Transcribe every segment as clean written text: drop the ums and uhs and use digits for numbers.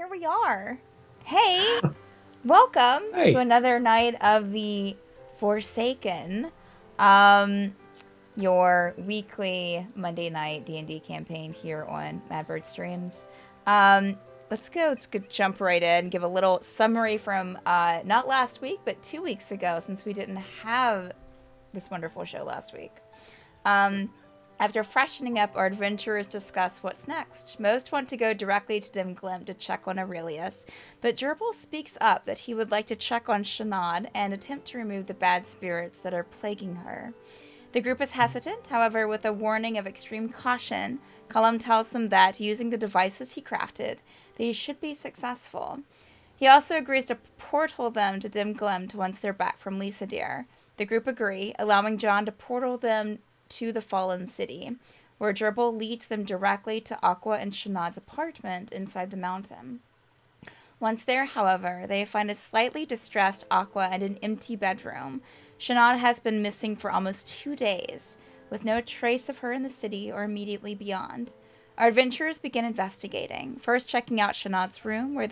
here we are. Hey, welcome to Hey, another night of the Forsaken, um, your weekly Monday night D&D campaign here on Madbird Streams. Um, let's go jump right in and give a little summary from not last week, but 2 weeks ago, since we didn't have this wonderful show last week. Um, After freshening up, our adventurers discuss what's next. Most want to go directly to Dimglim to check on Aurelius, but Gerbil speaks up that he would like to check on Shanad and attempt to remove the bad spirits that are plaguing her. The group is hesitant, however, with a warning of extreme caution. Cullum tells them that, using the devices he crafted, they should be successful. He also agrees to portal them to Dimglim once they're back from Lysadir. The group agree, allowing John to portal them to the fallen city, where Gerbil leads them directly to Aqua and Shanad's apartment inside the mountain. Once there, however, they find a slightly distressed Aqua and an empty bedroom. Shanad has been missing for almost 2 days, with no trace of her in the city or immediately beyond. Our adventurers begin investigating, first checking out Shanad's room, where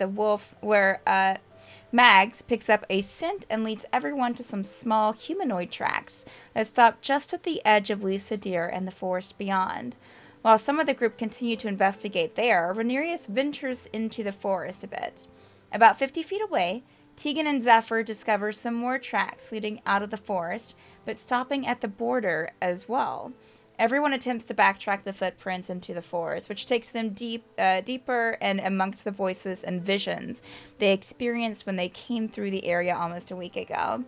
Mags picks up a scent and leads everyone to some small humanoid tracks that stop just at the edge of Lysadir and the forest beyond. While some of the group continue to investigate there, Rhaenyra ventures into the forest a bit. About 50 feet away, Tegan and Zephyr discover some more tracks leading out of the forest, but stopping at the border as well. Everyone attempts to backtrack the footprints into the forest, which takes them deeper and amongst the voices and visions they experienced when they came through the area almost a week ago.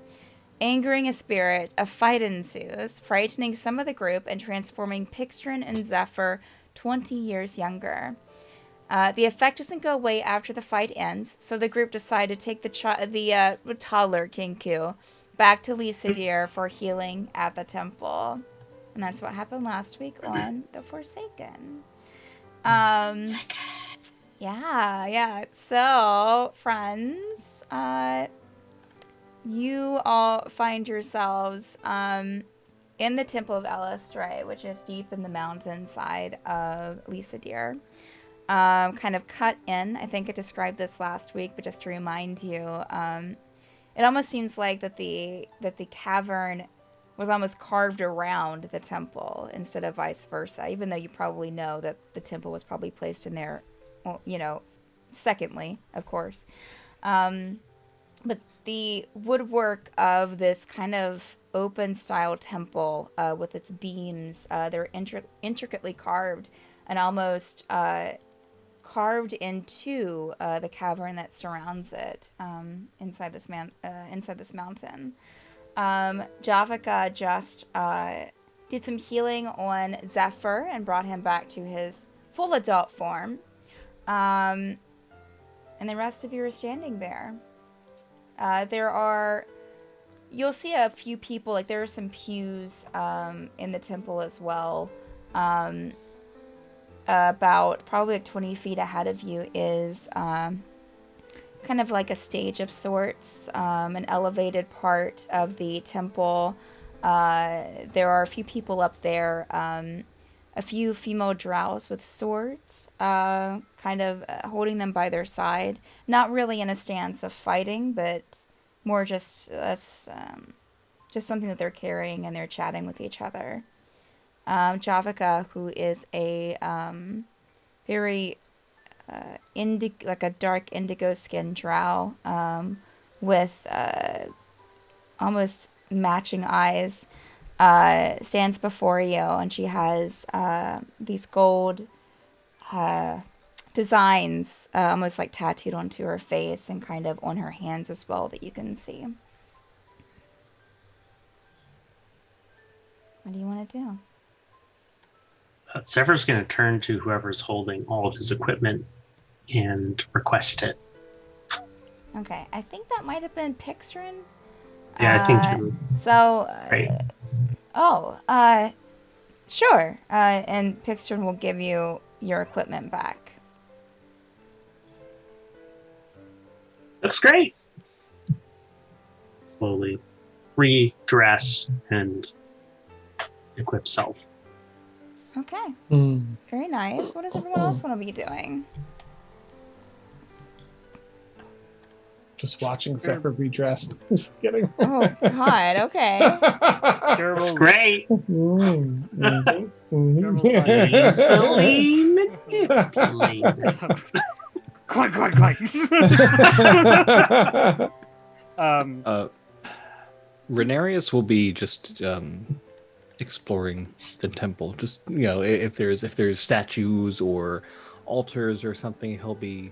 Angering a spirit, a fight ensues, frightening some of the group and transforming Pixtrin and Zephyr 20 years younger. The effect doesn't go away after the fight ends, so the group decide to take the toddler Kinku back to Lysadir for healing at the temple. And that's what happened last week on The Forsaken. Yeah. So, friends, you all find yourselves in the Temple of Elistray, which is deep in the mountainside of Lysadir. Kind of cut in. I think I described this last week, but just to remind you, it almost seems like that the cavern was almost carved around the temple instead of vice versa, even though you probably know that the temple was probably placed in there, well, secondly, of course. But the woodwork of this kind of open style temple with its beams, they're intricately carved and almost carved into the cavern that surrounds it inside this mountain. Javika just did some healing on Zephyr and brought him back to his full adult form. And the rest of you are standing there. You'll see a few people, like there are some pews in the temple as well. About probably like 20 feet ahead of you is kind of like a stage of sorts, an elevated part of the temple. There are a few people up there, a few female drows with swords, kind of holding them by their side. Not really in a stance of fighting, but more just something that they're carrying, and they're chatting with each other. Javika, who is a very like a dark indigo skin drow with almost matching eyes, stands before you, and she has these gold designs almost like tattooed onto her face and kind of on her hands as well that you can see. What do you want to do? Zephyr's going to turn to whoever's holding all of his equipment and request it. Okay, I think that might have been Pixtrin. Yeah, I think you're So, right. Sure. And Pixtrin will give you your equipment back. Looks great. Slowly redress and equip self. Okay. Very nice. What does everyone else want to be doing? just watching Zephyr be dressed. Just kidding. Oh God. Okay. That's Gerbils, great. Easily manipulated. clank, clank, clank. Renarius will be just exploring the temple. Just if there's statues or altars or something, he'll be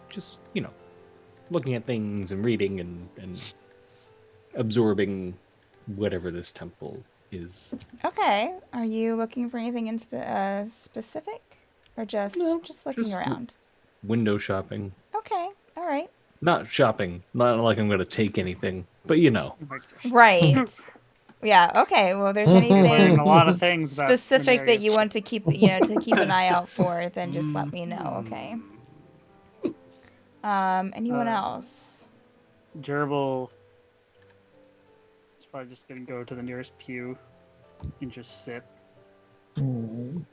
just looking at things and reading and absorbing whatever this temple is. Okay. Are you looking for anything in specific, or just looking just around? Window shopping. Okay. All right. Not shopping. Not like I'm going to take anything, but Right. Yeah. Okay. Well, there's Learning anything a lot of things about specific that you Renarius. want to keep an eye out for, then just let me know. Okay. Anyone else? Gerbil is probably just gonna go to the nearest pew and just sit and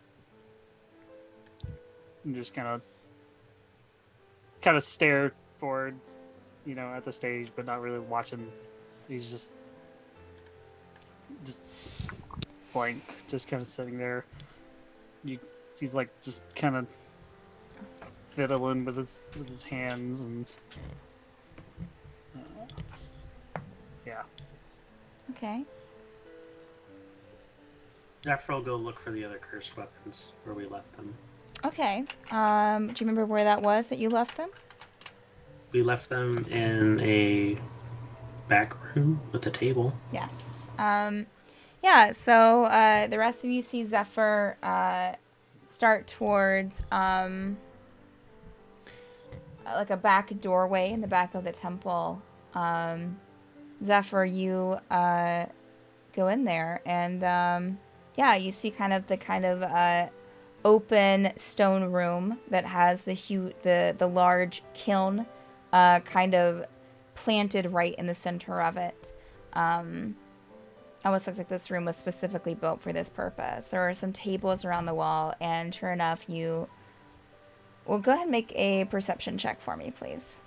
just kind of stare forward, at the stage, but not really watching. He's just blank, just kind of sitting there. He's like just kind of fiddling with his hands and yeah. Okay. Zephyr will go look for the other cursed weapons where we left them. Okay. Do you remember where that was that you left them? We left them in a back room with a table. Yes. Yeah, so the rest of you see Zephyr start towards like a back doorway in the back of the temple. Zephyr, you go in there, and yeah, you see the open stone room that has the large kiln kind of planted right in the center of it. Almost looks like this room was specifically built for this purpose. There are some tables around the wall, and sure enough, you will go ahead and make a perception check for me, please.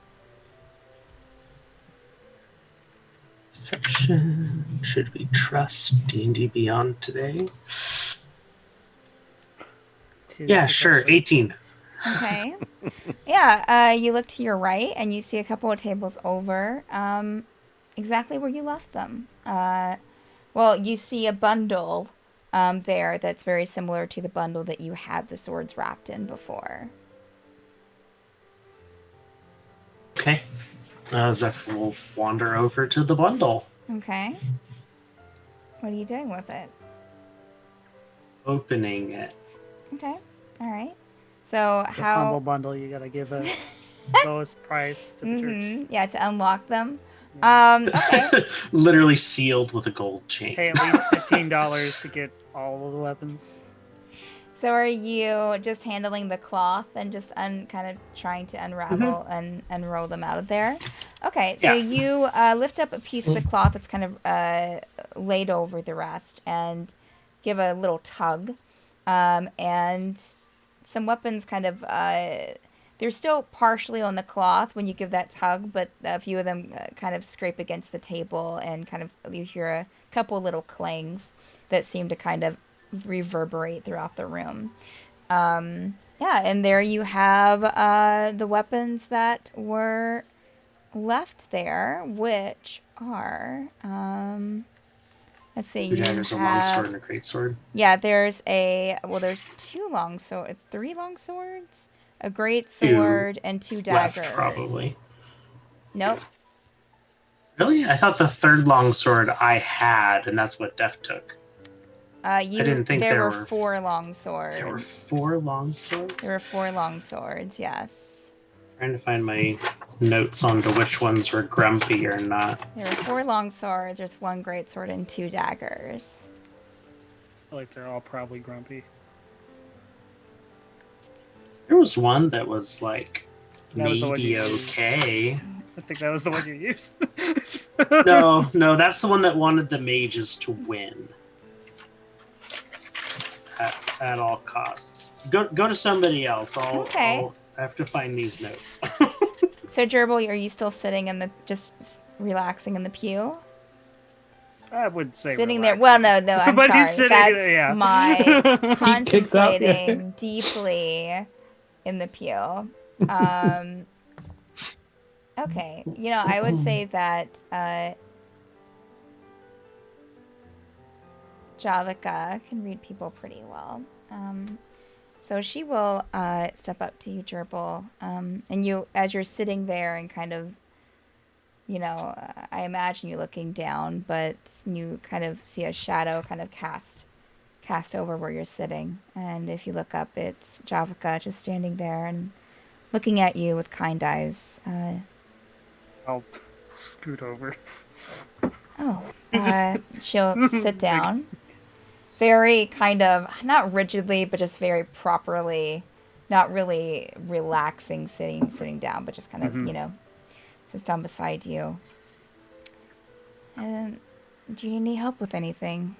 Perception. Should we trust D&D Beyond today? Yeah, sure. 18. Okay. Yeah, you look to your right, and you see a couple of tables over, exactly where you left them. Well, you see a bundle there that's very similar to the bundle that you had the swords wrapped in before. Okay. Zephyr will wander over to the bundle. Okay. What are you doing with it? Opening it. Okay. All right. So It's a humble bundle. You gotta give the lowest price to the church. Yeah, to unlock them. Okay. Literally sealed with a gold chain. Pay at least $15 to get all of the weapons. So are you just handling the cloth and just kind of trying to unravel and roll them out of there? Okay, so you lift up a piece of the cloth that's kind of laid over the rest and give a little tug. And some weapons kind of... they're still partially on the cloth when you give that tug, but a few of them kind of scrape against the table and kind of you hear a couple little clangs that seem to kind of reverberate throughout the room. Yeah, and there you have the weapons that were left there, which are... let's see. Two daggers, a longsword, and a greatsword. Yeah, there's three long swords, a great sword, and two daggers. Left, probably. Nope. Really? I thought the third longsword I had, and that's what Def took. I didn't think there were 4 long swords. There were 4 longswords? There were 4 long swords, yes. Trying to find my notes on to which ones were grumpy or not. There were 4 long swords, there's 1 great sword, and 2 daggers. I feel like they're all probably grumpy. There was one that was like That was the one maybe you used. okay. I think that was the one you used. No, that's the one that wanted the mages to win. At all costs. Go to somebody else. I have to find these notes. So, Gerbil, are you still sitting in the relaxing in the pew? I would say Sitting there. Well, relaxing. no, I'm But he's sorry. sitting That's there, yeah. my He kicked up, yeah. contemplating deeply in the pew. Okay. I would say that Javika can read people pretty well. So she will step up to you, Gerbil, and you, as you're sitting there and kind of, I imagine you looking down, but you kind of see a shadow kind of cast over where you're sitting, and if you look up, it's Javika just standing there and looking at you with kind eyes. I'll scoot over. She'll sit down. Very kind of, not rigidly, but just very properly, not really relaxing, sitting down, but just kind of, sits down beside you. And do you need help with anything?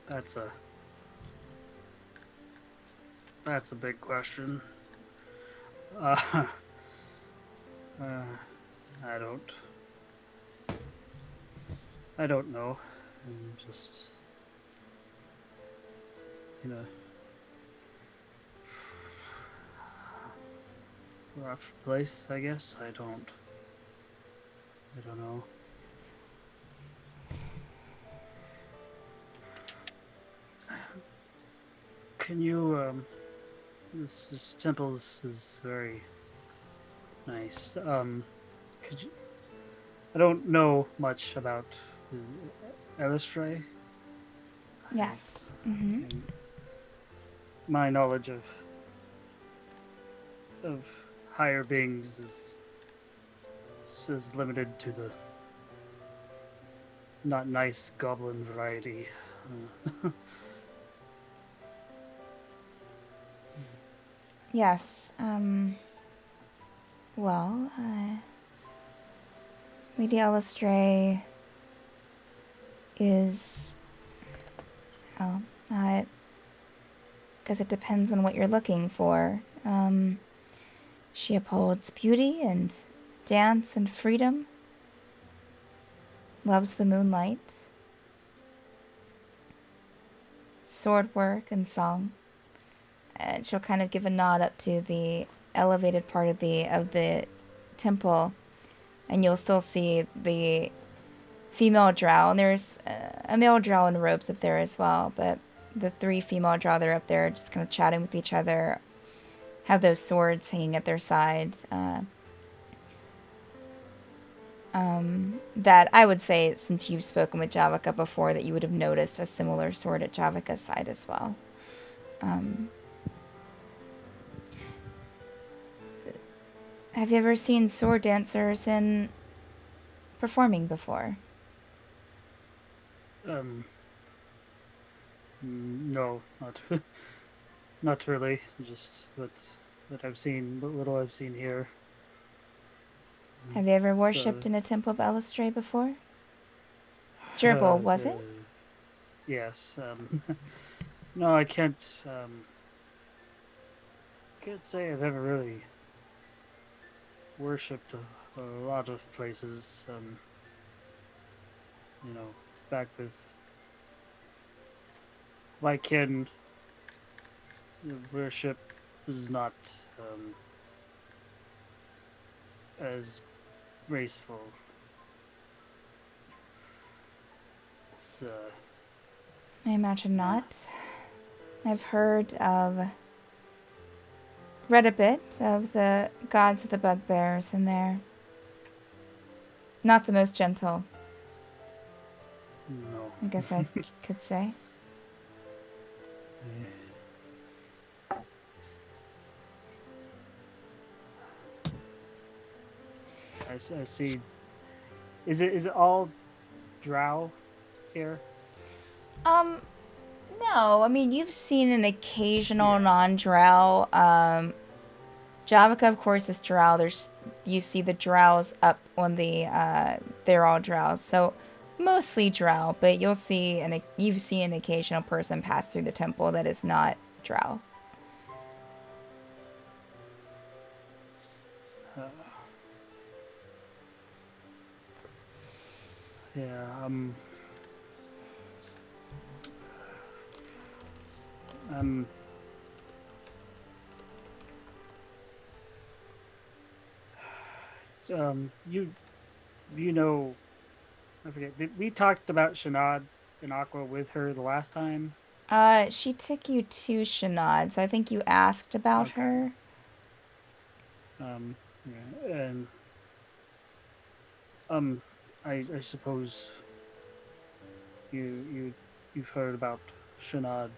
That's a big question. I don't know. I'm just in a rough place, I guess. I don't know. Can you this temple is very nice. Could you? I don't know much about Elistray. Yes. Mm-hmm. And my knowledge of higher beings is limited to the not nice goblin variety. Yes. Lady Elistray is... because it depends on what you're looking for. She upholds beauty and dance and freedom. Loves the moonlight. Sword work and song. And she'll kind of give a nod up to the elevated part of the temple, and you'll still see the female drow, and there's a male drow in robes up there as well, but the three female drow, they're up there just kind of chatting with each other, have those swords hanging at their sides. That I would say, since you've spoken with Javika before, that you would have noticed a similar sword at Javika's side as well. Have you ever seen sword dancers in performing before? No, not really. Just that I've seen, what little I've seen here. Have you ever worshipped in a temple of Elistray before? Gerbil, was it? Yes. No, I can't say I've ever really worshipped a lot of places. Back with my kin, worship is not as graceful. It's I imagine not. I've read a bit of the gods of the bugbears in there. Not the most gentle, no. I guess I could say. I see. Is it all drow here? No. I mean, you've seen an occasional non-drow. Javika, of course, is drow. You see the drows up on the, they're all drows. So, mostly drow, but you've seen an occasional person pass through the temple that is not drow. Yeah, um, you know, I forget. Did we talked about Shanad and Aqua with her the last time? She took you to Shanad, so I think you asked about Okay. her. Yeah, and I suppose you you've heard about Shanad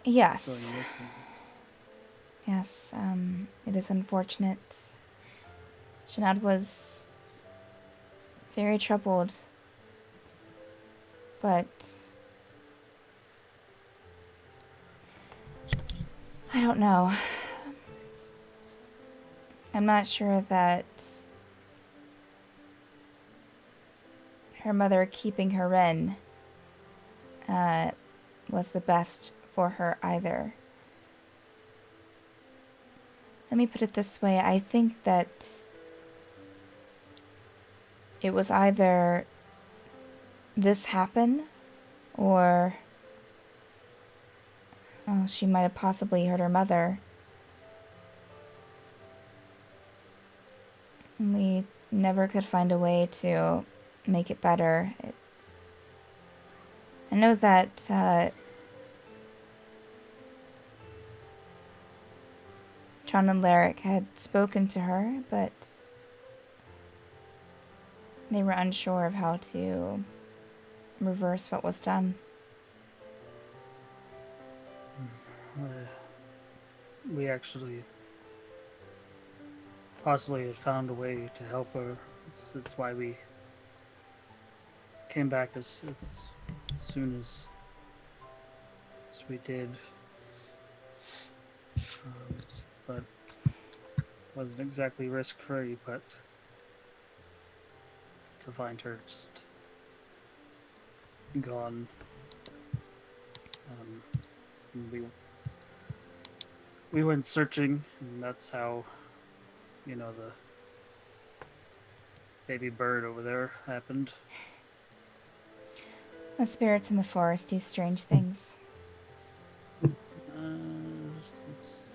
Yes. going missing. Yes, it is unfortunate. Shanad was very troubled, but I don't know. I'm not sure that her mother keeping her in was the best for her either. Let me put it this way. I think that it was either this happen or she might have possibly hurt her mother. We never could find a way to make it better. I know that John and Lyric had spoken to her, but they were unsure of how to reverse what was done. We actually possibly had found a way to help her. It's why we came back as soon as we did. But wasn't exactly risk free, but to find her just gone. And we went searching, and that's how, you know, the baby bird over there happened. The spirits in the forest do strange things.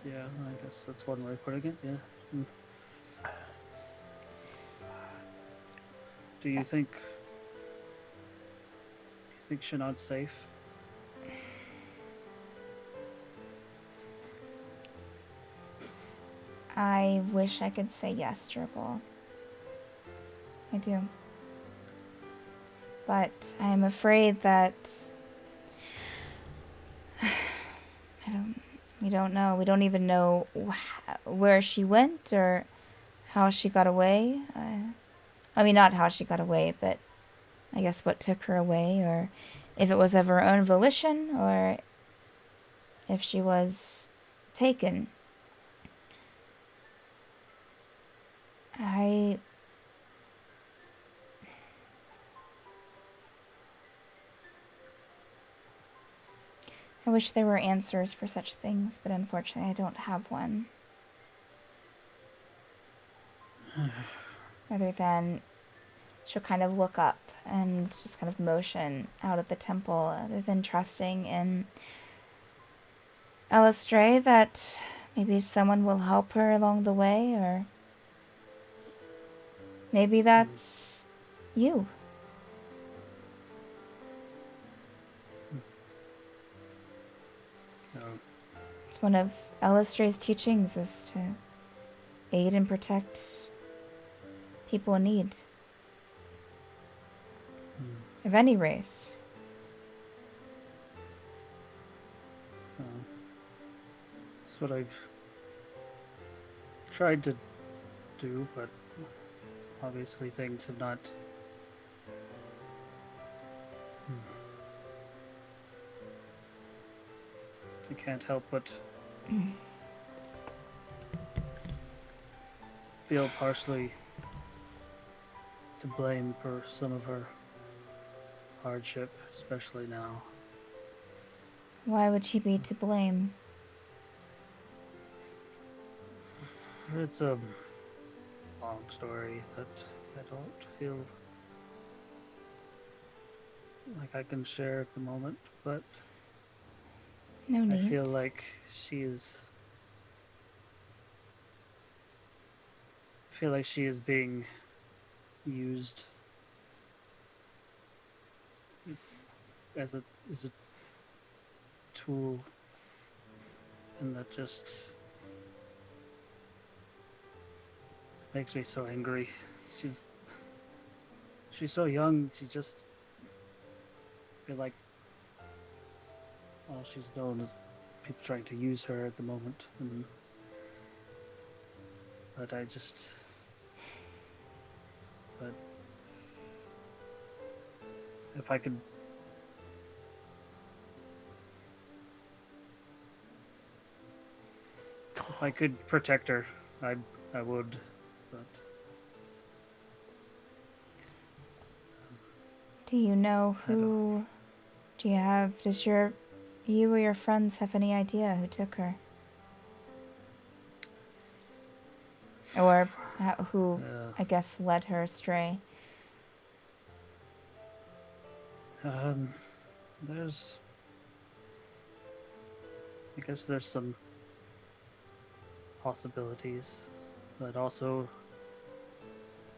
Yeah, I guess that's one way of putting it. Yeah. Do you think Shanad's safe? I wish I could say yes, Dribble. I do. But I'm afraid that we don't know. We don't even know where she went or how she got away. I mean, not how she got away, but I guess what took her away, or if it was of her own volition, or if she was taken. I wish there were answers for such things, but unfortunately I don't have one. Other than she'll kind of look up and just kind of motion out at the temple, other than trusting in Elistray that maybe someone will help her along the way, or maybe that's you. No. It's one of Elistray's teachings is to aid and protect people in need. Of any race. That's what I've tried to do, but obviously things have not. I can't help but feel partially to blame for some of her hardship, especially now. Why would she be to blame? It's a long story that I don't feel like I can share at the moment, but No I need. feel like she is. I feel like she is being used as a tool, and that just makes me so angry. She's she's so young. She just feel like all she's known is people trying to use her at the moment, and but I just but if I could protect her, I would, but Do you know I don't. who? Does you or your friends have any idea who took her? Or who, Uh, I guess, led her astray? um, there's I guess there's some possibilities, but also,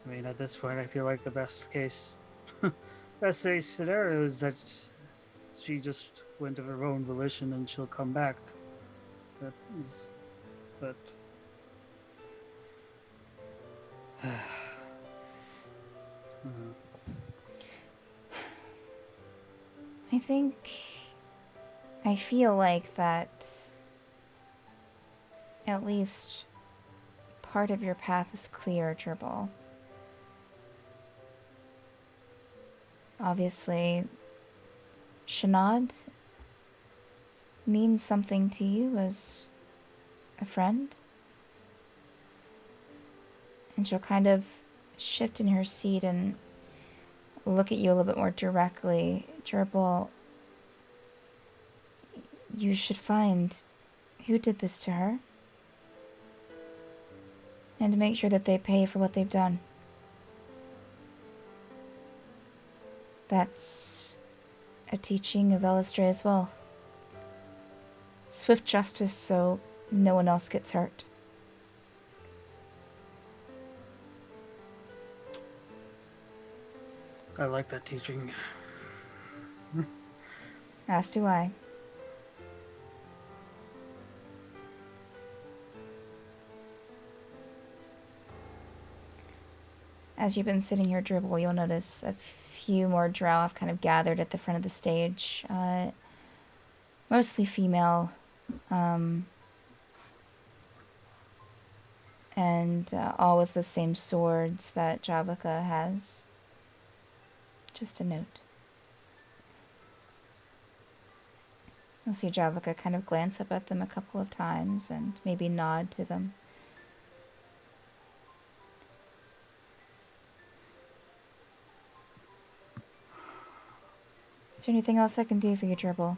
I mean, at this point, I feel like the best case scenario is that she just went of her own volition and she'll come back. That is, but I feel like that at least part of your path is clear, Gerbil. Obviously, Shanad means something to you as a friend. And she'll kind of shift in her seat and look at you a little bit more directly. Gerbil, you should find who did this to her and make sure that they pay for what they've done. That's a teaching of Elistray as well. Swift justice so no one else gets hurt. I like that teaching. As do I. As you've been sitting here, Dribble, you'll notice a few more drow have kind of gathered at the front of the stage. Mostly female. And all with the same swords that Javaka has. Just a note. You'll see Javaka kind of glance up at them a couple of times and maybe nod to them. Is there anything else I can do for you, Dribble?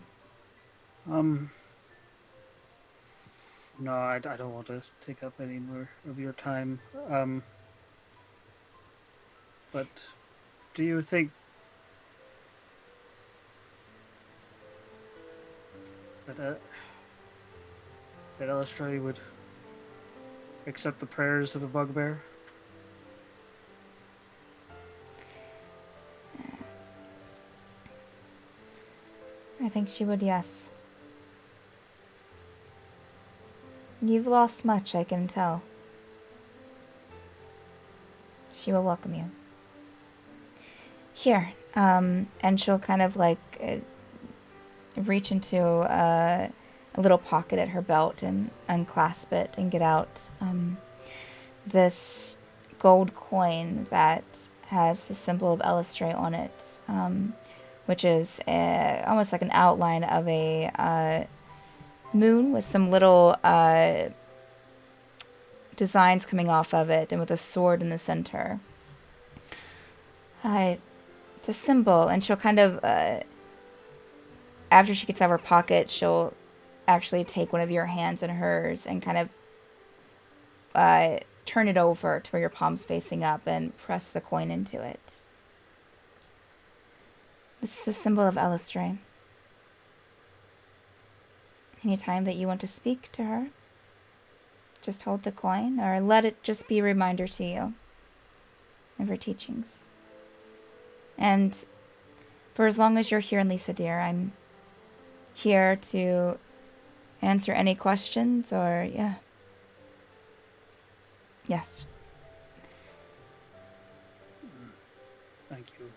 No, I don't want to take up any more of your time. But do you think that Elistray would accept the prayers of a bugbear? I think she would, yes. You've lost much, I can tell. She will welcome you. Here, and she'll kind of like reach into a little pocket at her belt and unclasp it and get out this gold coin that has the symbol of Elistray on it, which is almost like an outline of a moon with some little designs coming off of it and with a sword in the center. It's a symbol, and she'll kind of, after she gets out of her pocket, she'll actually take one of your hands in hers and kind of turn it over to where your palm's facing up and press the coin into it. This is the symbol of Elistray. Anytime that you want to speak to her, just hold the coin, or let it just be a reminder to you of her teachings. And for as long as you're here, Lisa dear, I'm here to answer any questions or, yeah. Yes. Thank you.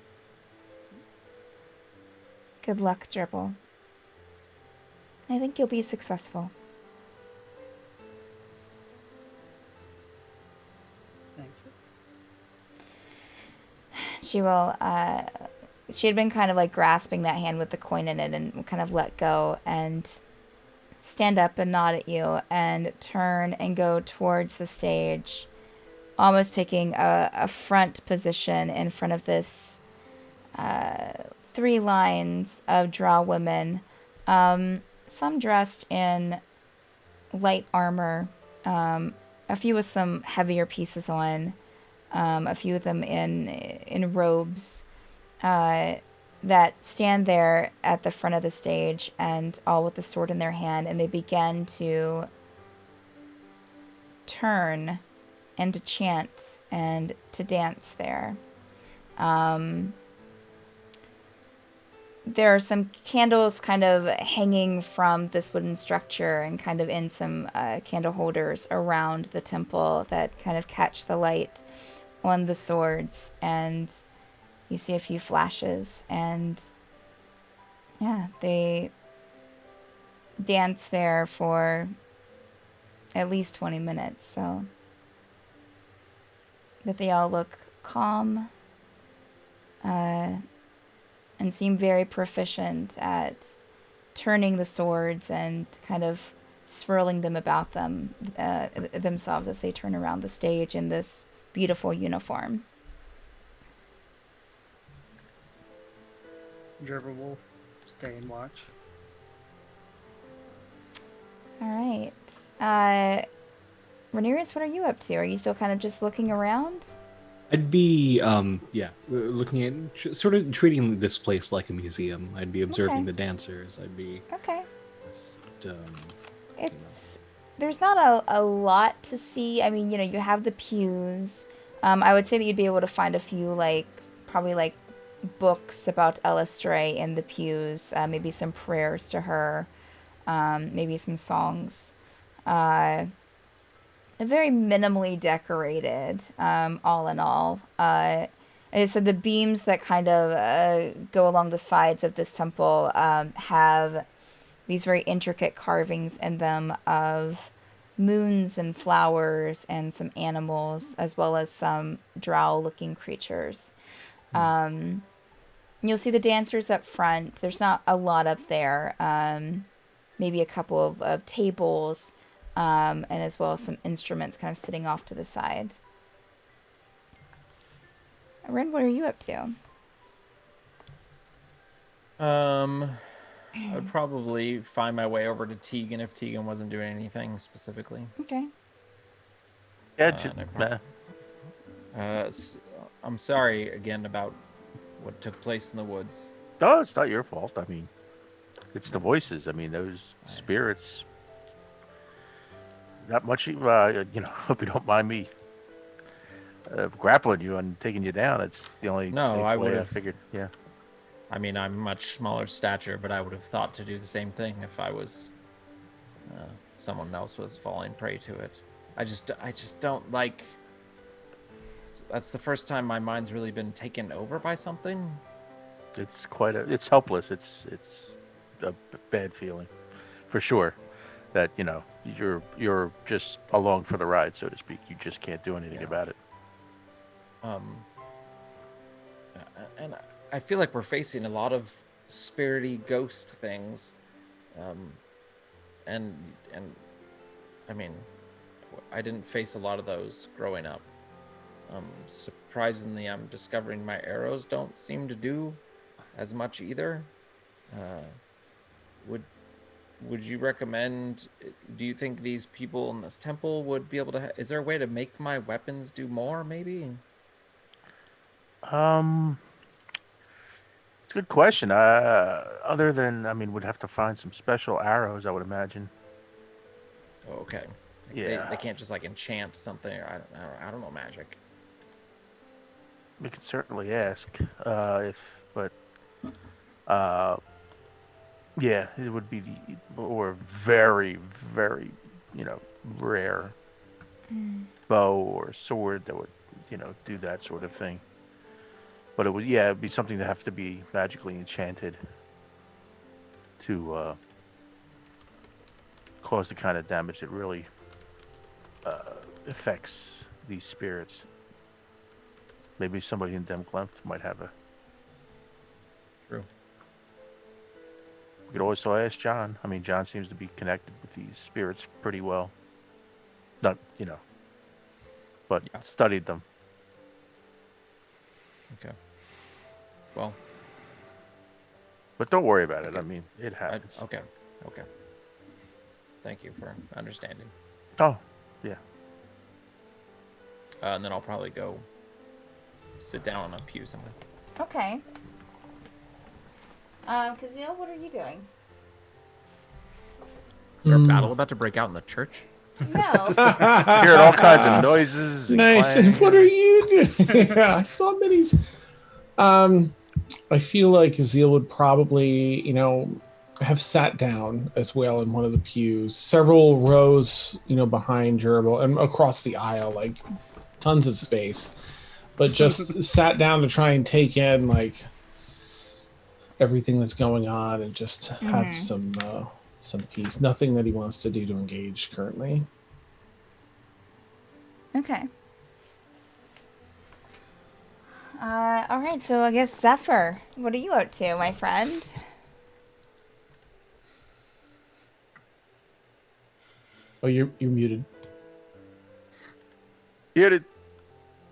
Good luck, Gerbil. I think you'll be successful. Thank you. She will, she had been kind of like grasping that hand with the coin in it and kind of let go and stand up and nod at you and turn and go towards the stage, almost taking a front position in front of this 3 lines of drow women, some dressed in light armor, a few with some heavier pieces on, a few of them in robes, that stand there at the front of the stage and all with the sword in their hand, and they begin to turn and to chant and to dance there. There are some candles kind of hanging from this wooden structure and kind of in some candle holders around the temple that kind of catch the light on the swords, and you see a few flashes, and yeah, they dance there for at least 20 minutes, so. But they all look calm, and seem very proficient at turning the swords and kind of swirling them about them themselves as they turn around the stage in this beautiful uniform. Gerber will stay and watch. All right. Rhaenyra, what are you up to? Are you still kind of just looking around? I'd be, looking at, sort of treating this place like a museum. I'd be observing Okay. the dancers. I'd be Okay. just, There's not a lot to see. I mean, you have the pews. I would say that you'd be able to find a few, probably books about Elistray in the pews. Maybe some prayers to her. Maybe some songs. Very minimally decorated, all in all. As I said, the beams that kind of go along the sides of this temple have these very intricate carvings in them of moons and flowers and some animals, as well as some drow-looking creatures. You'll see the dancers up front. There's not a lot up there. Maybe a couple of tables, and as well as some instruments kind of sitting off to the side. Ren, what are you up to? I'd probably find my way over to Tegan if Tegan wasn't doing anything specifically. Okay. Yeah, I'm sorry again about what took place in the woods. no, it's not your fault. I mean, it's the voices. I mean, those spirits. Not much. Hope you don't mind me grappling you and taking you down. It's the only No, safe I way I would've- figured. Yeah. I mean, I'm much smaller stature, but I would have thought to do the same thing if I was someone else was falling prey to it. I just don't like. That's the first time my mind's really been taken over by something. It's it's helpless. It's a bad feeling, for sure. That you're just along for the ride, so to speak. You just can't do anything about it. And I feel like we're facing a lot of spirity ghost things, and I mean, I didn't face a lot of those growing up. Surprisingly, I'm discovering my arrows don't seem to do as much either. Would you recommend? Do you think these people in this temple would be able to? Is there a way to make my weapons do more? Maybe. It's a good question. Other than, I mean, we'd have to find some special arrows, I would imagine. Oh, okay. Yeah. They can't just like enchant something. Or I don't know magic. We could certainly ask, but yeah, it would be or very, very, rare bow or sword that would, do that sort of thing. But it'd be something that have to be magically enchanted to cause the kind of damage that really affects these spirits. Maybe somebody in Demglenft might have a. True. We could also ask John. I mean, John seems to be connected with these spirits pretty well. Not, but studied them. Okay. Well. But don't worry about it. Okay. I mean, it happens. Okay. Thank you for understanding. Oh, yeah. And then I'll probably go sit down on a pew somewhere. Okay. Kazil, what are you doing? Is there a battle about to break out in the church? No. Hearing all kinds of noises. And Nice. clang. And what are you doing? Yeah, I saw minis. I feel like Azil would probably, have sat down as well in one of the pews, several rows, behind Gerbil and across the aisle, like tons of space, but just sat down to try and take in like everything that's going on and just have some peace. Nothing that he wants to do to engage currently. Okay. All right, so I guess Zephyr, what are you up to, my friend? Oh, you're muted. Here it.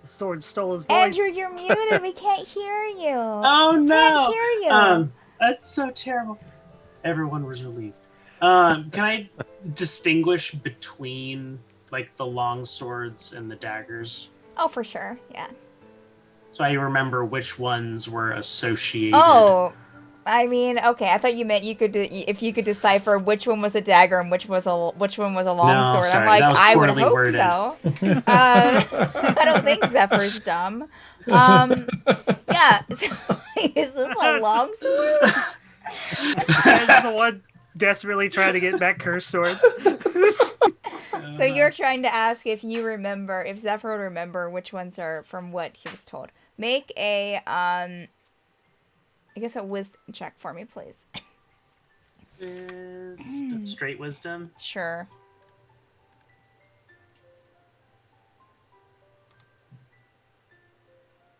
The sword stole his voice. Andrew, you're muted. We can't hear you. Oh no! Can't hear you. That's so terrible. Everyone was relieved. Can I distinguish between like the long swords and the daggers? Oh, for sure. Yeah. So I remember which ones were associated. Oh, I mean, okay. I thought you meant if you could decipher which one was a dagger and which one was a long No, sword. sorry, I'm like, that was I would poorly hope worded. so. I don't think Zephyr's dumb. Yeah. So, is this a long sword? That's the one desperately trying to get that cursed sword. So you're trying to ask if Zephyr would remember which ones are from what he was told. Make a I guess a wisdom check for me, please. Straight wisdom. Sure.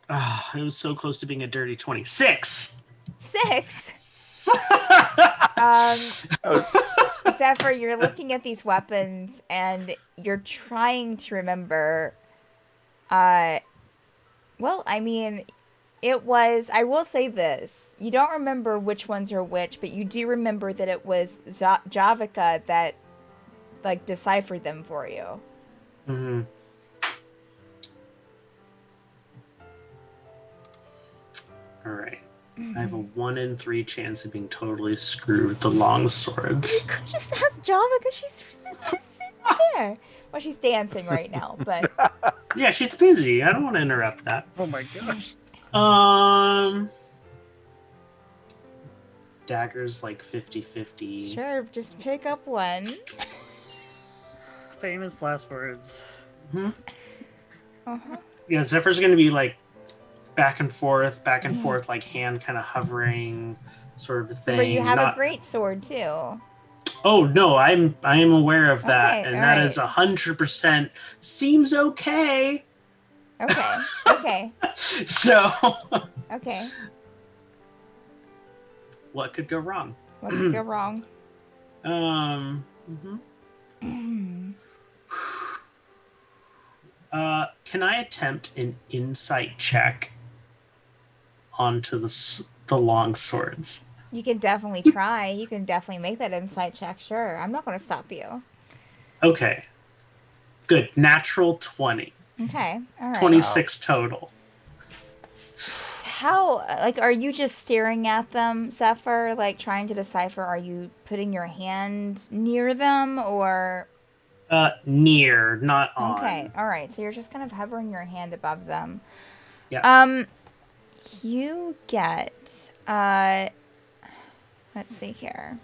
It was so close to being a dirty 26. 6. Zephyr, you're looking at these weapons and you're trying to remember. Well, I mean, I will say this. You don't remember which ones are which, but you do remember that it was Javika that, like, deciphered them for you. Mm-hmm. All right. I have a 1 in 3 chance of being totally screwed with the long swords. You could just ask Javika. She's sitting there. Well, she's dancing right now, but... Yeah, she's busy. I don't want to interrupt that. Oh my gosh. Daggers like 50-50. Sure, just pick up one. Famous last words. Mm-hmm. Uh-huh. Yeah, Zephyr's going to be like back and forth, like hand kind of hovering sort of a thing. But you have a great sword, too. Oh, no, I am aware of that. Okay, and all that right. is 100% seems okay. Okay. So, Okay. what could go wrong? What could go wrong? Can I attempt an insight check onto the long swords? You can definitely try. You can definitely make that insight check, sure. I'm not going to stop you. Okay. Good. Natural 20. Okay, all right. 26 total. how, like, are you just staring at them, Zephyr, like trying to decipher? Are you putting your hand near them, or? Near, not on. Okay, all right. So you're just kind of hovering your hand above them. Yeah. You get, let's see here.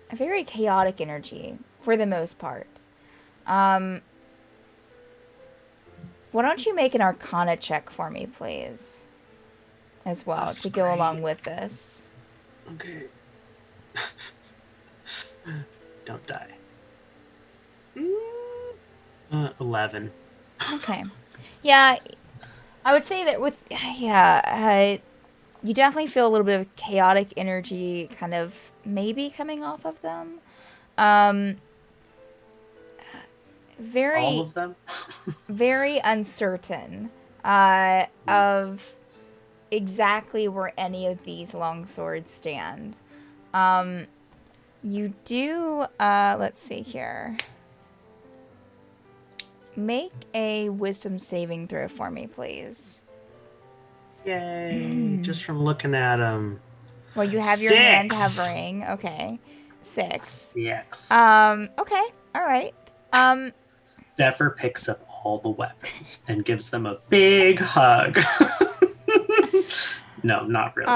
A very chaotic energy for the most part. Why don't you make an Arcana check for me, please? As well, That's to go great. along with this. Okay. Don't die. 11. Okay. Yeah, I would say that with, you definitely feel a little bit of chaotic energy kind of maybe coming off of them. Very, All of them? very uncertain of exactly where any of these longswords stand. You do, let's see here. Make a wisdom saving throw for me, please. Yay. Just from looking at them. Well, you have your hand 6. hovering. Okay. 6. Yes. Okay. All right. Zephyr picks up all the weapons and gives them a big hug. No, not really.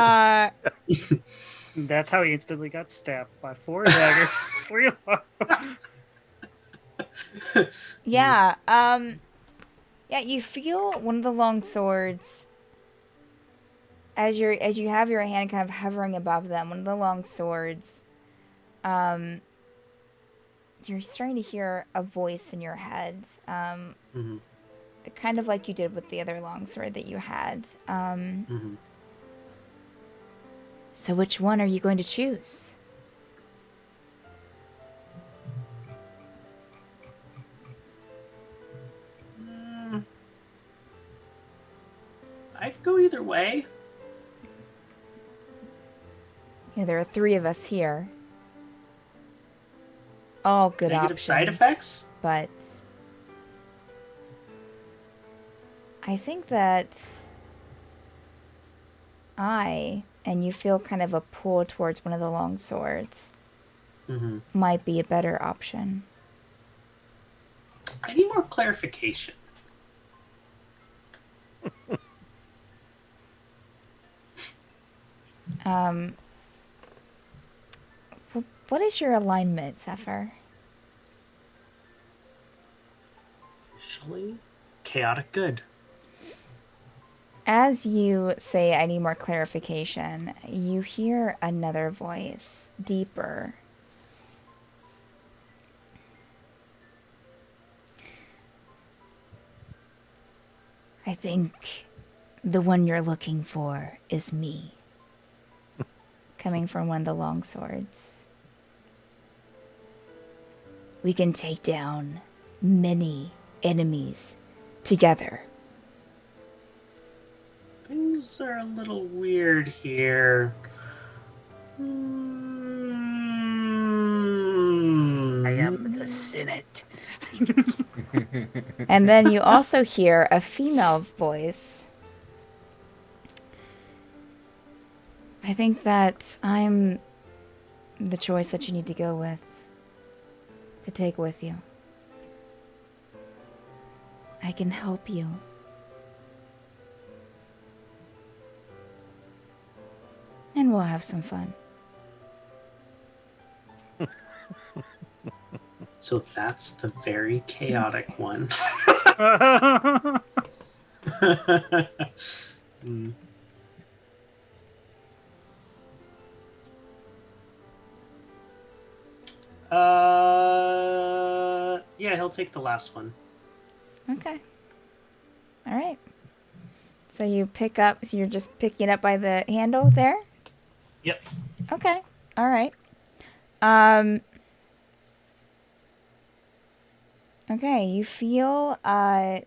That's how he instantly got stabbed by 4 daggers. 3 of them. Yeah. Yeah, you feel one of the long swords as you have your hand kind of hovering above them. One of the long swords. You're starting to hear a voice in your head. Mm-hmm. Kind of like you did with the other longsword that you had. Mm-hmm. So which one are you going to choose? I could go either way. Yeah, there are 3 of us here. All good Negative options. side effects? But I think that and you feel kind of a pull towards one of the long swords, Mm-hmm. might be a better option. I need more clarification. What is your alignment, Zephyr? Officially, chaotic good. As you say, I need more clarification, you hear another voice, deeper. I think the one you're looking for is me. Coming from one of the long swords. We can take down many enemies together. Things are a little weird here. I am the Senate. And then you also hear a female voice. I think that I'm the choice that you need to go with, to take with you. I can help you. And we'll have some fun. So that's the very chaotic one. Mm. Yeah, he'll take the last one. Okay. All right. So you pick up, so you're just picking it up by the handle there? Yep. Okay. All right. Okay, you feel, yeah,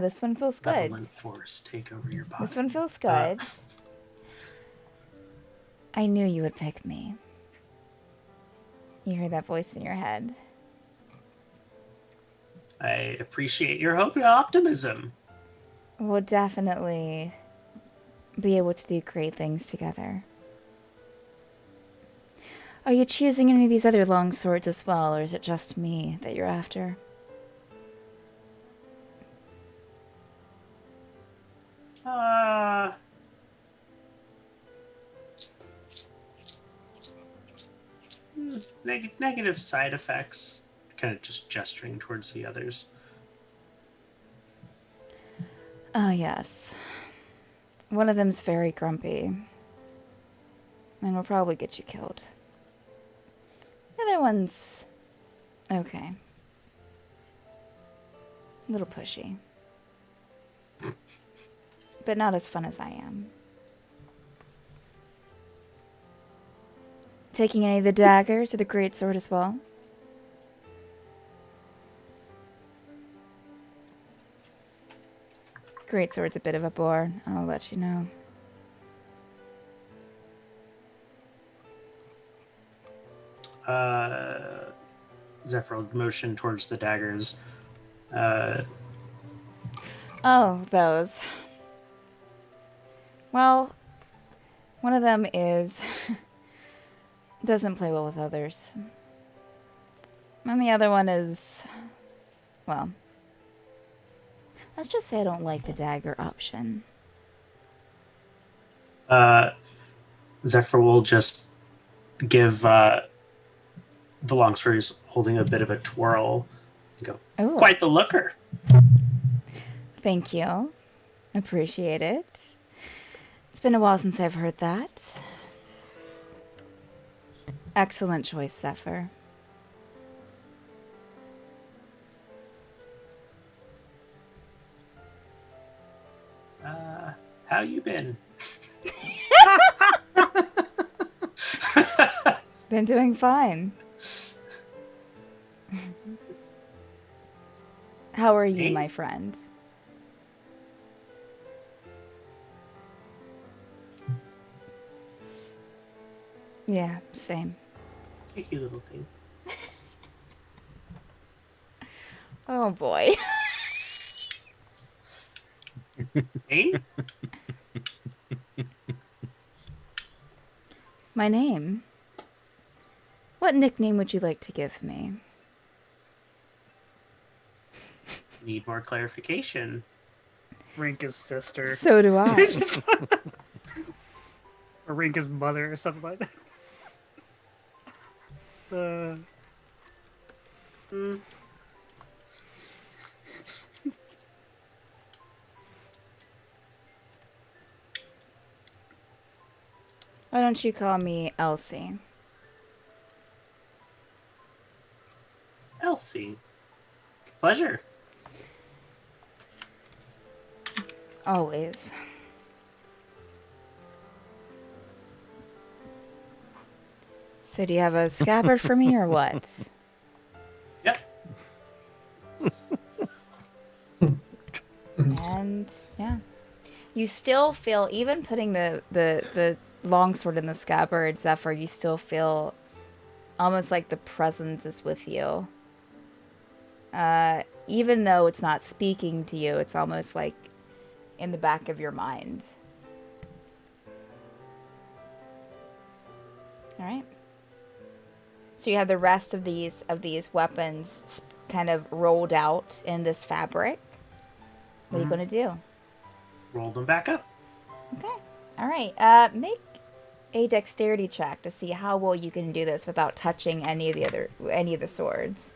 this one feels good. Benevolent force take over your body. This one feels good. I knew you would pick me. You hear that voice in your head. I appreciate your hope and optimism. We'll definitely be able to do great things together. Are you choosing any of these other long swords as well, or is it just me that you're after? Uh, negative side effects. Kind of just gesturing towards the others. Oh, yes. One of them's very grumpy. And will probably get you killed. The other one's okay. A little pushy. But not as fun as I am. Taking any of the daggers or the greatsword as well? Greatsword's a bit of a bore, I'll let you know. Zephyr will motion towards the daggers. Oh, those. Well, one of them is doesn't play well with others. And the other one is, well, let's just say I don't like the dagger option. Zephyr will just give the longsword he's holding a bit of a twirl. And go, Ooh. quite the looker. Thank you. Appreciate it. It's been a while since I've heard that. Excellent choice, Zephyr. How you been? Been doing fine. How are you, Hey. my friend? Yeah, same. Cheeky little thing. Oh boy. Hey? My name? What nickname would you like to give me? Need more clarification. Rinka's sister. So do I. Or Rinka's mother or something like that. Why don't you call me Elsie? Elsie. Pleasure. Always. So do you have a scabbard for me or what? Yep. And yeah. You still feel, even putting the longsword in the scabbard, Zephyr, you still feel almost like the presence is with you. Even though it's not speaking to you, it's almost like in the back of your mind. All right. So you have the rest of these weapons kind of rolled out in this fabric. What are you going to do? Roll them back up. Okay. All right. Make a dexterity check to see how well you can do this without touching any of the swords.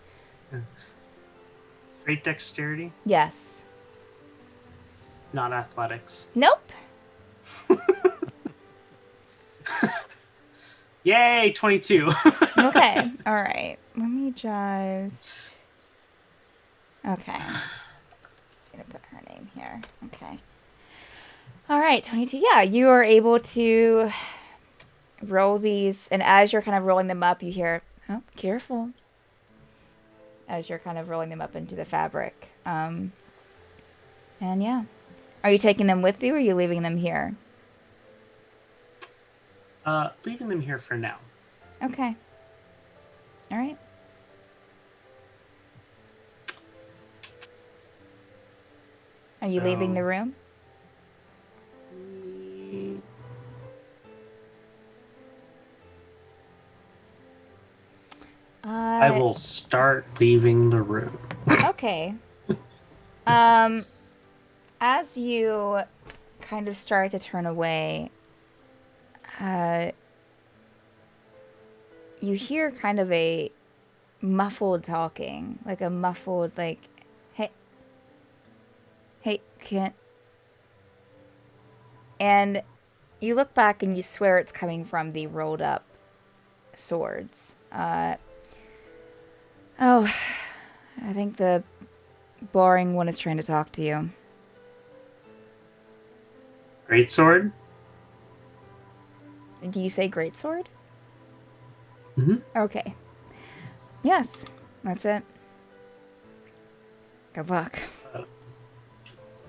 Great dexterity, Yes. not athletics. Nope. Yay, 22. Okay. All right. Let me just. Okay. Just gonna put her name here. Okay. All right, 22. Yeah, you are able to roll these, and as you're kind of rolling them up, you hear, "Oh, careful!" As you're kind of rolling them up into the fabric. And yeah, are you taking them with you, or are you leaving them here? Leaving them here for now. Okay. All right. Are you leaving the So- room? I will start leaving the room. Okay. As you kind of start to turn away, you hear kind of a muffled talking, like a muffled, like, hey, can't. And you look back and you swear it's coming from the rolled up swords. Oh, I think the boring one is trying to talk to you. Great sword. Do you say greatsword? Mhm. Okay. Yes, that's it. Good luck.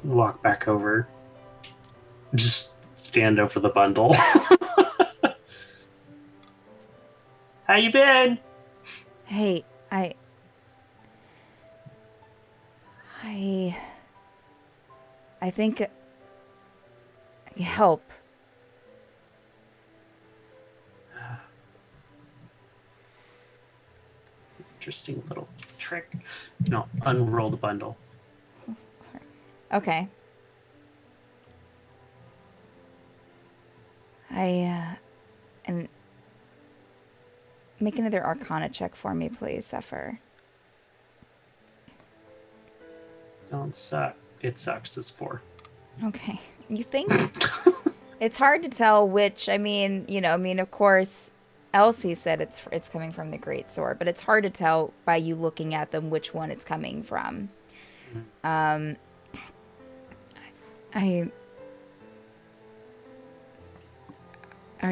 Walk back over. Just stand over the bundle. How you been? Hey, I think help. Interesting little trick. No, unroll the bundle. Okay. And make another Arcana check for me, please, Zephyr. Don't suck. It sucks is 4. Okay. You think it's hard to tell which? Of course, Elsie said it's coming from the great sword, but it's hard to tell by you looking at them which one it's coming from. Are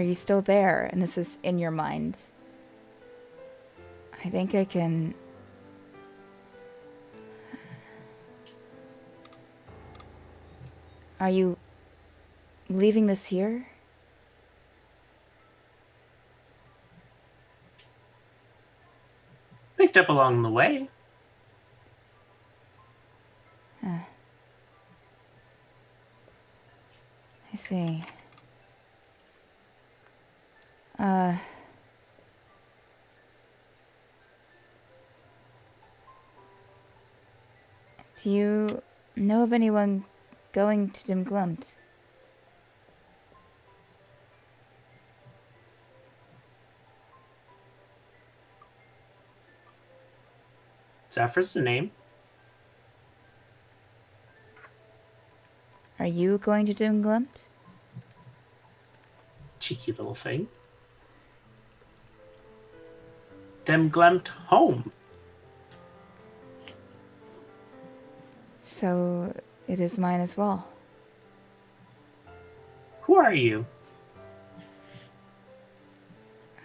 you still there? And this is in your mind. I think I can. Are you leaving this here? Picked up along the way. I see. Do you know of anyone going to Dimglumt? Zephyr's the name. Are you going to Dimglumt? Cheeky little thing. Dem glemt home. So it is mine as well. Who are you?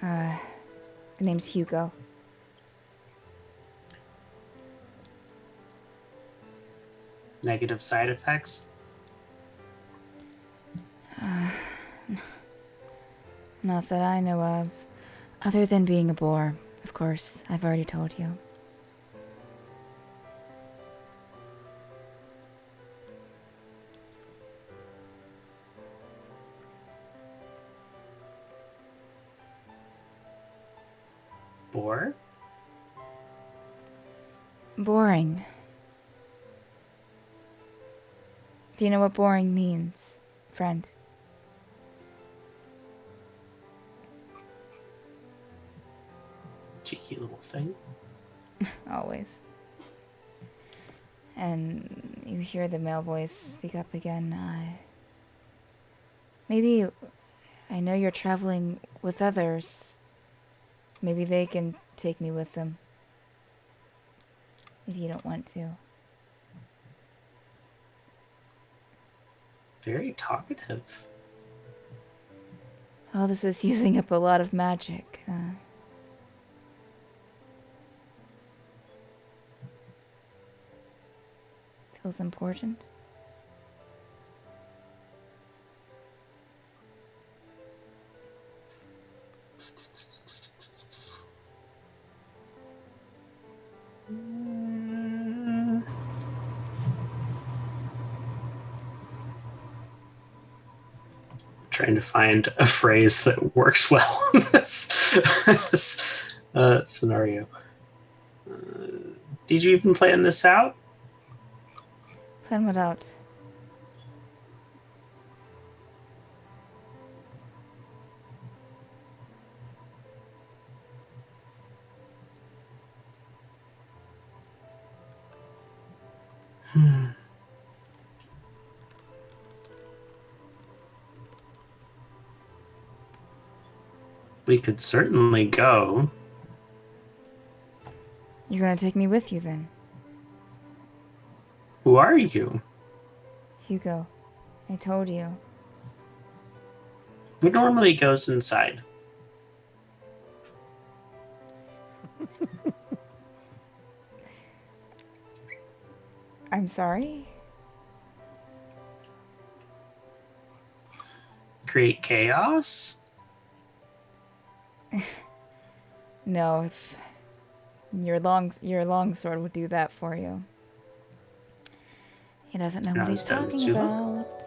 The name's Hugo. Negative side effects? Not that I know of. Other than being a bore, of course. I've already told you. Bore? Boring. Do you know what boring means, friend? Cheeky little thing. Always. And you hear the male voice speak up again. Maybe, I know you're traveling with others. Maybe they can take me with them. If you don't want to. Very talkative. Oh, this is using up a lot of magic. Feels important. trying to find a phrase that works well in this scenario. Did you even plan this out? Plan what out? We could certainly go. You're gonna take me with you then, Who are you? Hugo. I told you. Who normally goes inside? I'm sorry? Create chaos? No, if your long sword would do that for you. He doesn't know what he's Sounds talking too. about.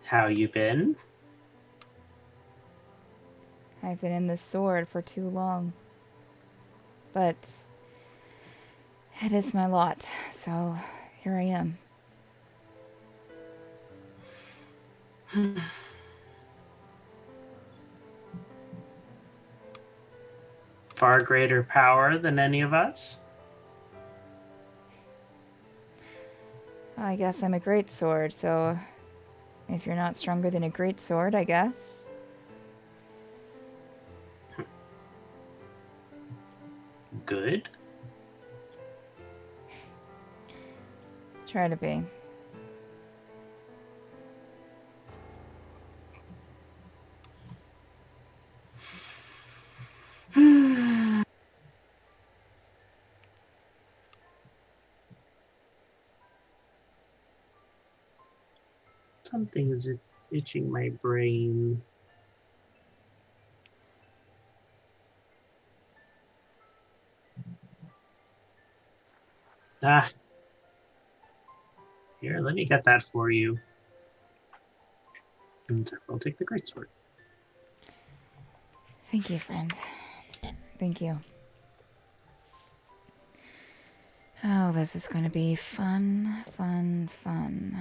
How you been? I've been in this sword for too long. But it is my lot, so here I am. Far greater power than any of us? I guess I'm a great sword, so if you're not stronger than a great sword, I guess. Good. Try to be. Something's itching my brain. Ah. Here, let me get that for you. And I'll take the greatsword. Thank you, friend. Thank you. Oh, this is going to be fun, fun, fun.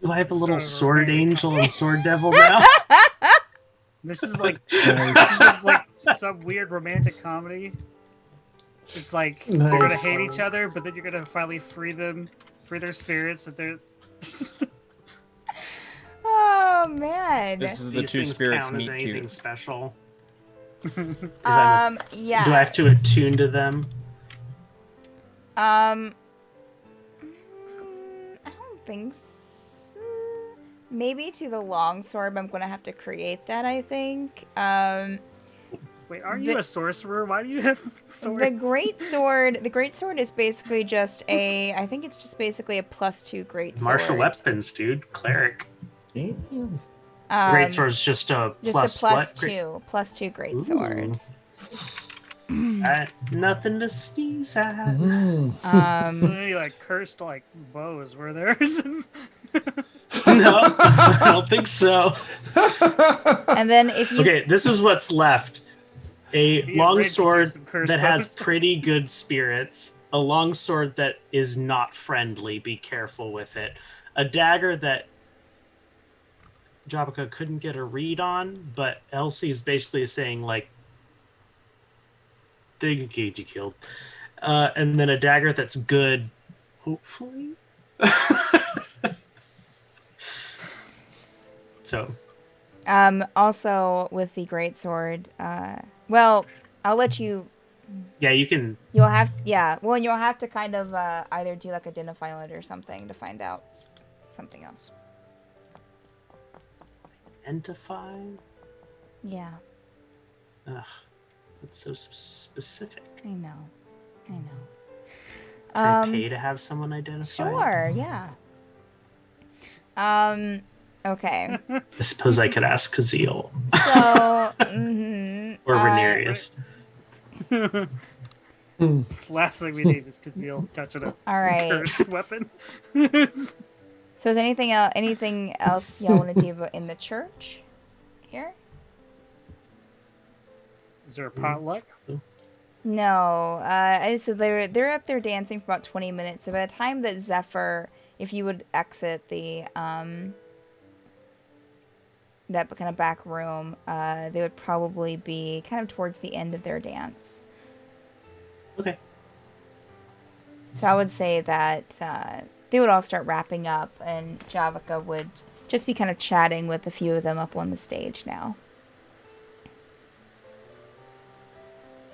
Do I have a little Sort of sword romantic angel and sword devil now? This is like some weird romantic comedy. It's like they're gonna Nice. hate each other, but then you're gonna finally free their spirits. That they're Oh, man. This is the These two things spirits count as meet anything cute. special. Yeah. Do I have to attune to them? I don't think so. Maybe to the longsword, but I'm gonna have to create that, I think. Wait, aren't you a sorcerer? Why do you have The swords? greatsword is basically just I think it's just basically a +2 greatsword. Martial weapons, dude. Cleric. Damn. Greatsword's just a Just plus a what? +2 greatsword. Nothing to sneeze at. Mm. Any like cursed like bows were there? No, I don't think so. And then if you Okay, this is what's left. A Be long afraid to sword use some cursed that has bows. pretty good spirits. A long sword that is not friendly. Be careful with it. A dagger that Jabaka couldn't get a read on, but Elsie is basically saying, like, they can get you killed. And then a dagger that's good, hopefully. So, also with the greatsword, well, I'll let you. yeah, you can. You'll have you'll have to kind of either do like identify on it or something to find out something else. Identify? Yeah, Ugh, that's so specific. I know. Can I pay to have someone identify? Sure, yeah. Okay. I suppose I could ask Kazeel So, or Renarius. This last thing we need is Kazeel touching a All right. cursed weapon. So is anything else y'all want to do in the church here? Is there a potluck? No. So they're up there dancing for about 20 minutes. So by the time that Zephyr, if you would exit the that kind of back room, they would probably be kind of towards the end of their dance. Okay. So I would say that they would all start wrapping up, and Javika would just be kind of chatting with a few of them up on the stage now.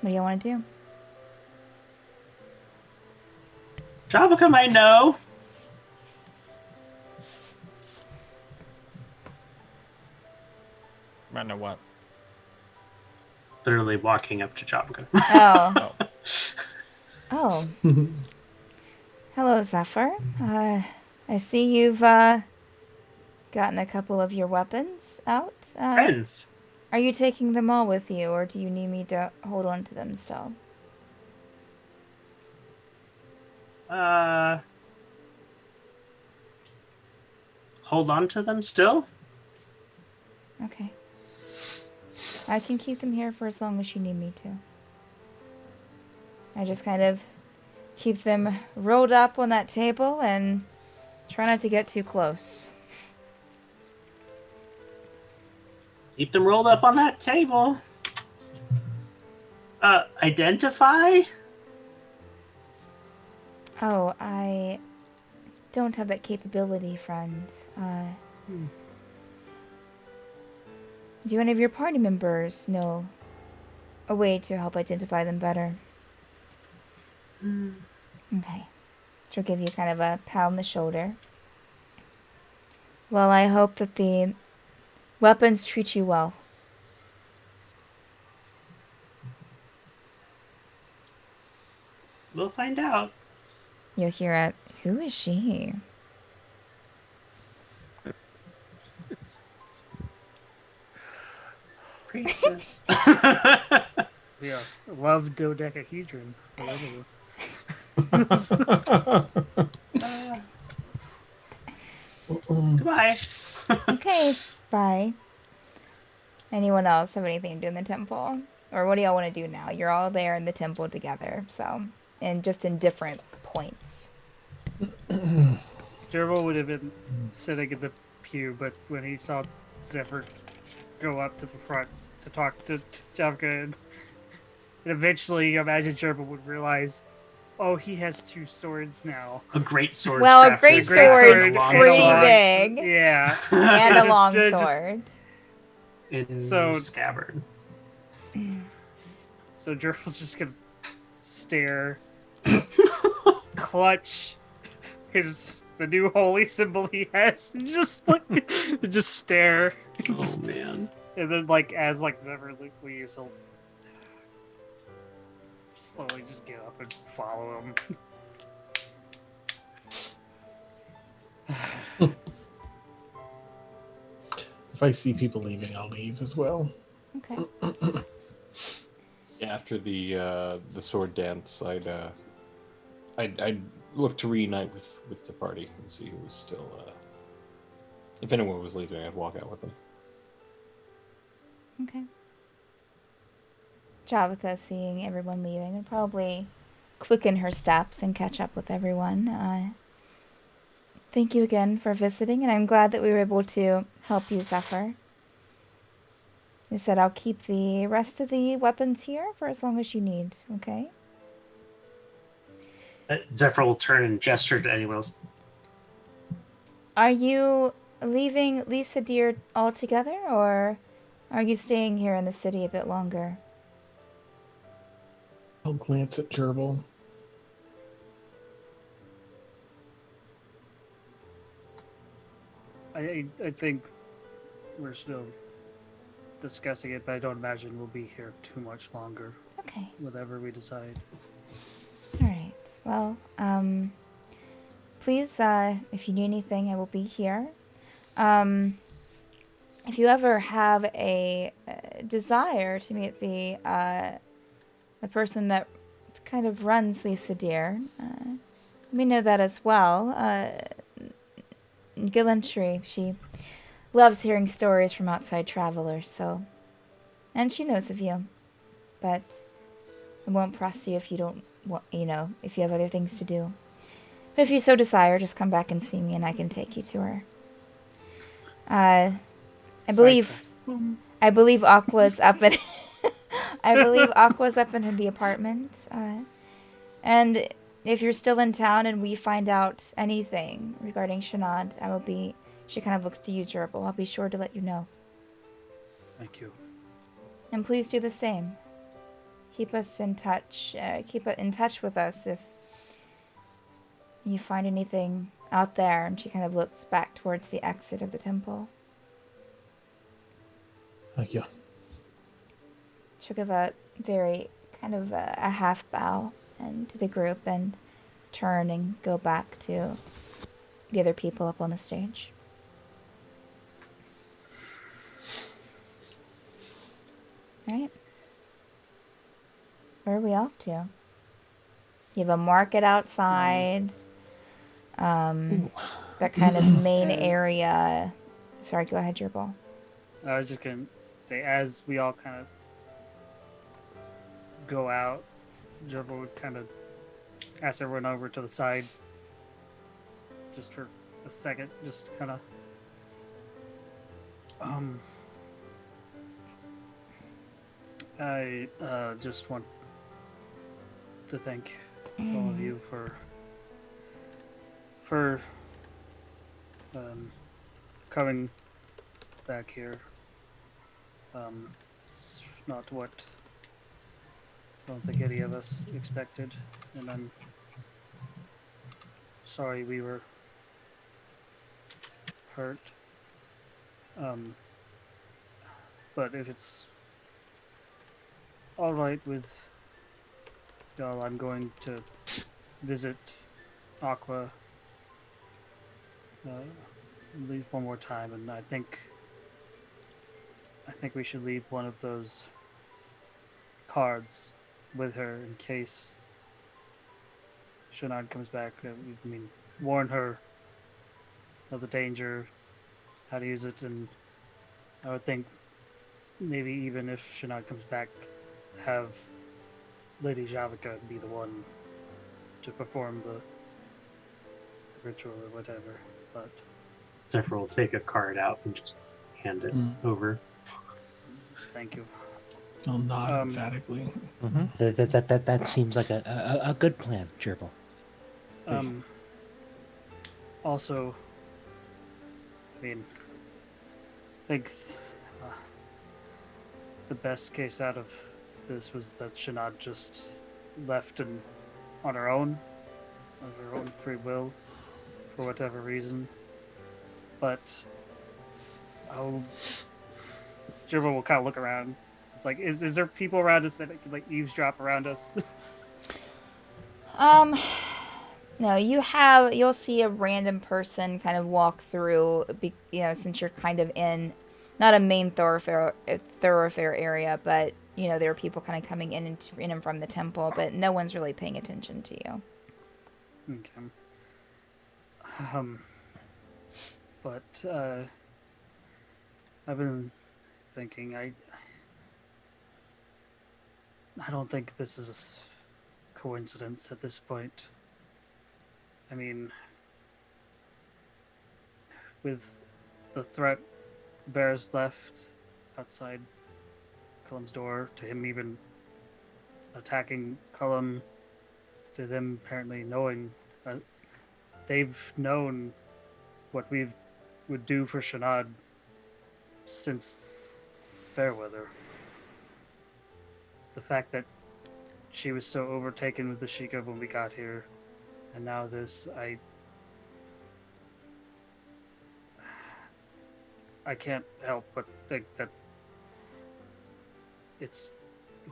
What do you want to do? Javika might know. I know what. Literally walking up to Javika. Oh. Oh, Oh. Hello, Zephyr. I see you've gotten a couple of your weapons out. Friends. Are you taking them all with you, or do you need me to hold on to them still? Hold on to them still? Okay. I can keep them here for as long as you need me to. I just kind of keep them rolled up on that table and try not to get too close. Keep them rolled up on that table. Identify? Oh, I don't have that capability, friend. Do any of your party members know a way to help identify them better? Okay. She'll give you kind of a pat on the shoulder. Well, I hope that the weapons treat you well. We'll find out. You'll hear a, who is she? Priestess. Yeah, love dodecahedron. Whatever this. Goodbye. Okay, bye. Anyone else have anything to do in the temple? Or what do y'all want to do now? You're all there in the temple together, so, and just in different points. Gerbil would have been sitting in the pew, but when he saw Zephyr go up to the front to talk to Javka, and eventually, imagine Gerbil would realize, oh, he has two swords now. A great sword. Well, a strapped to great his back sword's and a long pretty sword big. Yeah. And a Just- long just- sword. in So- scabbard. So Gerbil's just gonna stare, clutch the new holy symbol he has, and just stare. Oh man. And then, as Zephyr leaves, he'll slowly just get up and follow him. If I see people leaving, I'll leave as well. Okay. Yeah, after the sword dance, I'd look to reunite with the party and see who was still. If anyone was leaving, I'd walk out with them. Okay. Javika, seeing everyone leaving, would probably quicken her steps and catch up with everyone. Thank you again for visiting, and I'm glad that we were able to help you, Zephyr. I said I'll keep the rest of the weapons here for as long as you need, okay? Zephyr will turn and gesture to anyone else. Are you leaving Lisa Deer altogether, or are you staying here in the city a bit longer? I'll glance at Gerbil. I think we're still discussing it, but I don't imagine we'll be here too much longer. Okay. Whatever we decide. All right. Well, please, if you need anything, I will be here. If you ever have a desire to meet the person that kind of runs Lisa dear. We know that as well. Gallantry, she loves hearing stories from outside travelers, so... And she knows of you. But I won't press you if you don't, if you have other things to do. But if you so desire, just come back and see me and I can take you to her. I believe Aqua's up in... I believe Aqua's up in the apartment. And if you're still in town and we find out anything regarding Shanad, I will be... She kind of looks to you, Gerbil. I'll be sure to let you know. Thank you. And please do the same. Keep us in touch. Keep in touch with us if you find anything out there. And she kind of looks back towards the exit of the temple. Thank you. She'll give a very kind of a half bow and to the group and turn and go back to the other people up on the stage. Right? Where are we off to? You have a market outside. That kind of main area. Sorry, go ahead, Gerbil. I was just gonna say, as we all kind of go out, Gerbil would kind of ask everyone over to the side, just for a second, just kind of, I just want to thank all of you for coming back here. It's not what I don't think any of us expected, and I'm sorry we were hurt. But if it's all right with y'all, I'm going to visit Aqua at least one more time, and I think we should leave one of those cards with her in case Shanad comes back. I mean, warn her of the danger, how to use it, and I would think maybe even if Shanad comes back, have Lady Javika be the one to perform the ritual or whatever. But Zephyr will take a card out and just hand it over. thank you. I'll nod emphatically. That seems like a good plan, Gerbil. Also, I mean, I think the best case out of this was that Shanad just left and on her own, of her own free will, for whatever reason. But Gerbil will kind of look around. It's like, is there people around us that can like eavesdrop around us? No, you'll see a random person kind of walk through, since you're kind of in, not a main thoroughfare area, but, there are people kind of coming in and from the temple, but no one's really paying attention to you. Okay. But, I've been thinking, I don't think this is a coincidence at this point. I mean, with the threat Bears left outside Cullum's door, to him even attacking Cullum, to them apparently knowing they've known what we would do for Shanad since Fairweather. The fact that she was so overtaken with the Sheikah when we got here, and now this, I can't help but think that it's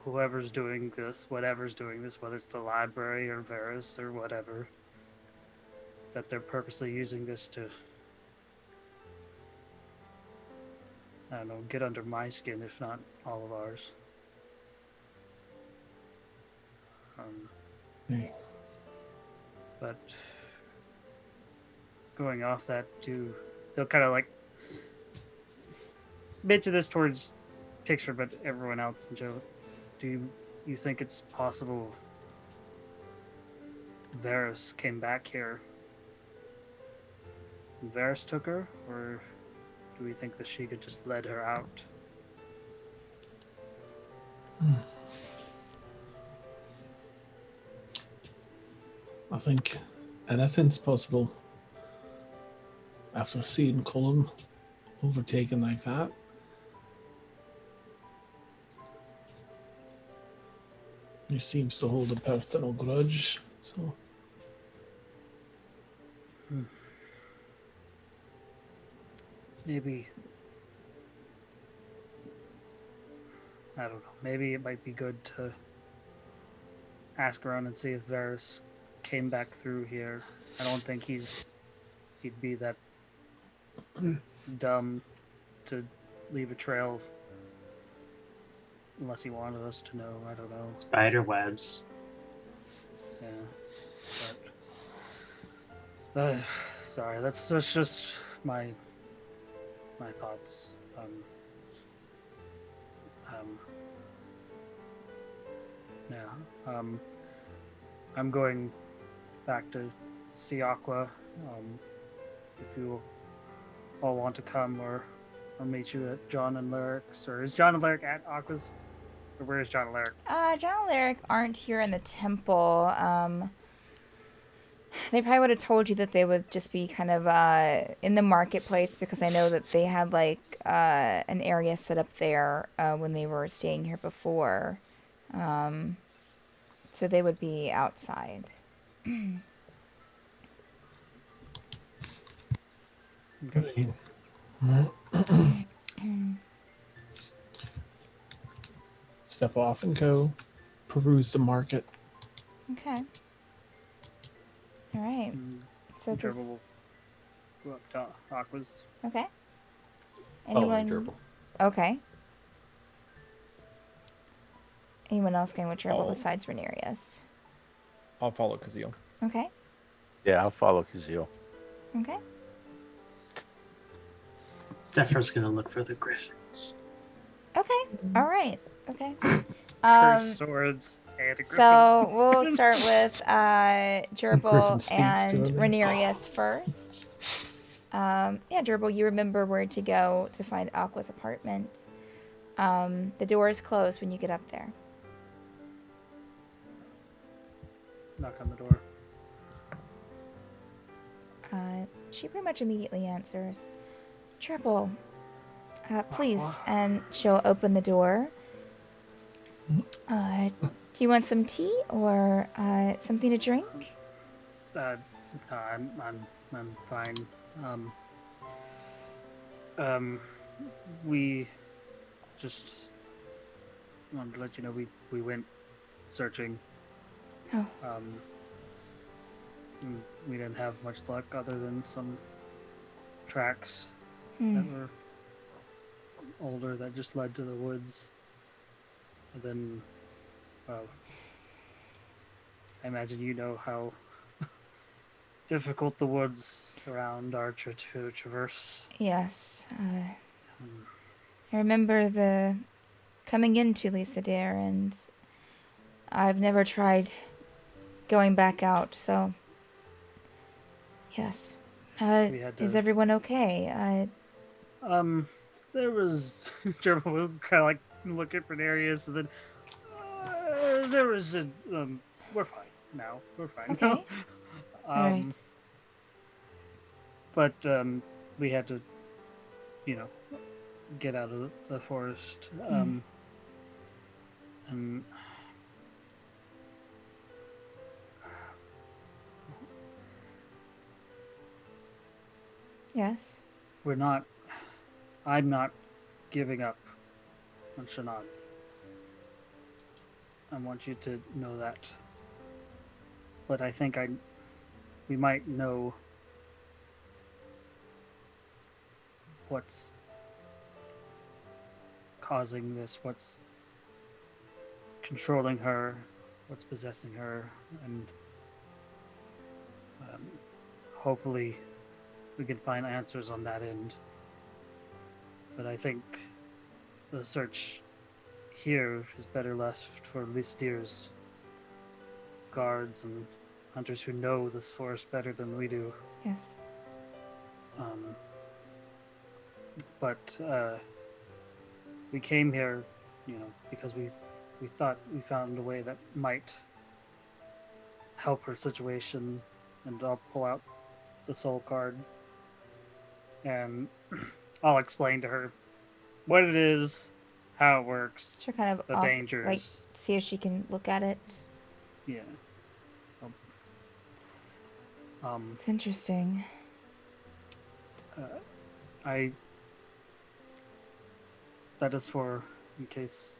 whoever's doing this, whatever's doing this, whether it's the library or Varus or whatever, that they're purposely using this to, I don't know, get under my skin, if not all of ours. Hey, But going off that too, he'll kind of like mention this towards picture, but everyone else. And Joe, do you think it's possible Varys came back here? Varys took her, or do we think that she could just let her out? I think anything's possible after seeing Cullen overtaken like that. He seems to hold a personal grudge, so Maybe, I don't know. Maybe it might be good to ask around and see if Varys came back through here. I don't think he'd be that dumb to leave a trail unless he wanted us to know. I don't know. Spider webs. Yeah, but sorry. That's just my thoughts. Yeah. I'm going back to see Aqua. If you all want to come, or meet you at John and Lyric's, or is John and Lyric at Aqua's, or where is John and Lyric? John and Lyric aren't here in the temple. They probably would have told you that they would just be kind of in the marketplace, because I know that they had like an area set up there when they were staying here before. So they would be outside. Okay. step off and go peruse the market. Okay. All right. So Trevor just will go up to Aqua's. okay. Following Anyone? Gerbil. Okay. Anyone else going with Gerbil Oh. besides Renarius? I'll follow Kazeel. Okay. Yeah, I'll follow Kazeel. Okay. Zephyr's gonna look for the griffins. Okay. All right. Okay. Cursed swords and a griffin. So we'll start with Griffin Gerbil speaks to and him. Renarius first. Yeah, Gerbil, you remember where to go to find Aqua's apartment. The door is closed when you get up there. Knock on the door. She pretty much immediately answers, Gerbil, please. And she'll open the door. Do you want some tea or something to drink? No, I'm fine. We just wanted to let you know we went searching. Oh. And we didn't have much luck other than some tracks Hmm. that were older that just led to the woods. And then, well, I imagine you know how difficult the woods around are to traverse. Yes. I remember the coming into Lisa Dare, and I've never tried going back out, so yes. We had Is to- everyone okay? There was Gerbil was kind of like looking for areas, and then there was a we're fine now. We're fine now. Okay. All right. But we had to, get out of the forest. And Yes. I'm not giving up on Shanad. I want you to know that. But I think we might know what's causing this, what's controlling her, what's possessing her, and hopefully we can find answers on that end. But I think the search here is better left for Lister's guards and hunters who know this forest better than we do. Yes. But we came here, because we thought we found a way that might help her situation, and I'll pull out the soul card and I'll explain to her what it is, how it works, Sure, kind of the off, dangers. like, see if she can look at it. Yeah. It's interesting. That is for, in case,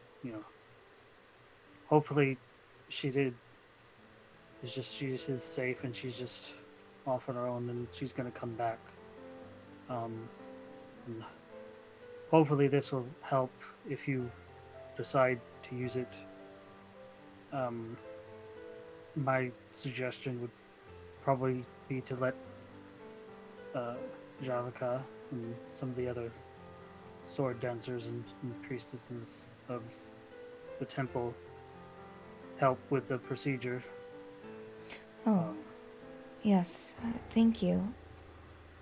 hopefully she is safe and she's just off on her own and she's going to come back. And hopefully this will help if you decide to use it. My suggestion would probably be to let Javaka and some of the other sword dancers and priestesses of the temple help with the procedure. Oh, yes. Thank you,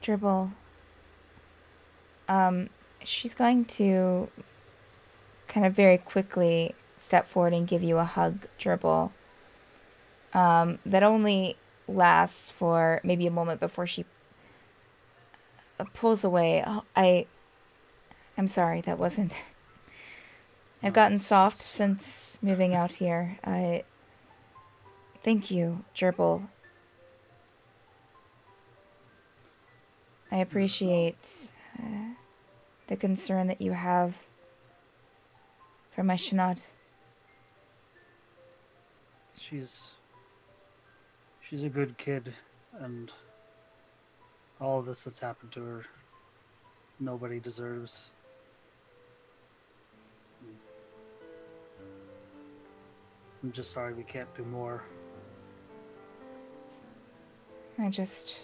Dribble. She's going to kind of very quickly step forward and give you a hug, Dribble. That only lasts for maybe a moment before she pulls away. Oh, I'm sorry, that wasn't... I've gotten soft since moving out here. Thank you, Dribble. I appreciate the concern that you have for my Shanat. She's a good kid, and all of this that's happened to her, nobody deserves. I'm just sorry we can't do more. I just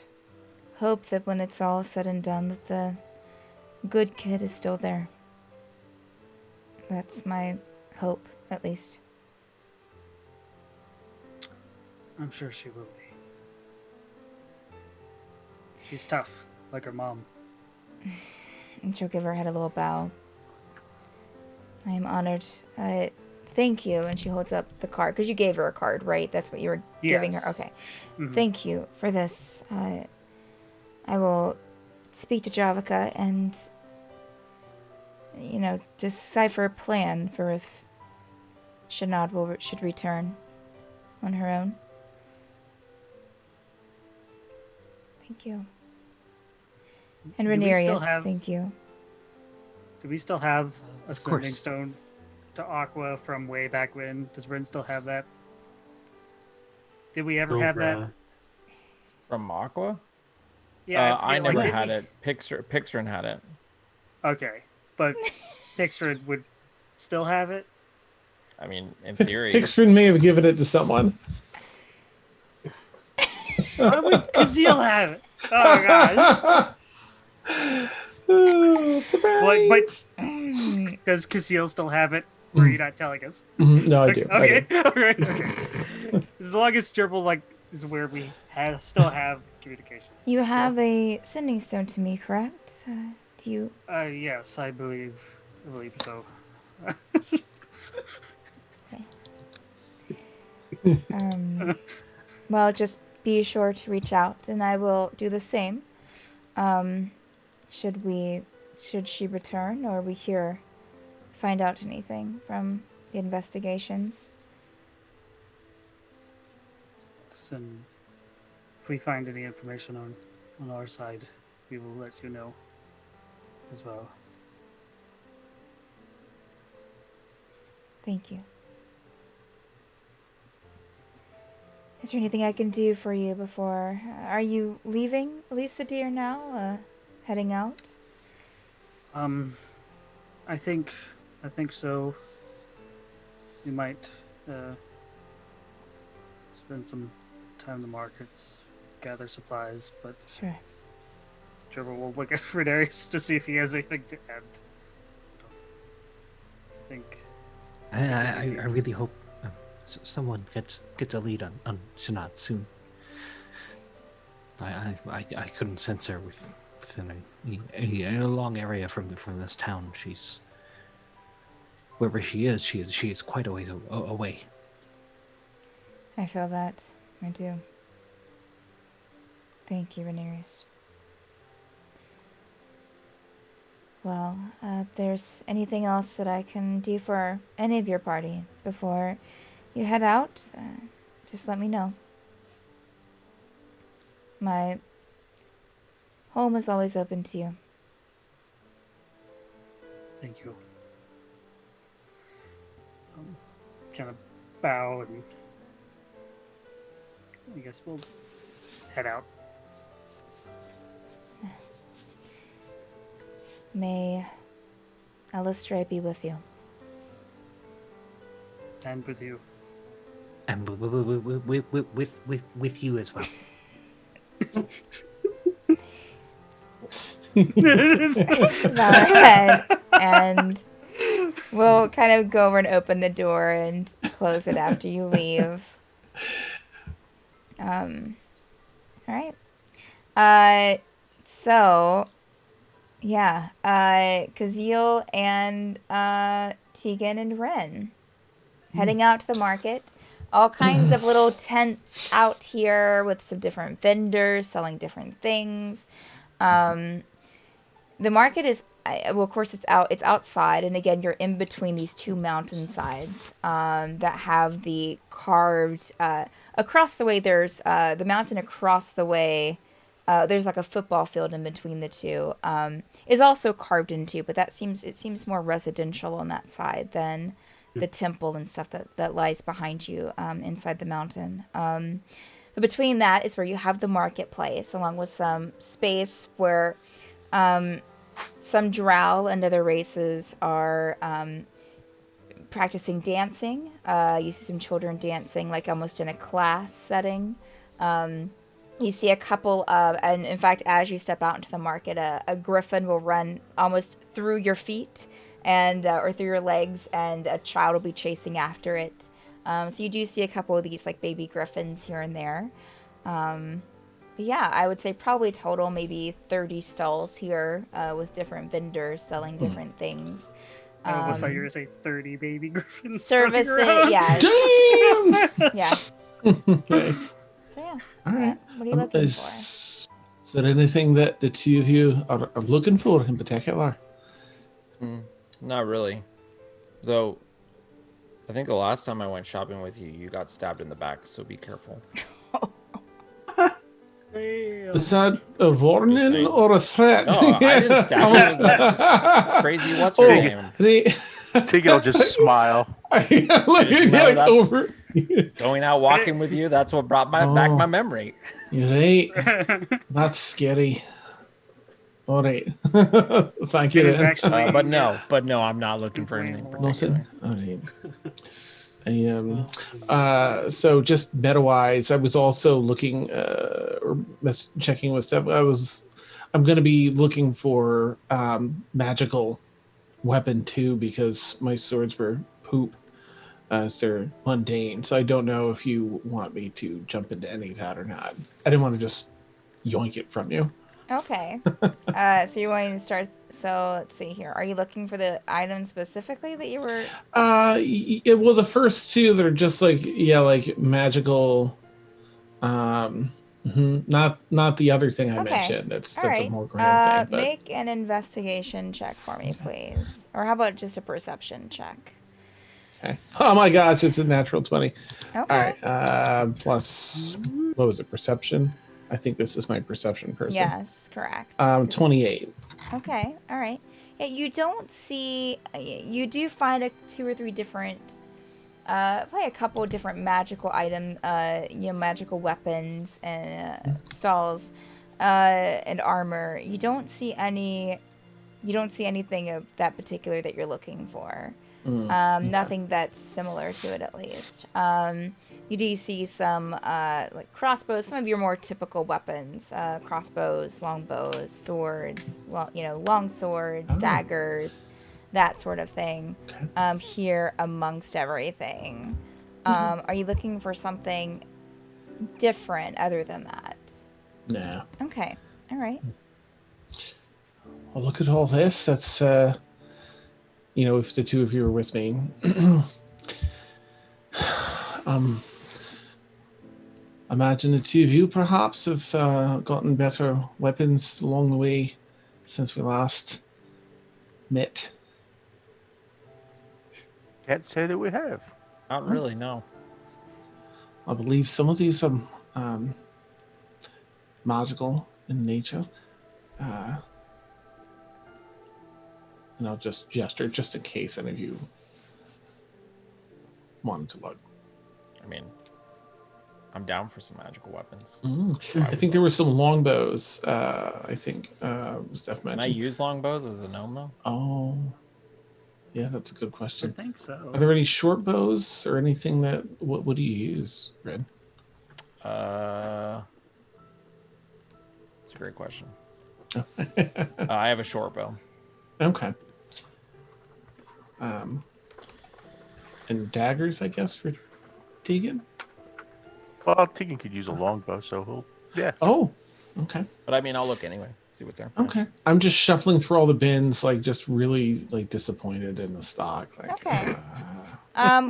hope that when it's all said and done that the good kid is still there. That's my hope, at least. I'm sure she will be. She's tough, like her mom. And she'll give her head a little bow. I am honored. Thank you. And she holds up the card. Because you gave her a card, right? That's what you were giving her? Yes. Okay. Mhm. Thank you for this. I will speak to Javaka and, decipher a plan for if Shanad should return on her own. Thank you. And Do we still Rhaenyra, thank you. Do we still have a sending course. stone to Aqua from way back when? Does Rin still have that? Did we ever have that? From Aqua? Yeah, I feel like never didn't had we- it. Pixrin had it. Okay, but Pixrid would still have it? I mean, in theory. Pixford may have given it to someone. Why would Kazeel have it? Oh gosh. Surprise! But does Kazeel still have it? Or are you not telling us? No, I Okay, do. I do. okay. Alright, okay. As long as Gerbil is where we still have communications. You have a sending stone to me, correct? Do you... Yes, I believe so. Well, just be sure to reach out, and I will do the same. Should she return, or we find out anything from the investigations? And if we find any information on our side, we will let you know as well. Thank you. Is there anything I can do for you before? Are you leaving, Lisa dear, now? Heading out? I think so. We might spend some time in the markets, gather supplies, but Sure. Trevor will look at Renarius to see if he has anything to add. I think. I really hope someone gets a lead on Shanat soon. I couldn't sense her within a long area from this town. She's wherever she is quite a ways away. I feel that. I do. Thank you, Renarius. Well, if there's anything else that I can do for any of your party before you head out, just let me know. My home is always open to you. Thank you. Kind of bow and I guess we'll head out. May Alistair be with you. And with you. And with you as well. Bow our head, and we'll kind of go over and open the door and close it after you leave. All right. So, yeah, Kazeel and Tegan and Ren heading out to the market. All kinds of little tents out here with some different vendors selling different things. The market is, well, of course, it's outside, and again, you're in between these two mountainsides that have the carved across the way. There's the mountain across the way. There's like a football field in between the two. Is also carved into, but it seems more residential on that side than the temple and stuff that lies behind you inside the mountain. But between that is where you have the marketplace, along with some space where some drow and other races are practicing dancing. You see some children dancing, like almost in a class setting. You see a couple of, and in fact, as you step out into the market, a griffin will run almost through your feet and or through your legs, and a child will be chasing after it. So you do see a couple of these like baby griffins here and there. But yeah, I would say probably total maybe 30 stalls here with different vendors selling different things. I almost thought you were going to say 30 baby griffins. Services, running around. yeah. Damn! Yeah. Nice. So yeah. All right. What are you looking for? Is there anything that the two of you are looking for in particular? Not really. Though, I think the last time I went shopping with you, you got stabbed in the back, so be careful. Is that a warning or a threat? No, I didn't stab you. It was that just crazy what's her name? Tegan will just smile. Look at you like that's- over. Going out walking with you, that's what brought back my memory. You're right. That's scary. All right. Thank you. It is then. actually- But no, I'm not looking for anything particular. Nothing. All right. So just meta-wise, I was also looking or checking with stuff. I'm going to be looking for magical weapon too, because my swords were poop. They're mundane, so I don't know if you want me to jump into any of that or not. I didn't want to just yoink it from you. Okay. So you're wanting to start. So let's see here. Are you looking for the item specifically that you were? Well, the first two, they're just like magical. Not the other thing I Okay. mentioned. That's a Alright. more grand thing. But Make an investigation check for me, please. Or how about just a perception check? okay. Oh my gosh, it's a natural 20. Okay. All right. Plus, what was it? Perception. I think this is my perception person. Yes, correct. 28. Okay. All right. Yeah, you don't see. You do find two or three different, probably a couple of different magical magical weapons and stalls, and armor. You don't see any you don't see anything of that particular that you're looking for. Okay. Nothing that's similar to it, at least. You do see some like crossbows, some of your more typical weapons: crossbows, longbows, swords, long swords, daggers, that sort of thing. Okay. Here amongst everything. Are you looking for something different other than that? Nah. Okay. All right. Well, look at all this. That's, if the two of you are with me. Imagine the two of you perhaps have gotten better weapons along the way since we last met. Can't say that we have. Not really, no. I believe some of these are magical in nature. And I'll just gesture just in case any of you wanted to look. I mean, I'm down for some magical weapons. I think there were some longbows. I think Steph Can I mentioned. use longbows as a gnome, though? Oh, yeah, that's a good I question. think so. Are there any short bows or anything that? What do you use, Red? That's a great question. I have a short bow. Okay. And daggers, I guess, for Tegan. Well, Tegan could use a longbow, so yeah. Oh, okay. But I mean, I'll look anyway. See what's there. Okay. I'm just shuffling through all the bins, like just really like disappointed in the stock. Like, Okay.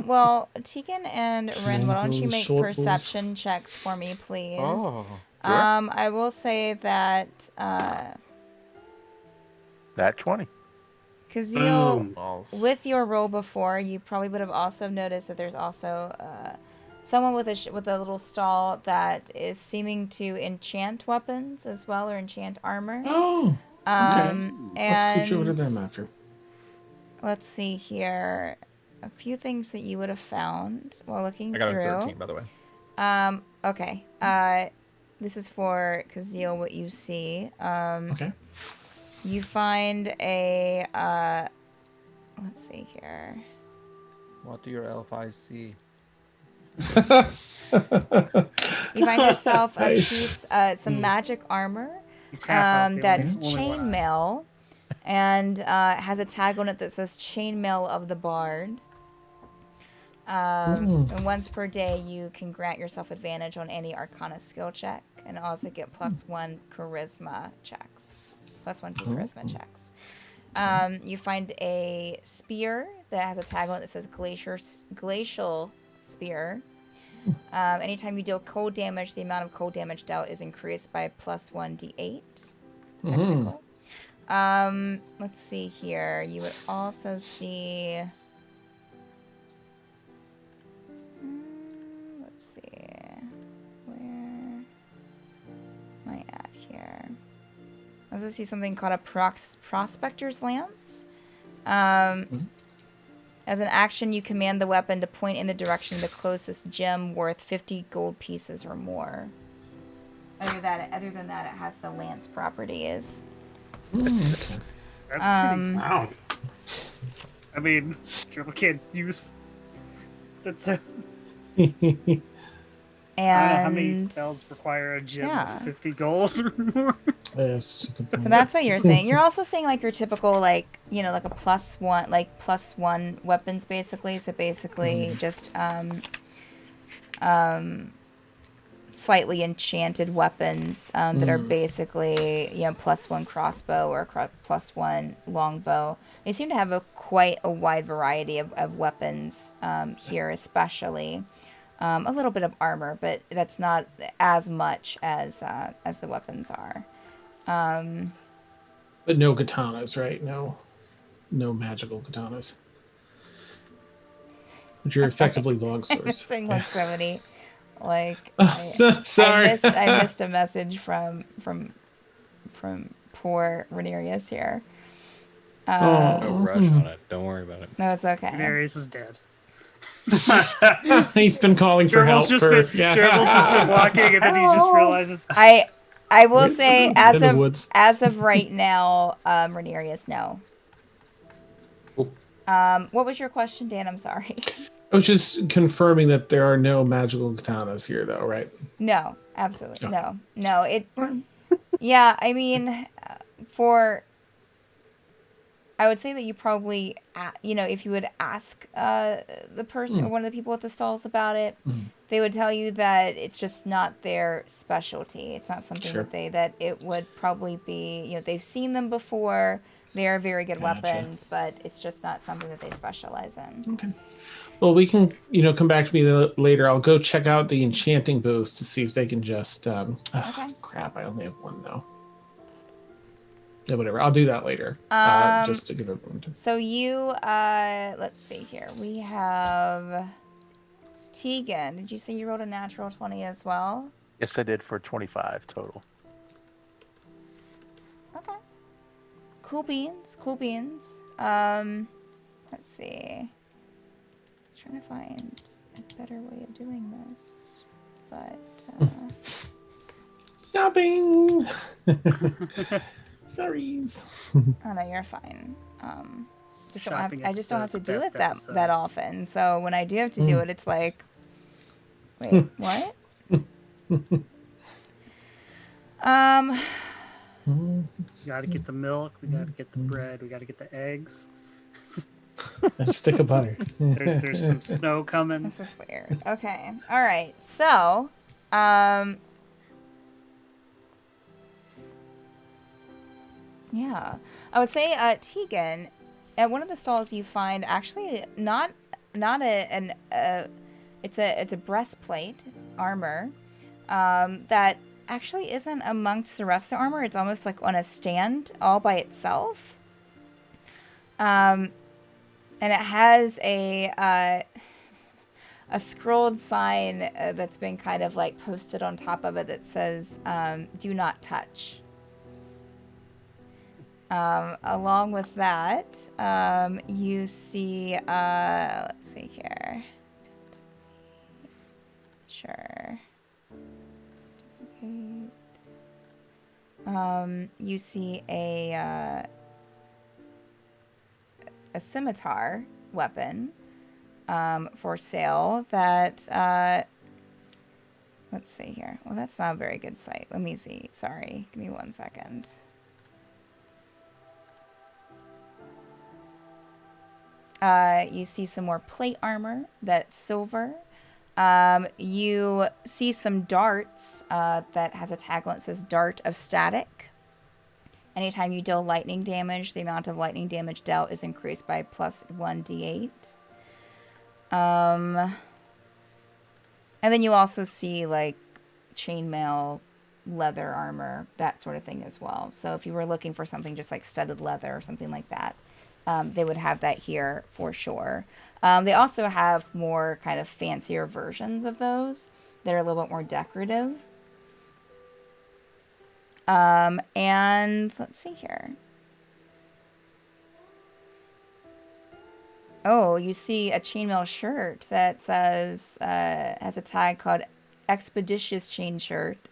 Well, Tegan and Ren, why don't you Longbows, make short bows. perception checks for me, please? Oh, I will say that That 20. Kazeel, Boom. well, with your roll before, you probably would have also noticed that there's also someone with a little stall that is seeming to enchant weapons as well, or enchant armor. oh, And I'll scooch over to them after. let's see here, a few things that you would have found while looking I got through. a 13, by the way. Okay. This is for Kazeel, what you see. Okay. You find a, let's see here. What do your elf eyes see? You find yourself a Nice. piece, some magic armor, He's half elf, that's only one eye. chainmail, and has a tag on it that says Chainmail of the Bard. And once per day, you can grant yourself advantage on any Arcana skill check, and also get +1 charisma checks, +1 to charisma checks. You find a spear that has a tag on it that says Glacial Spear. Anytime you deal cold damage, the amount of cold damage dealt is increased by +1 d8. Technical. Let's see here. You would also see. Let's see. Where am I at here? I also see something called a Prospector's Lance. As an action, you command the weapon to point in the direction of the closest gem worth 50 gold pieces or more. Other than that, it has the lance properties. That's pretty. Wow. I mean, Dribble can't use. That's a. I don't know how many And spells require a gem yeah. of 50 gold or more. Yes, so that's what you're saying. You're also saying like your typical like a +1 weapons basically. So basically just slightly enchanted weapons that are basically +1 crossbow or +1 longbow. They seem to have quite a wide variety of weapons here, especially. A little bit of armor, but that's not as much as the weapons are. But no katanas, right? No magical katanas. Which are effectively long I'm swords. missing like so many. Like Sorry. I missed a message from poor Renarius here. No rush on it. Don't worry about it. No, it's okay. Darius is dead. He's been calling for help. Gerbil's just been walking, and then he just realizes. I I will It's say, in as the of woods. right now, Rhaenyra's no. Cool. What was your question, Dan? I'm sorry. I was just confirming that there are no magical katanas here, though, right? No, absolutely Okay. no. It. Alright. Yeah, I mean, for I would say that you probably, if you would ask the person or one of the people at the stalls about it, they would tell you that it's just not their specialty. It's not something Sure. that it would probably be, they've seen them before. They are very good Gotcha. weapons, but it's just not something that they specialize in. Okay. Well, we can, come back to me later. I'll go check out the enchanting booths to see if they can just. Okay. Crap! I only have one now. Yeah, whatever. I'll do that later. Just to give everyone time. So you, let's see here. We have Tegan. Did you say you rolled a natural 20 as well? Yes, I did for 25 total. Okay. Cool beans. Cool beans. Let's see. Trying to find a better way of doing this, but Shopping. Sorries. oh no, you're fine. Just don't have. Shopping I just don't have to do it episodes, that past often. So when I do have to do it, it's like, wait, what? We gotta get the milk, we gotta get the bread, we gotta get the eggs. And a stick of butter. There's some snow coming. This is weird. Okay. All right. So, yeah, I would say, Tegan, at one of the stalls you find actually not it's a breastplate armor, that actually isn't amongst the rest of the armor. It's almost like on a stand all by itself. And it has a scrolled sign that's been kind of like posted on top of it that says, "Do not touch." Along with that, you see, let's see here. Sure. You see a scimitar weapon for sale that let's see here. Well, that's not a very good sight. Let me see. Sorry. Give me 1 second. You see some more plate armor that's silver. You see some darts that has a tagline that says Dart of Static. Anytime you deal lightning damage, the amount of lightning damage dealt is increased by plus 1d8. And then you also see like chainmail, leather armor, that sort of thing as well. So if you were looking for something just like studded leather or something like that, they would have that here for sure. They also have more kind of fancier versions of those that are a little bit more decorative. And let's see here. Oh, you see a chainmail shirt that says, has a tag called Expeditious Chain Shirt.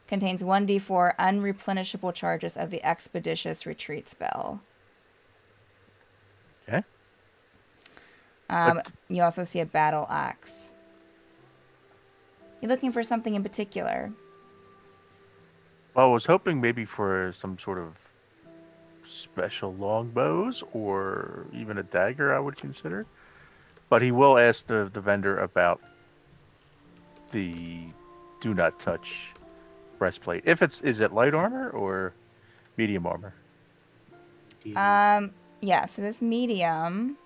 Contains 1d4 unreplenishable charges of the Expeditious Retreat spell. Okay. You also see a battle axe. You looking for something in particular? Well, I was hoping maybe for some sort of special longbows or even a dagger I would consider. But he will ask the vendor about the do not touch breastplate. Is it light armor or medium armor? Yes, it is medium.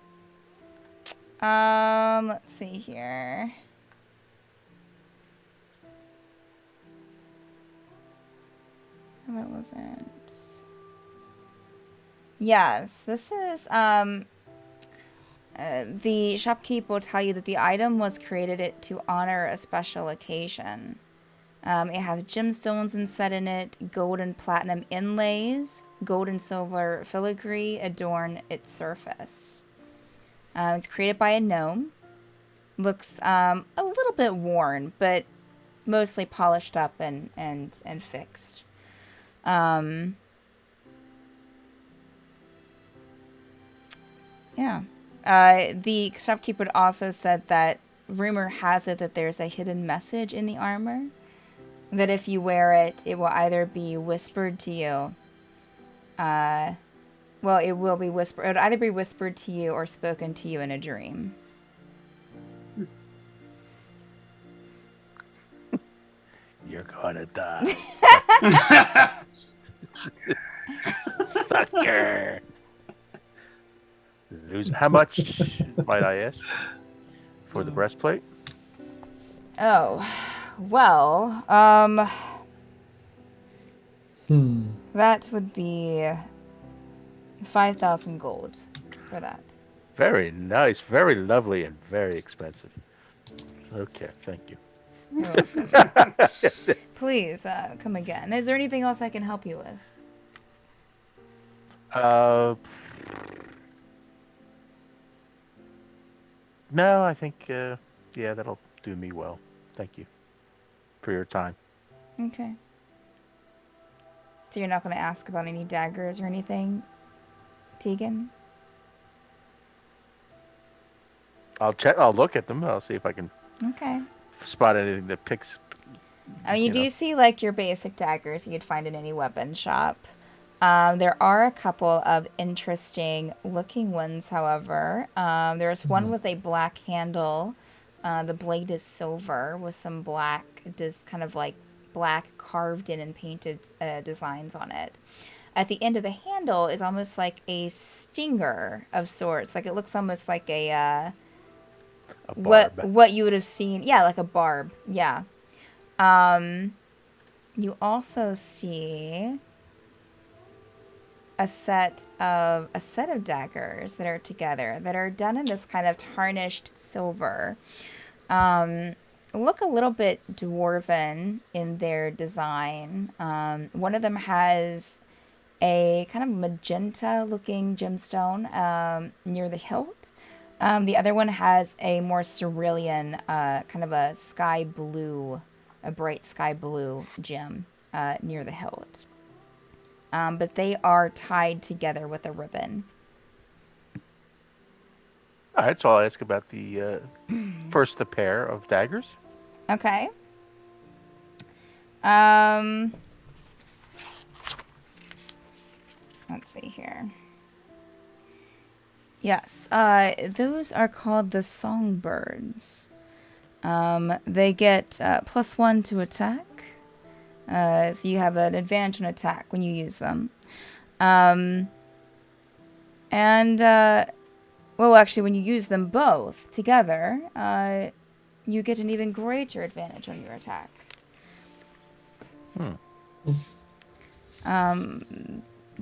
Let's see here. That wasn't. Yes, this is, the shopkeep will tell you that the item was created to honor a special occasion. It has gemstones inset in it, gold and platinum inlays, gold and silver filigree adorn its surface. It's created by a gnome. Looks a little bit worn, but mostly polished up and fixed. Yeah. The shopkeeper also said that rumor has it that there's a hidden message in the armor. That if you wear it, it will either be whispered to you. Well, it will be whispered. It'll either be whispered to you or spoken to you in a dream. You're gonna die. Sucker. Lose. How much, might I ask, for the breastplate? Oh, well, that would be 5,000 gold for that. Very nice, very lovely, and very expensive. Okay, thank you. You're welcome. Please, come again. Is there anything else I can help you with? No, I think, yeah, that'll do me well. Thank you for your time. Okay. So you're not going to ask about any daggers or anything, Tegan? I'll check. I'll look at them. I'll see if I can Okay. spot anything that picks. I mean, you do know. see, like, your basic daggers you'd find in any weapon shop. There are a couple of interesting looking ones, however. There's one with a black handle. The blade is silver with some black, kind of like black carved in and painted designs on it. At the end of the handle is almost like a stinger of sorts. Like it looks almost like a barb. what you would have seen. Yeah, like a barb. Yeah. You also see a set of daggers that are together that are done in this kind of tarnished silver. Look a little bit dwarven in their design. One of them has a kind of magenta looking gemstone near the hilt. The other one has a more cerulean, kind of a bright sky blue gem near the hilt. But they are tied together with a ribbon. All right, so I'll ask about the first the pair of daggers. Okay. Let's see here. Yes, those are called the songbirds. They get +1 to attack. So you have an advantage on attack when you use them. Well, actually, when you use them both together, you get an even greater advantage on your attack.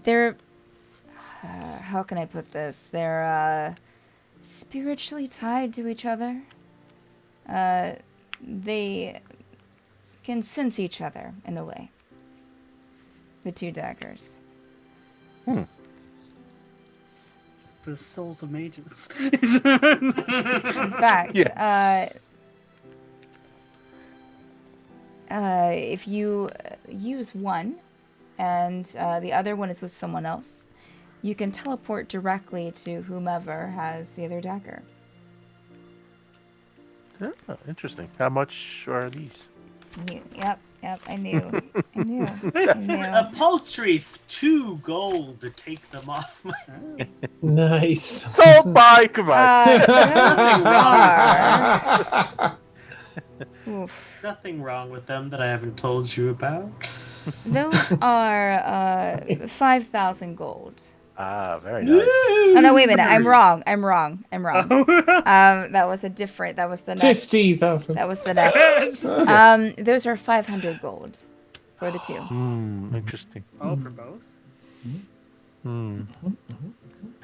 They're... how can I put this? They're spiritually tied to each other. They can sense each other in a way. The two daggers. The souls of mages. In fact, if you use one and the other one is with someone else, you can teleport directly to whomever has the other dagger. Oh, interesting. How much are these? Yep, I knew. A paltry 2 gold to take them off my. Nice. Sold by goodbye. Oof. Nothing wrong with them that I haven't told you about. Those are 5,000 gold. Ah, very nice. Oh no, wait a minute. I'm wrong. That was the next. 50,000. That was the next. Those are 500 gold for the two. Interesting. Oh, for both?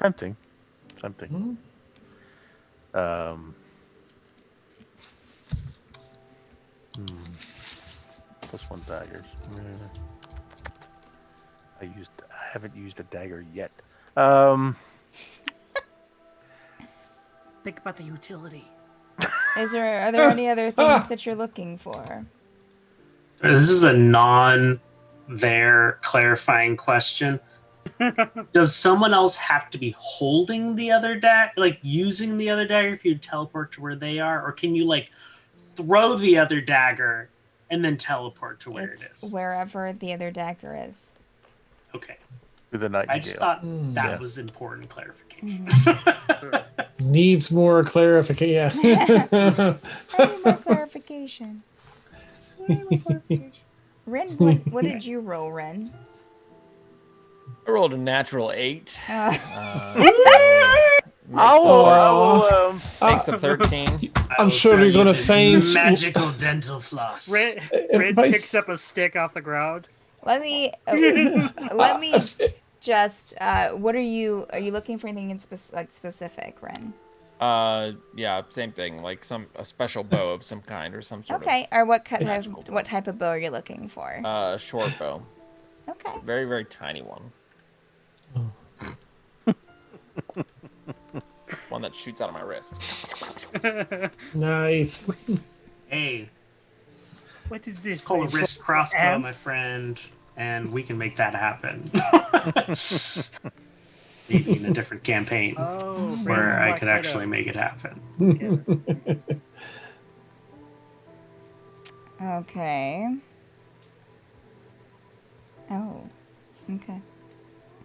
Tempting. +1 daggers. I haven't used a dagger yet. Think about the utility. Are there any other things that you're looking for? This is a non their clarifying question. Does someone else have to be holding the other dagger, like using the other dagger if you teleport to where they are? Or can you like throw the other dagger and then teleport to where It's it is? wherever the other dagger is. Okay. To the I just nightingale. thought that Yeah. was important clarification. Needs more clarification. I need more clarification. Ren, what did you roll, Ren? I rolled a natural 8. Uh, Makes a 13. I'm sure you're gonna feign magical dental floss. Red If I picks up a stick off the ground. let me just. What are you looking for anything in specific, Ren? Yeah, same thing. Like a special bow of some kind or some sort Okay. Or what Magical bow. what type of bow are you looking for? of short bow. Okay. Very, very tiny one. One that shoots out of my wrist. Nice. Hey, What is this? call a thing? wrist crossbow, my Ants? friend, and we can make that happen. Maybe in a different campaign Oh, Ren's where I Black could actually Widow. make it happen. Okay. Oh. Okay.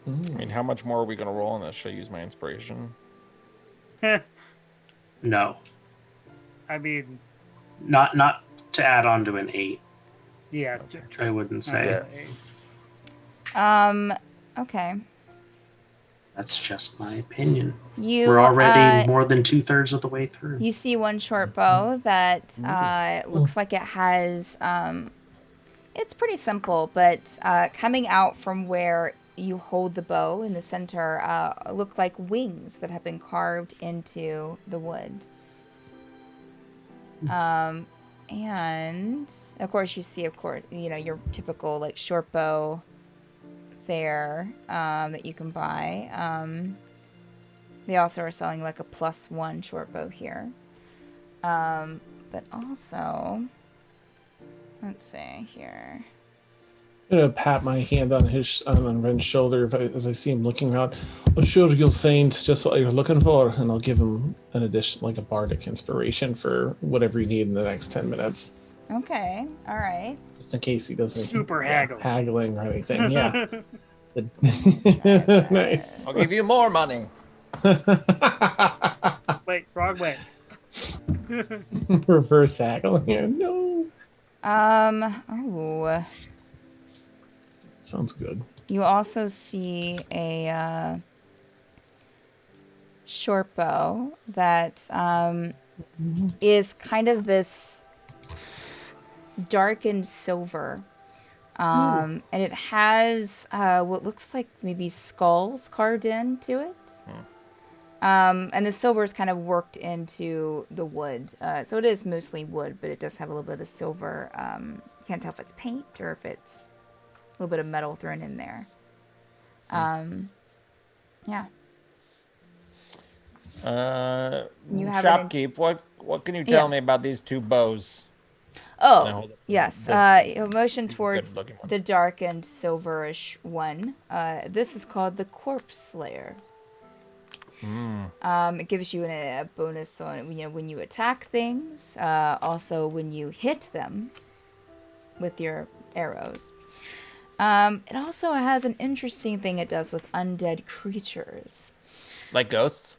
I mean, how much more are we going to roll on this? Should I use my inspiration? No, I mean, not to add on to an 8. yeah. I wouldn't say. Yeah. Okay. That's just my opinion. You We're already more than 2/3 of the way through. You see one short bow that looks like it has. It's pretty simple, but coming out from where you hold the bow in the center look like wings that have been carved into the wood. And of course, you see, your typical like short bow there that you can buy. They also are selling like a +1 short bow here. But also, let's see here. I'm gonna pat my hand on Ren's shoulder as I see him looking around. I'm sure you'll find just what you're looking for, and I'll give him an addition, like a bardic inspiration for whatever you need in the next 10 minutes, Okay, all right. just in case he doesn't Super haggle. haggling or anything. Yeah. Nice. I'll give you more money. Wait, wrong way. Reverse haggling here. No. Oh. Sounds good. You also see a short bow that is kind of this darkened silver. And it has what looks like maybe skulls carved into it. And the silver is kind of worked into the wood. So it is mostly wood, but it does have a little bit of the silver. Can't tell if it's paint or if it's a little bit of metal thrown in there. Yeah. You have Shopkeep, what can you tell me about these two bows? Oh, yes. A motion towards good-looking ones. the darkened silverish one. This is called the Corpse Slayer. It gives you a bonus on when you attack things. Also, when you hit them with your arrows. It also has an interesting thing it does with undead creatures. Like ghosts?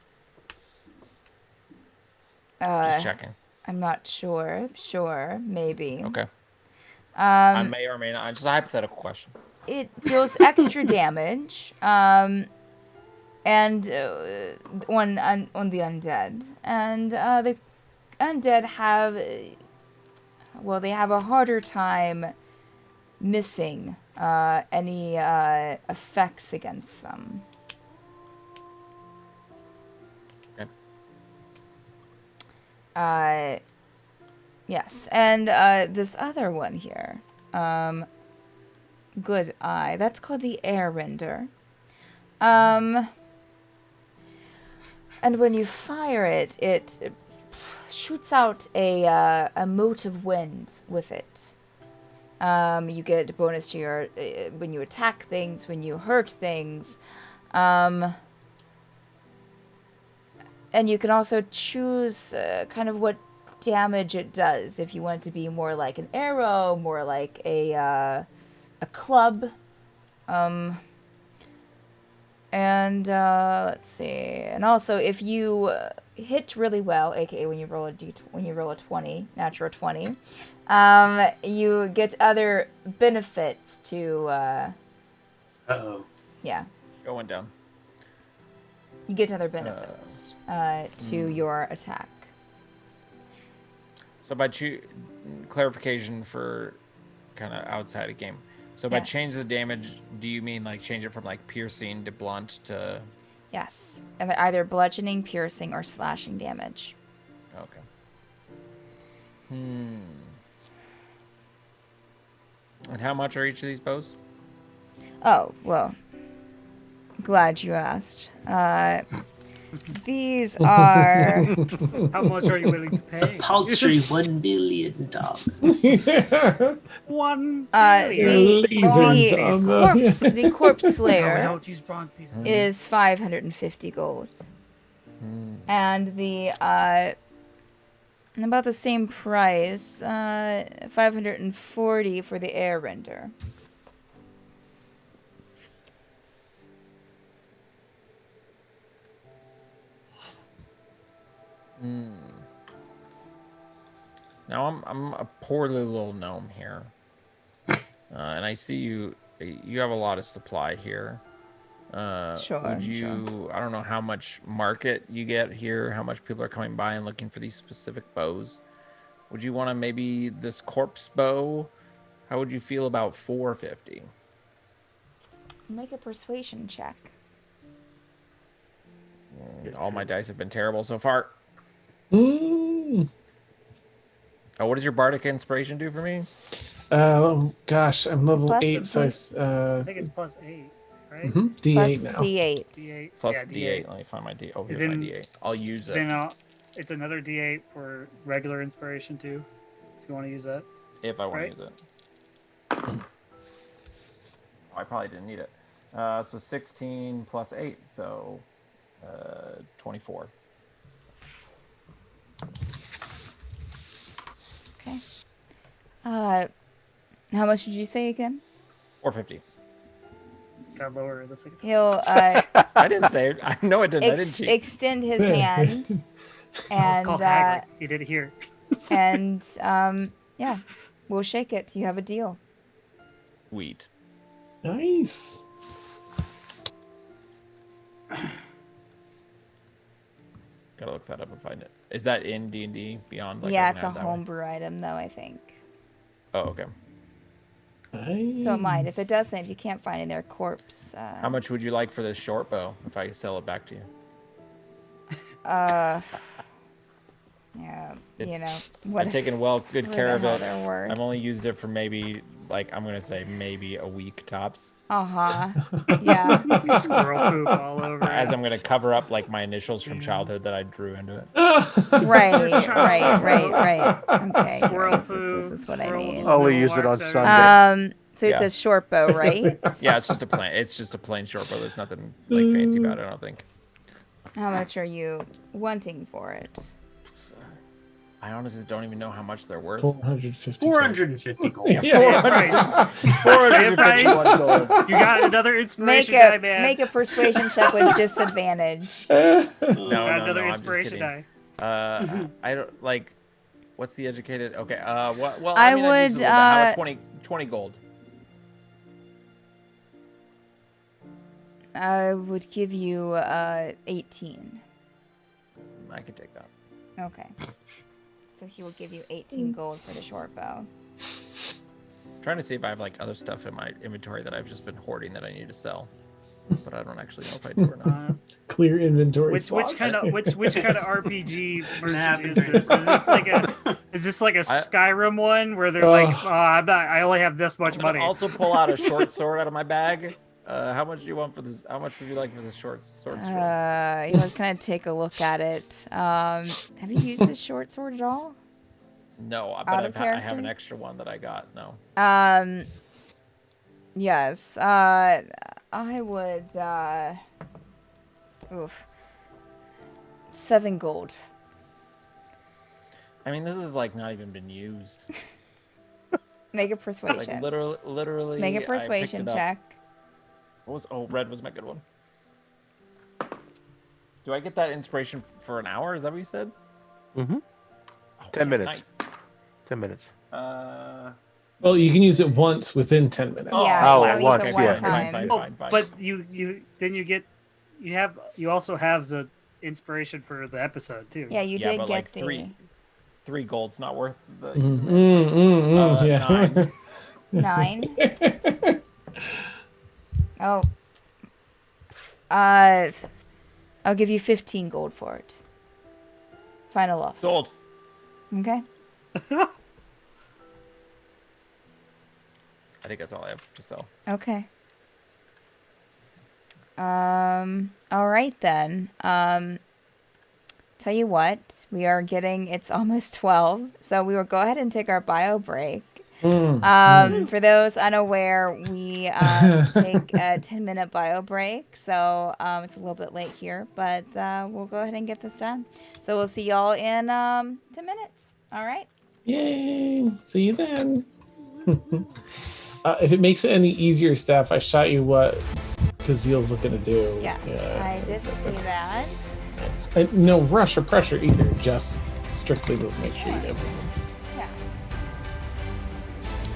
Just checking. I'm not sure. Sure, maybe. Okay. I may or may not. Just a hypothetical question. It deals extra damage, and on the undead, and the undead have, they have a harder time missing any effects against them. Okay. Yes, and this other one here, Good Eye, that's called the Air Render. And when you fire it, shoots out a mote of wind with it. You get a bonus to your when you attack things, when you hurt things. And you can also choose kind of what damage it does. If you want it to be more like an arrow, more like a club. And let's see. And also, if you hit really well, aka when you roll a 20, natural 20, you get other benefits to. Uh-oh. Yeah, Going down. you get other benefits to your attack. So by clarification for kind of outside of game. So by Yes. change the damage, do you mean like change it from like piercing to blunt to? Yes, either bludgeoning, piercing, or slashing damage. Okay. And how much are each of these bows? Oh, well, glad you asked. These are How much are you willing to pay? Paltry $1 billion. $1 the, billion. the corpse No, we slayer don't use bronze pieces. is 550 gold. And the about the same price, 540 for the air render. Now I'm a poorly little gnome here, and I see you have a lot of supply here. Sure. Would you? I don't know how much market you get here, how much people are coming by and looking for these specific bows. Would you want to maybe this corpse bow? How would you feel about 450? Make a persuasion check. All my dice have been terrible so far. Oh, what does your bardic inspiration do for me? Gosh, I'm level Plus- 8, so I think it's +8, right? D8 Plus now. D8. D8. Plus yeah, D8. Let me find my D. Oh, here's Then- my D8. I'll use it Then it's another D8 for regular inspiration too, if you want to use that. if I want right. to use it. Oh, I probably didn't need it. So 16 plus 8, so 24. Okay. How much did you say again? 450. Got lower the second. He'll I didn't say it. I know I didn't. I didn't cheat. extend his hand, It's and called Hagrid. You did it here. and yeah, we'll shake it. You have a deal. Sweet. Nice. Gotta look that up and find it. Is that in D&D Beyond? Like, Yeah, I it's can a add that way? homebrew item, though, I think. Oh, okay. Nice. So it might. If it doesn't, if you can't find it in their corpse. How much would you like for this short bow if I sell it back to you? Yeah, It's- you know, I've taken good care of it. They're worth. I've only used it for maybe, like, I'm gonna say maybe a week tops. Yeah. You squirrel poop all over. As it. I'm gonna cover up like my initials from childhood that I drew into it. Right. Okay. Squirrel This is what I squirrel need. poop, Only use it on waxed Sunday. So it's Yeah. a short bow, right? Yeah, it's just a plain short bow. There's nothing like fancy about it, I don't think. How much are you wanting for it? I honestly don't even know how much they're worth. 450. 450 gold. Yeah. Yeah, right. 451 gold. You got another Make inspiration die, a man. make a persuasion check with disadvantage. No, Got no, another I'm just inspiration kidding. die. I don't like. What's the educated? Okay. Well, I I mean, I'd use would, a little bit. How about 20 gold? I would give you 18. I can take that. Okay. So he will give you 18 gold for the short bow. I'm trying to see if I have like other stuff in my inventory that I've just been hoarding that I need to sell, but I don't actually know if I do or not. Clear inventory. Which slots. kind of RPG version Happens. is this? Is this like a Skyrim one where they're like, oh, I only have this much I'm gonna money. also pull out a short sword out of my bag. How much do you want for this? How much would you like for this sword? You know, kind of take a look at it. Have you used this short sword at all? No, but Out of I have an character? extra one that I got. No. Yes. I would. Oof. 7 gold. I mean, this is like not even been used. Make a Like persuasion. literally. Make a I picked persuasion it up. check. What was? Oh, red was my good one. Do I get that inspiration for an hour? Is that what you said? Mm-hmm. Oh, 10 minutes. Nice. 10 minutes. Well, you can use it once within 10 minutes. Yeah, Oh, you can use once, it one yeah. time. Oh, but you also have the inspiration for the episode too. Yeah, you Yeah, did but get like the 3 gold's not worth the. Yeah. 9. 9. Oh. I'll give you 15 gold for it. Final offer. Sold. Okay. I think that's all I have to sell. Okay. All right then. Tell you what, it's almost 12, so we will go ahead and take our bio break. For those unaware, we take a 10-minute bio break, so it's a little bit late here, but we'll go ahead and get this done. So we'll see y'all in 10 minutes. All right. Yay! See you then. If it makes it any easier, Steph, I shot you what Kazil's looking to do. Yes, I did see that. Yes. No rush or pressure either. Just strictly to make sure you get everything. Yeah.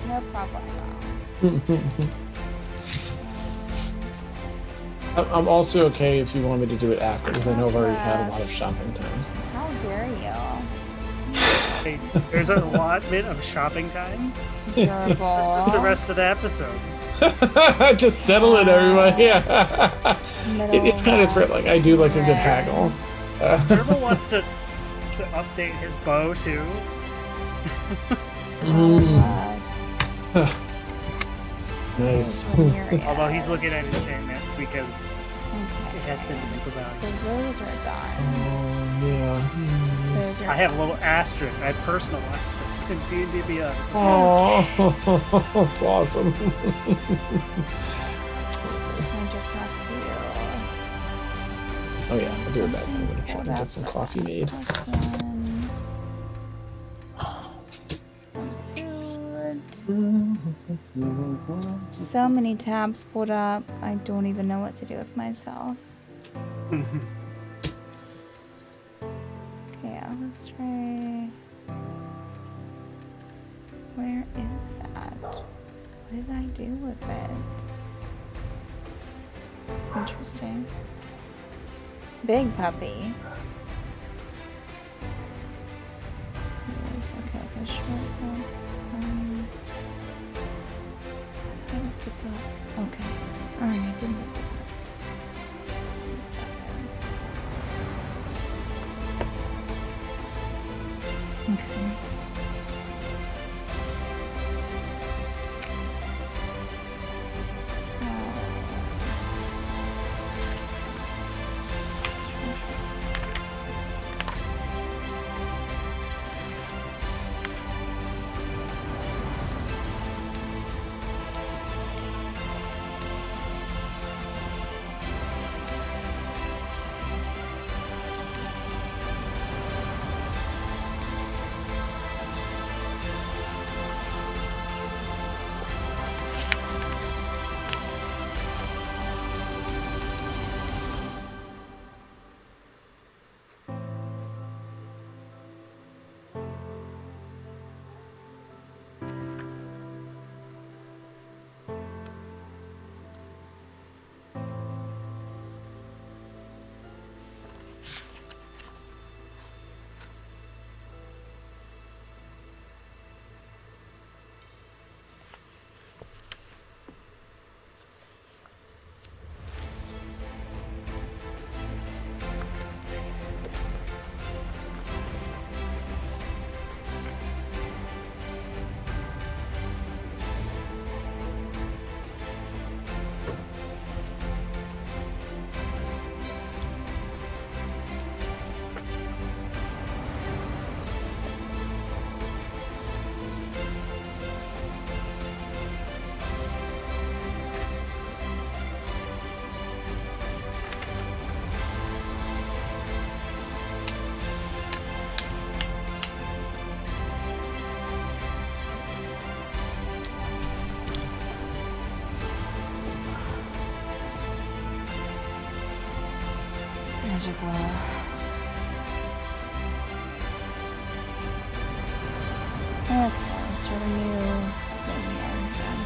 No problem. I'm also okay if you want me to do it after, because I know I've already had a lot of shopping times. How dare you? Hey, there's an allotment of shopping time for the Gerbil. rest of the episode. Just settle it, everybody. Yeah. It's kind of like I do like a good haggle. Gerbil wants to update his bow too. Nice. Although he's looking at enchantment because it has sentimental So value. those are done. Oh, yeah. Those are I have a little asterisk. I personalized it to D&D Beyond. Oh, that's awesome. I just have Oh yeah, I'll be right back. I'm gonna try and get some coffee made. to plus 1. Food. So many tabs pulled up. I don't even know what to do with myself. Okay, let's try. Where is that? What did I do with it? Interesting. Big puppy. Yes, okay, so short one. I looked this up. Okay. Alright, I didn't look this up. Okay. Okay, let's start a new thing here then.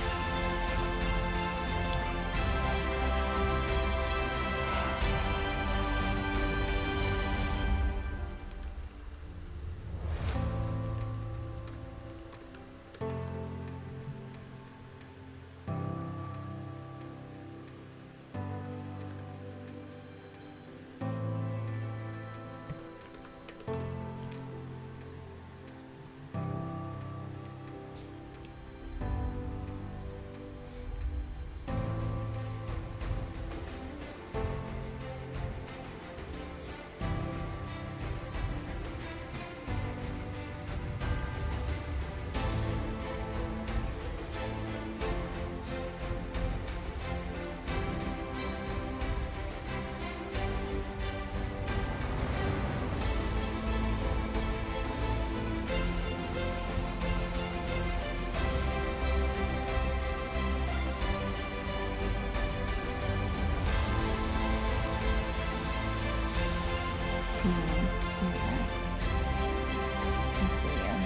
Okay. Let's see here.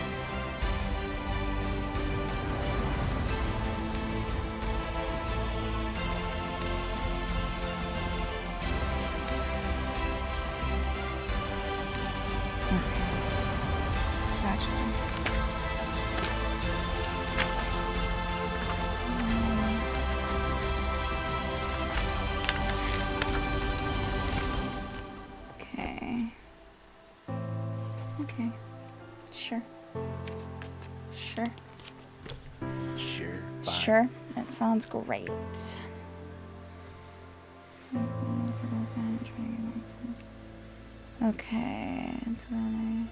Okay. Gotcha. Okay. Okay. Sure. Sure. Sure. Fine. Sure. That sounds great. Okay. So then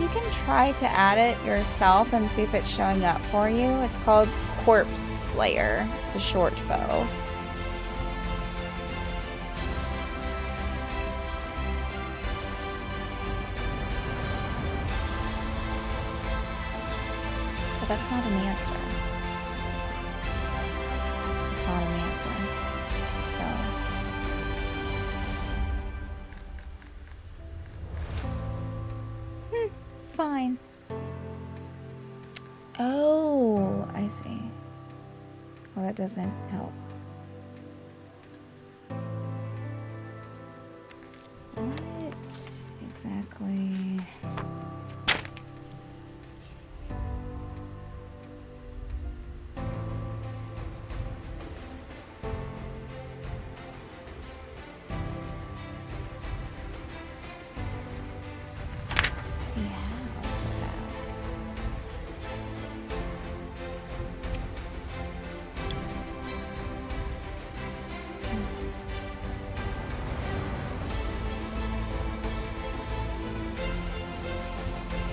you can try to add it yourself and see if it's showing up for you. It's called Corpse Slayer. It's a short bow. But that's not an answer. It's not an answer. So. Fine. Oh, I see. Well, that doesn't help. What exactly? See how about.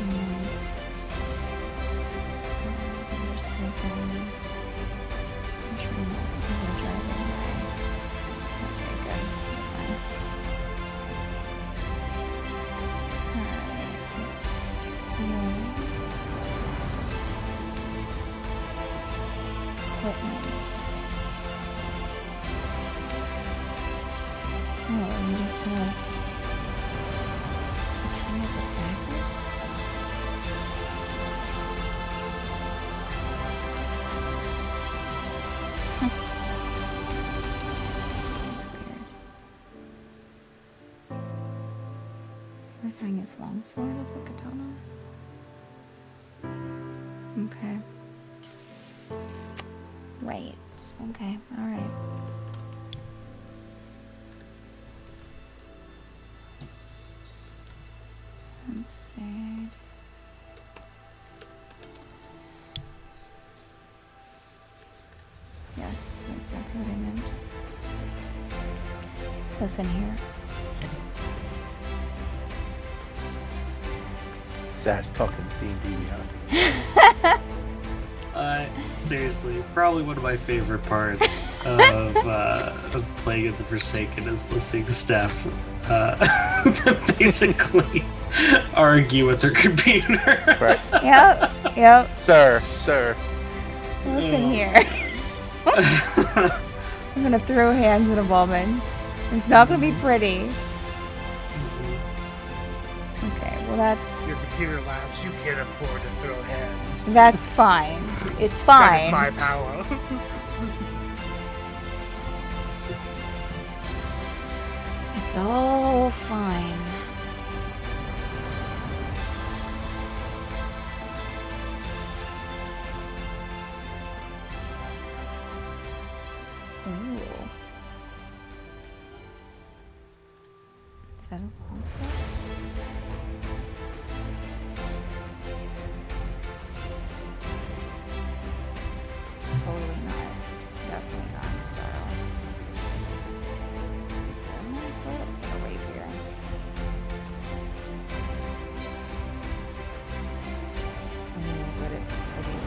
Yes. So there's something. I'm trying not to drive it away. Okay, good. Fine. Alright, so equipment. Oh, you just have what is it, dagger? That's weird. Everything is longsword as a katana. Okay. Right. Okay. All right. Let's see. Yes, that's exactly what I meant. Listen here. Sass talking D&D behind. Seriously, probably one of my favorite parts of playing at the Forsaken is listening to Steph basically argue with her computer. Right. Yep. Sir. Listen here. I'm gonna throw hands in a moment. It's not gonna be pretty. Okay, well that's Your computer laughs. You can't afford to throw hands. that's fine. It's That is fine. my power. It's all fine. Ooh. Is that a long sword? Totally not. Definitely not style. Is that a long sword? That looks like a rapier. Oh, but it's pretty.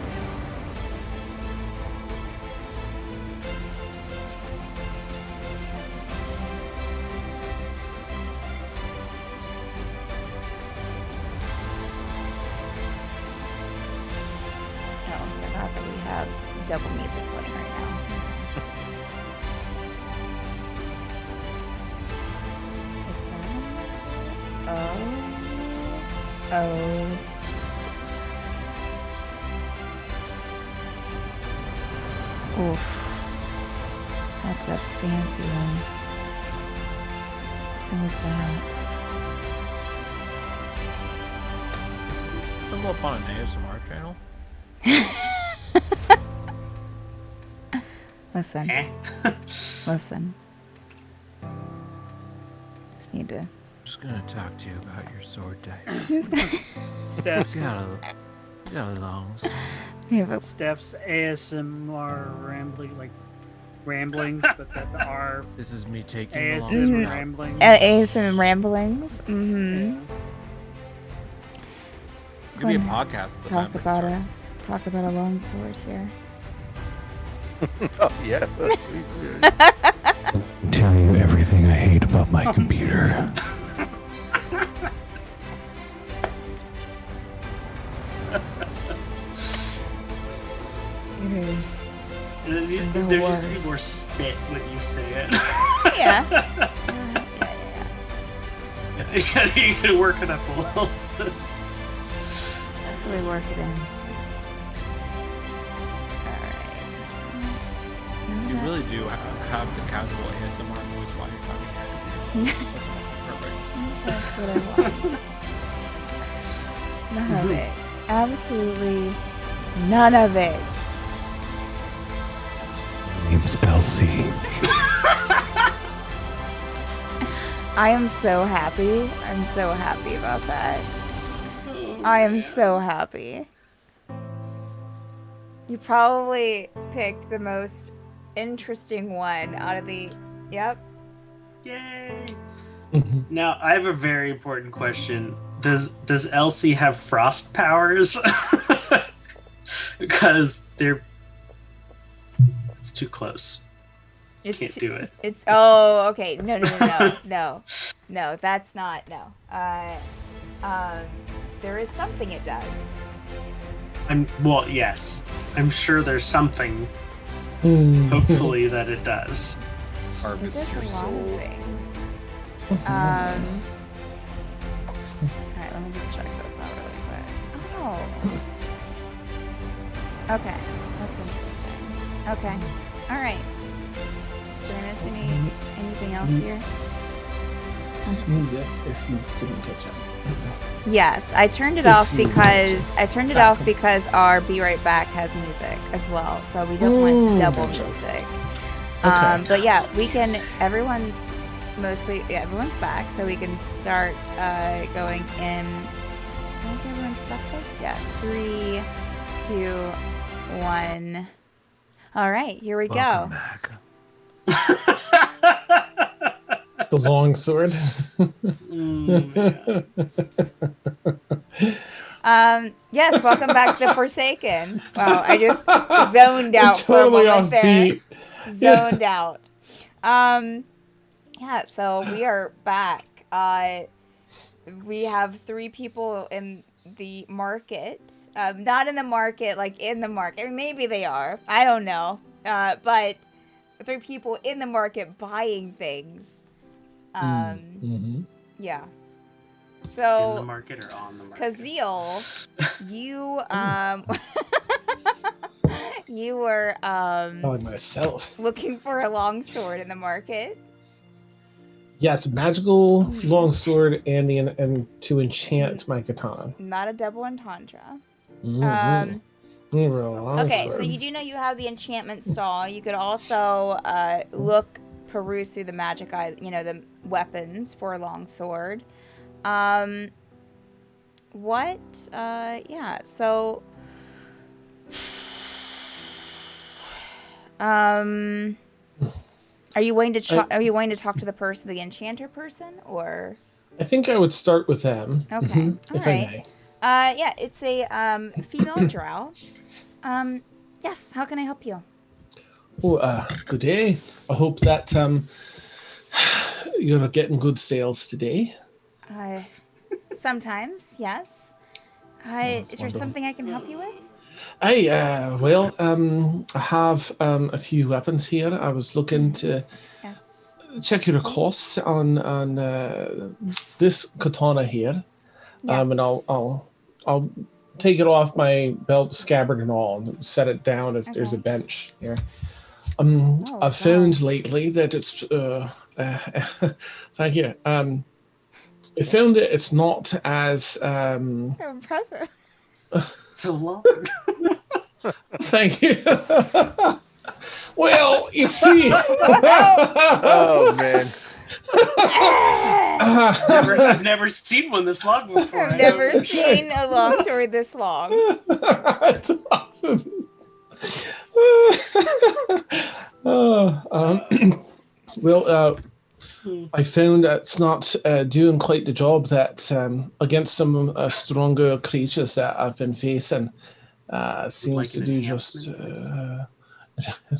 Oh, I forgot that we have double music playing right now. Is that Oh. Oof. That's a fancy one. So is that. Stumble upon an ASMR channel. Listen. Eh? Listen. Just need to. I'm just gonna talk to you about your sword dice. Steph's, You got a long sword. We have a Steph's ASMR ramblings, but that are This is me taking the long ASM sword out. ramblings. ASM ramblings. Mm-hmm. Give me a Glenn, podcast. The Talk Maverick about Swords. a long sword here. Oh, yeah. Tell you everything I hate about my computer. It is. There The just be worst. more spit when you say it. Yeah. You can work it up a little. Definitely work it in. Alright. You really do have the casual ASMR voice while you're talking. Perfect. That's what I want. None of it. Absolutely none of it. My name's Elsie. I am so happy. I'm so happy about that. I am so happy. You probably picked the most interesting one out of the. Yep. Yay! Now I have a very important question. Does Elsie have frost powers? Because it's too close. Can't do it. It's okay. No. No, that's not no. There is something it does. Yes. I'm sure there's something. Hmm. Hopefully that it does. It Harvest does your a lot of soul. things. Alright, let me just check this out really quick. Oh. Okay, that's interesting. Okay. Alright. Did I miss anything else here? This music, if you didn't catch up. Yes, I turned it off because our Be Right Back has music as well, so we don't want double Gotcha. music. Okay. But yeah, we can. Everyone's mostly, yeah, everyone's back, so we can start going in. I think everyone's stuff fixed. Yeah, 3, 2, 1. All right, here we Welcome go. back. The long sword. Yes, welcome back to the Forsaken. Wow, I just zoned out for a Totally moment there. offbeat. Zoned out. Yeah, so we are back. We have 3 people in the market. Not in the market, like in the market. Maybe they are. I don't know. But 3 people in the market buying things. Mm-hmm. Yeah. In the So, market or on the market? Kazeel, you you were Telling myself. looking for a longsword in the market. Yes, magical longsword and to enchant my katana. Not a double entendre. Mm-hmm. Okay, so you do know you have the enchantment stall. You could also peruse through the magic, the weapons for a longsword. What? Yeah. So, are you wanting to are you wanting to talk to the person, the enchanter person, or? I think I would start with them. Okay. All if right. I may. Yeah, it's a female drow. Yes. How can I help you? Oh, good day. I hope that you're getting good sales today. Sometimes, yes. Is there wonderful. something I can help you with? I have a few weapons here. I was looking to Yes. check your costs on this katana here. Yes. And I'll take it off my belt, scabbard and all, and set it down if there's a Okay. bench here. Oh, I've found gosh. lately that it's thank you. I found that it's not as So impressive. So long. thank you. Well, you see. Oh man. I've never seen one this long before. I've never seen a longsword this long. That's awesome. Well, I found that it's not doing quite the job that against some stronger creatures that I've been facing. Seems Like to an do just enhancement?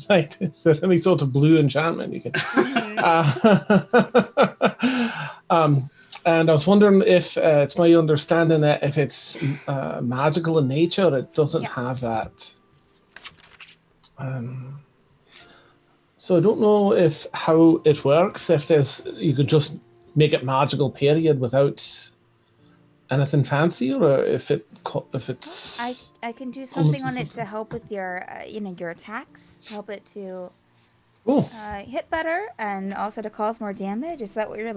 right. Is there any sort of blue enchantment you can? And I was wondering if it's my understanding that if it's magical in nature, it doesn't Yes. have that. So I don't know if how it works. If you could just make it magical, period, without anything fancy, or if it's. I can do something on it to help with your your attacks, help it to hit better, and also to cause more damage. Is that what you're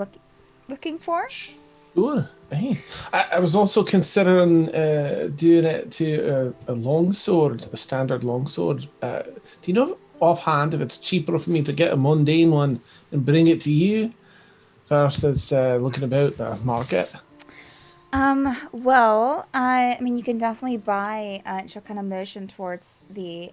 looking for? Sure. Hey. I was also considering doing it to a longsword, a standard longsword. Do you know offhand if it's cheaper for me to get a mundane one and bring it to you versus looking about the market? Well, I mean, you can definitely buy. She'll kind of motion towards the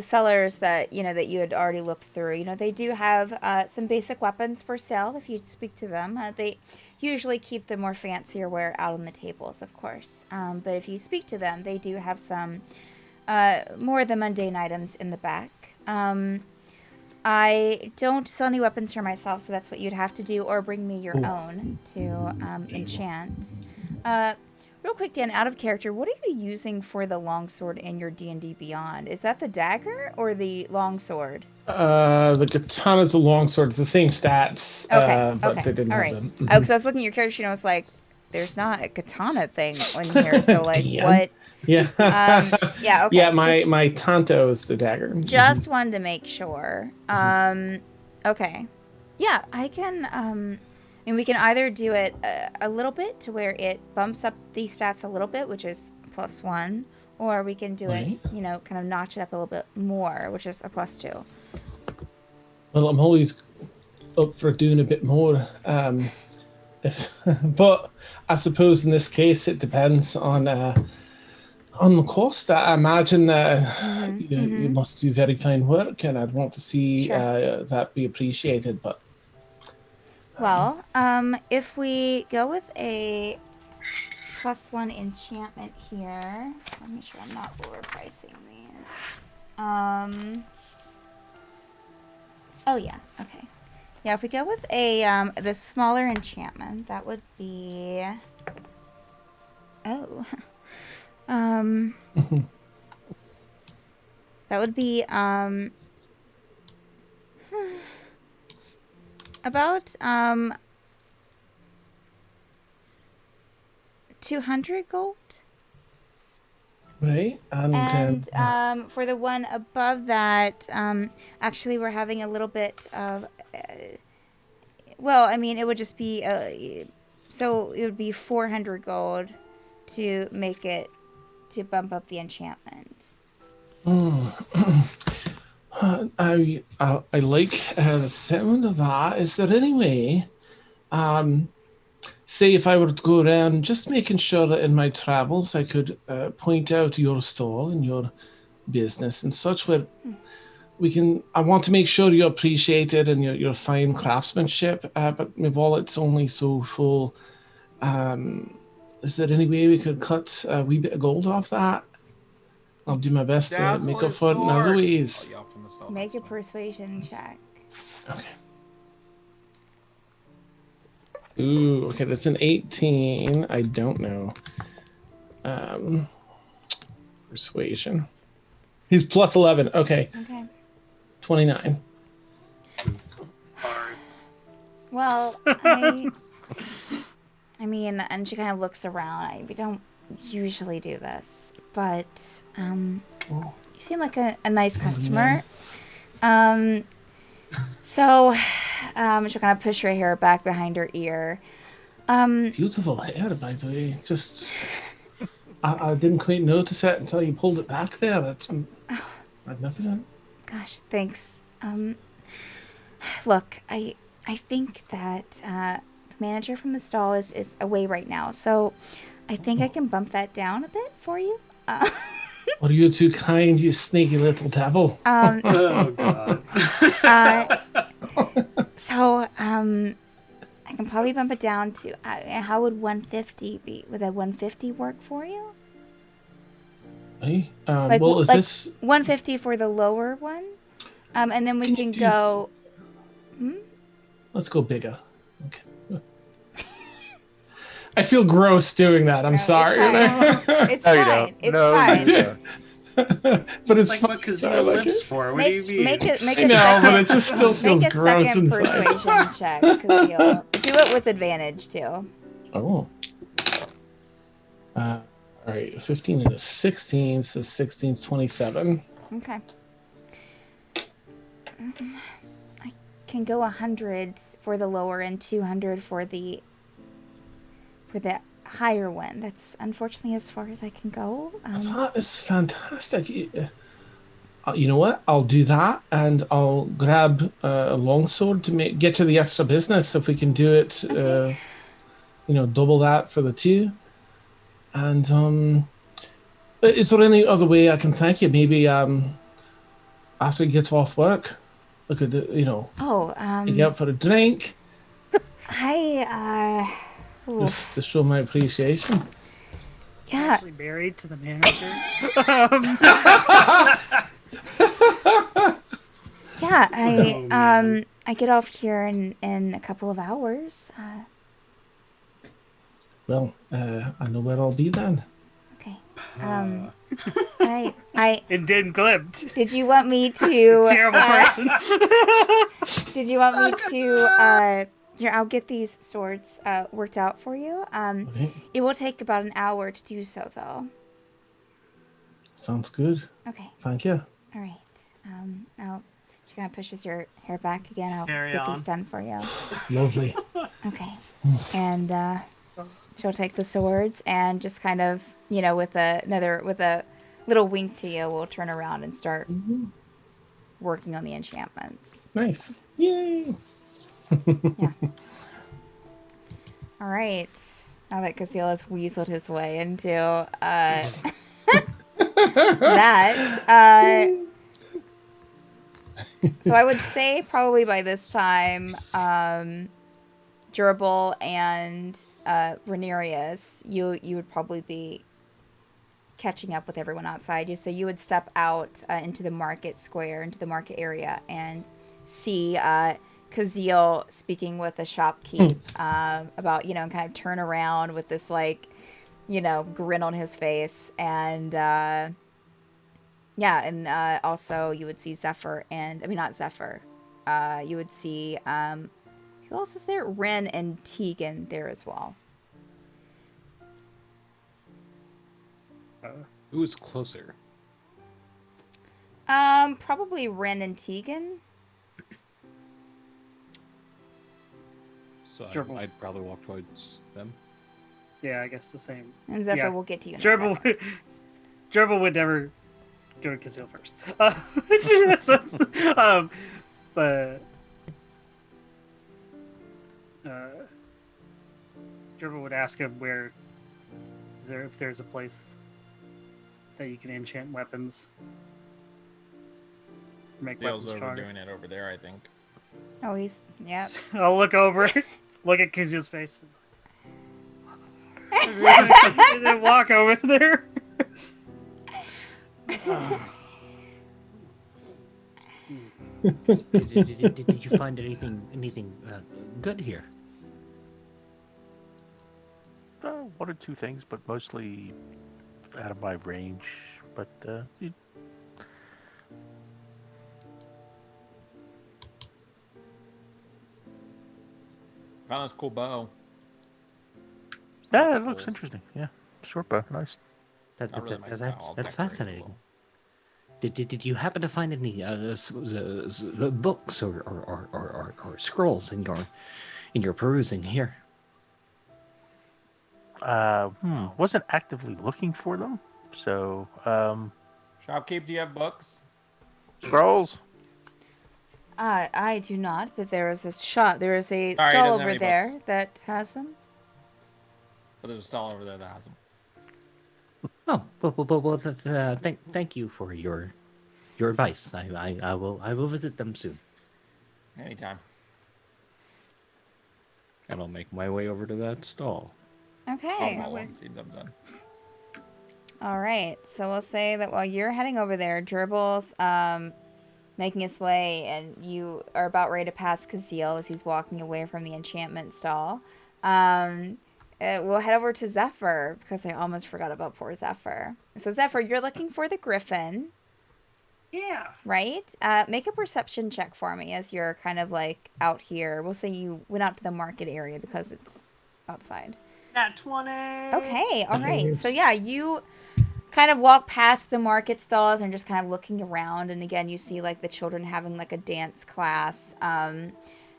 sellers that that you had already looked through. They do have some basic weapons for sale if you speak to them. They usually keep the more fancier wear out on the tables, of course. But if you speak to them, they do have some more of the mundane items in the back. I don't sell any weapons for myself, so that's what you'd have to do, or bring me your own to enchant. Real quick, Dan, out of character, what are you using for the longsword in your D&D Beyond? Is that the dagger or the longsword? The katana's a longsword. It's the same stats. Okay, but okay, they didn't all have right. them. Because I was looking at your character sheet and I was like, there's not a katana thing in here, so like, DM? what? Yeah. Yeah, okay. Yeah, my Tanto is the dagger. Just wanted to make sure. Okay. Yeah, I can, we can either do it a little bit to where it bumps up these stats a little bit, which is +1, or we can do it, kind of notch it up a little bit more, which is a +2. Well, I'm always up for doing a bit more. But I suppose in this case it depends on the cost. I imagine you must do very fine work, and I'd want to see Sure. that be appreciated. But Well, if we go with a +1 enchantment here, let me make sure I'm not overpricing these. Oh yeah, okay. Yeah, if we go with a the smaller enchantment, that would be that would be about 200 gold. right, and And for the one above that, actually we're having a little bit of well, I mean, it would just be so it would be 400 gold to make it to bump up the enchantment. I like the sound of that. Is there any way, say, if I were to go around, just making sure that in my travels I could point out your stall and your business and such, where we can. I want to make sure you appreciate it and your fine craftsmanship. But my wallet's only so full. Is there any way we could cut a wee bit of gold off that? I'll do my best to Dazzle make up his for it in other sword. ways. Oh, yeah, from the stall Make a next one. persuasion check. Okay. Ooh, okay, that's an 18. I don't know. Persuasion. He's plus 11. Okay, Okay. 29. Bards. Well, I mean, and she kind of looks around. We don't usually do this, but you seem like a nice customer. So she'll kind of push her hair back behind her ear. Beautiful hair, by the way. Just, I didn't quite notice it until you pulled it back there. That's magnificent. Gosh, thanks. Look, I think that the manager from the stall is away right now, so I think I can bump that down a bit for you. Are you too kind, you sneaky little devil? Oh god. So I can probably bump it down to how would 150 be? Would that 150 work for you? Hey, Like, well, is like this? 150 for the lower one, and then we can do- go. Let's go bigger. Okay. I feel gross doing that. I'm No, sorry. It's No, you fine. don't. It's No, fine. you don't. But it's Like fun. what I Kazoo like lives it. for? What do you mean? Make a I know, but it second. just still feels Make a gross second inside. persuasion check, Kazeel. Do it with advantage too. Oh. All right, 15 and a 16, so 16 is 27. Okay. I can go 100 for the lower and 200 for the higher one. That's unfortunately as far as I can go. That is fantastic. You know what? I'll do that, and I'll grab a longsword to get you the extra business if we can do it. Okay. Double that for the two. And is there any other way I can thank you? Maybe after you get off work, I could Oh, take you out for a drink ooh, just to show my appreciation. yeah. Actually married to the manager. Yeah, Oh, man. I get off here in a couple of hours. Well, I know where I'll be then. Okay. I And then glimped. did you want me to Terrible person. did you want me to here, I'll get these swords worked out for you. Okay, It will take about an hour to do so though. sounds good. Okay. Thank you. All right. She kind of pushes your hair back again. I'll Carry get on. these done for you. Lovely. Okay. And she'll take the swords and just kind of, with a little wink to you, we'll turn around and start working on the enchantments. Nice. Yay. All right. Now that Kazeel has weaseled his way into that, so I would say probably by this time, Gerbil and Renarius, you would probably be catching up with everyone outside. So you would step out into the market square, into the market area, and see Kazeel speaking with the shopkeep about, and kind of turn around with this, like, grin on his face. And, also you would see Zephyr and, not Zephyr. You would see, who else is there? Ren and Tegan there as well. Who's closer? Probably Ren and Tegan. So Gerbil. I'd probably walk towards them. Yeah, I guess the same. And Zephyr Yeah. will get to you in a second. Gerbil would never go to Kazeel first. But Gerbil would ask him if there's a place that you can enchant weapons. Make weapons Deal's stronger. overdoing it over there, I think. Oh, he's, yeah. I'll look over, look at Kuzu's face, and then walk over there. Did you find anything good here? One or two things, but mostly out of my range. But Found this cool bow. yeah, it looks interesting. Yeah, short bow, nice. Not really my style, I'll That's decorate fascinating. it. Did you happen to find any books or scrolls in your perusing here? Wasn't actively looking for them, so Shopkeep, do you have books? scrolls. I do not, but there is a shop. There is a Sorry, he stall doesn't have over any there books. that has them. But there's a stall over there that has them. Oh, thank you for your advice. I will visit them soon. Anytime. And I'll make my way over to that stall. Okay. I'll follow him, see if I'm done. All right. So we'll say that while you're heading over there, Gerbil's making his way, and you are about ready to pass Kazeel as he's walking away from the enchantment stall. We'll head over to Zephyr, because I almost forgot about poor Zephyr. So Zephyr, you're looking for the griffin, Yeah. right? Make a perception check for me as you're kind of like out here. We'll say you went out to the market area because it's outside. Nat 20. Okay, all right. Nice. So yeah, you kind of walk past the market stalls and just kind of looking around, and again you see like the children having like a dance class, and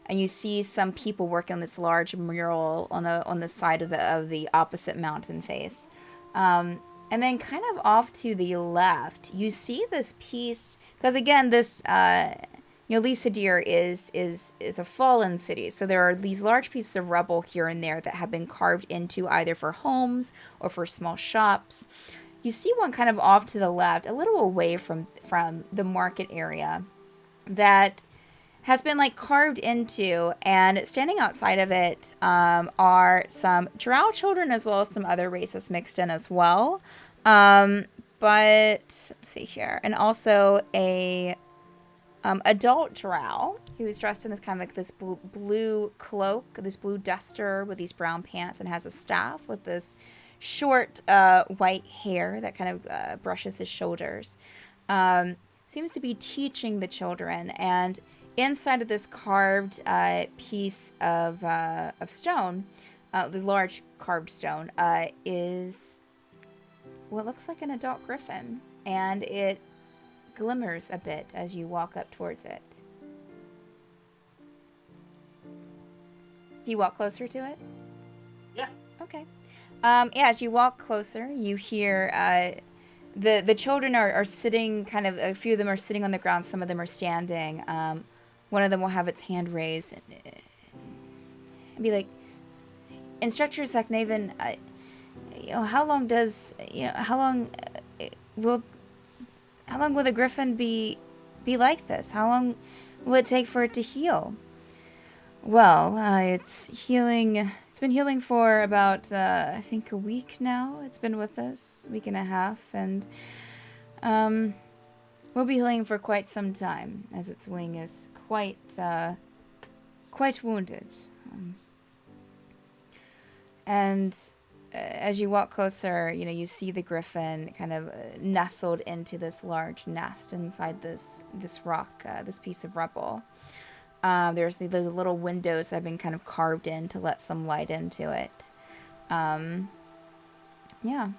you see some people working on this large mural on the side of the opposite mountain face, and then kind of off to the left you see this piece, because again this Lisa Deer is a fallen city, so there are these large pieces of rubble here and there that have been carved into either for homes or for small shops. You see one kind of off to the left, a little away from the market area, that has been like carved into, and standing outside of it are some drow children as well as some other races mixed in as well. But let's see here, and also a adult drow who is dressed in this kind of like this blue cloak, this blue duster with these brown pants, and has a staff with this short white hair that kind of brushes his shoulders. Seems to be teaching the children, and inside of this carved piece of stone, the large carved stone, is what looks like an adult griffin, and it glimmers a bit as you walk up towards it. Do you walk closer to it? Yeah. Okay. As you walk closer, you hear the children are sitting, kind of, a few of them are sitting on the ground, some of them are standing. One of them will have its hand raised, I'd be like, Instructor Zaknaven, how long does, will the griffin be like this? How long will it take for it to heal? Well, it's healing. It's been healing for about, I think, a week now. It's been with us, a week and a half, and we'll be healing for quite some time, as its wing is quite wounded. And as you walk closer, you see the griffin kind of nestled into this large nest inside this rock, this piece of rubble. There's the little windows that have been kind of carved in to let some light into it. Yeah.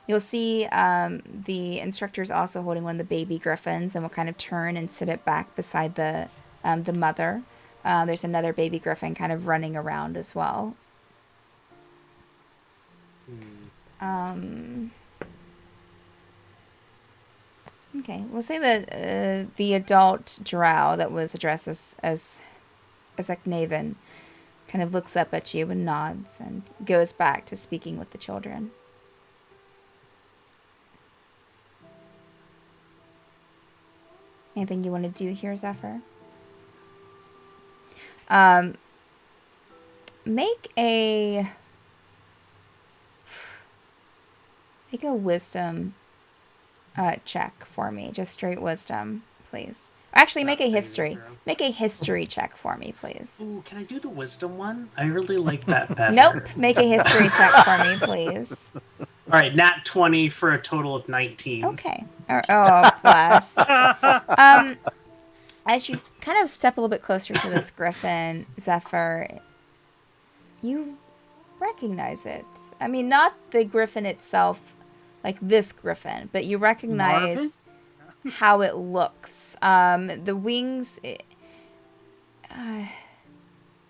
You'll see the instructor's also holding one of the baby griffins and will kind of turn and sit it back beside the mother. There's another baby griffin kind of running around as well. Okay, we'll say that the adult drow that was addressed as Eknaven kind of looks up at you and nods and goes back to speaking with the children. Anything you want to do here, Zephyr? Make a wisdom check for me. Just straight wisdom, please. Actually, make a history. Make a history check for me, please. Ooh, can I do the wisdom one? I really like that better. Nope. Make a history check for me, please. All right, nat 20 for a total of 19. Okay. Oh, bless. As you kind of step a little bit closer to this griffin, Zephyr, you recognize it. I mean, not the griffin itself, like this griffin, but you recognize how it looks. The wings, it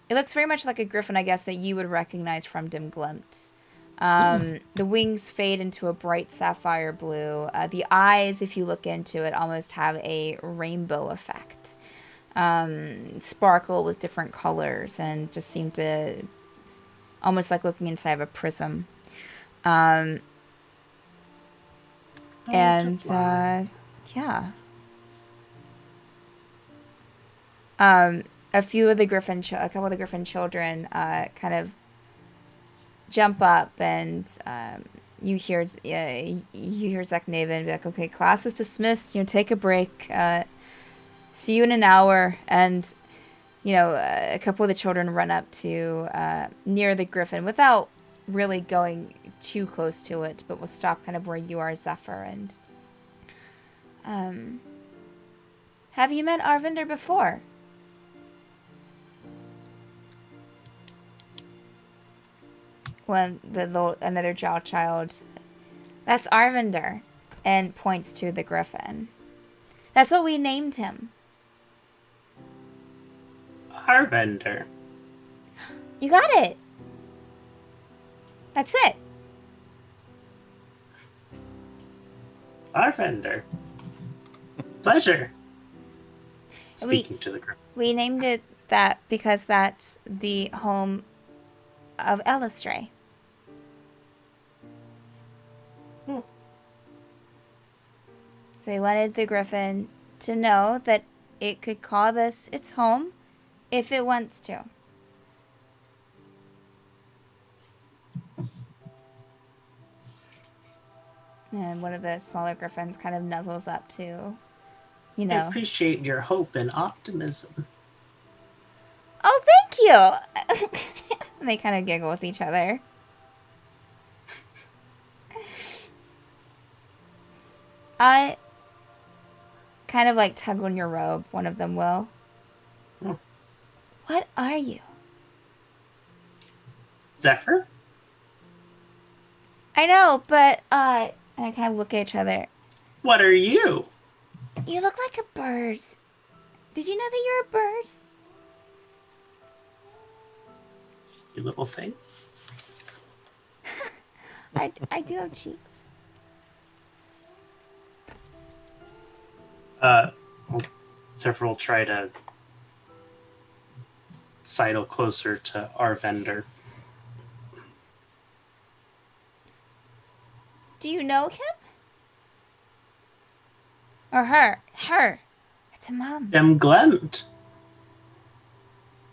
looks very much like a griffin, I guess, that you would recognize from Dim Glimped. The wings fade into a bright sapphire blue. The eyes, if you look into it, almost have a rainbow effect. Sparkle with different colors and just seem to almost like looking inside of a prism. Yeah. A couple of the griffin children kind of jump up, and you hear Zaknaven be like, "Okay, class is dismissed. Take a break. See you in an hour." And a couple of the children run up to near the griffin without really going too close to it, but will stop kind of where you are, Zephyr. And have you met Arvinder before? Another drow child, that's Arvinder, and points to the griffin. That's what we named him. Arvinder. You got it. That's it. Arvinder. Pleasure. Speaking to the griffin. We named it that because that's the home of Elistray. So we wanted the griffin to know that it could call this its home if it wants to. And one of the smaller griffins kind of nuzzles up to, I appreciate your hope and optimism. Oh, thank you! And they kind of giggle with each other. I kind of like tug on your robe, one of them will. Oh. What are you? Zephyr? I know, but and I kind of look at each other. What are you? You look like a bird. Did you know that you're a bird? You little thing. I do have cheeks. Zephyr will try to sidle closer to our vendor. Do you know him? Or her? Her. It's a mom. Glent.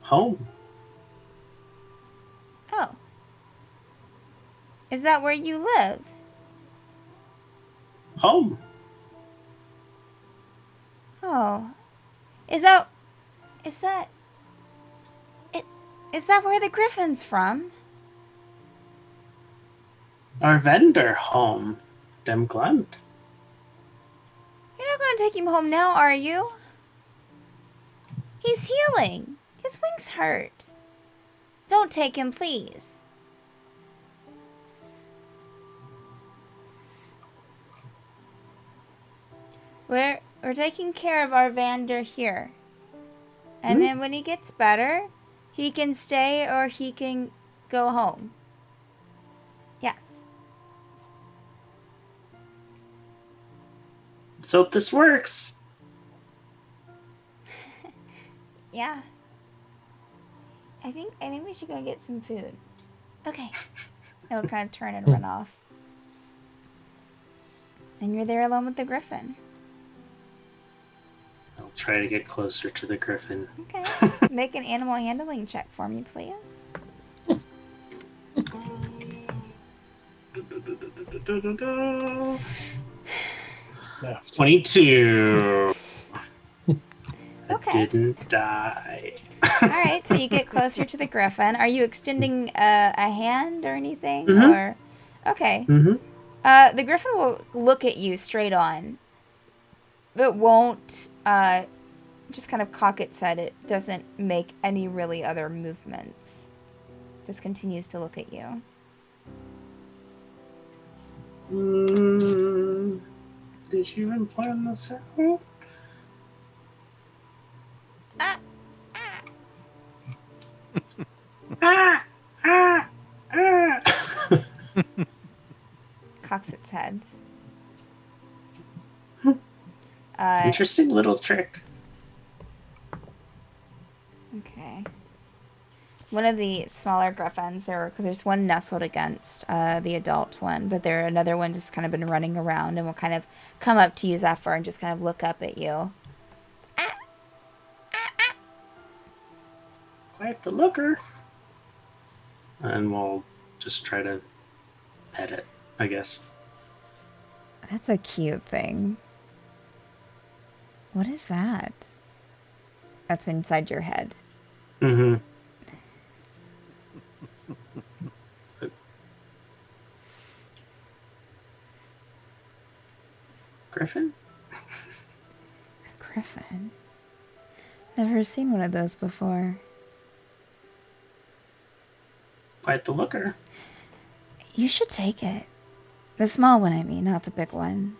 Home. Oh. Is that where you live? Home. Oh. Is that where the griffin's from? Our vendor home. Glent. You're not going to take him home now, are you? He's healing. His wings hurt. Don't take him, please. We're taking care of our vendor here. And then when he gets better, he can stay or he can go home. Yes. Let's hope this works. Yeah. I think we should go get some food. Okay. He'll kind of turn and run off. And you're there alone with the griffin. I'll try to get closer to the griffin. Okay. Make an animal handling check for me, please. 22. Okay. I didn't die. All right, so you get closer to the griffin. Are you extending a hand or anything? Mhm. Or okay. The griffin will look at you straight on. It won't just kind of cock its head. It doesn't make any really other movements. Just continues to look at you. Did you even plan this out? Cocks its head. Interesting little trick. Okay. One of the smaller griffins, because there's one nestled against the adult one, but another one just kind of been running around and will kind of come up to you, Zephyr, and just kind of look up at you. Quite the looker. And we'll just try to pet it, I guess. That's a cute thing. What is that? That's inside your head. Mm-hmm. Griffin? A griffin? Never seen one of those before. Quite the looker. You should take it. The small one, I mean, not the big one.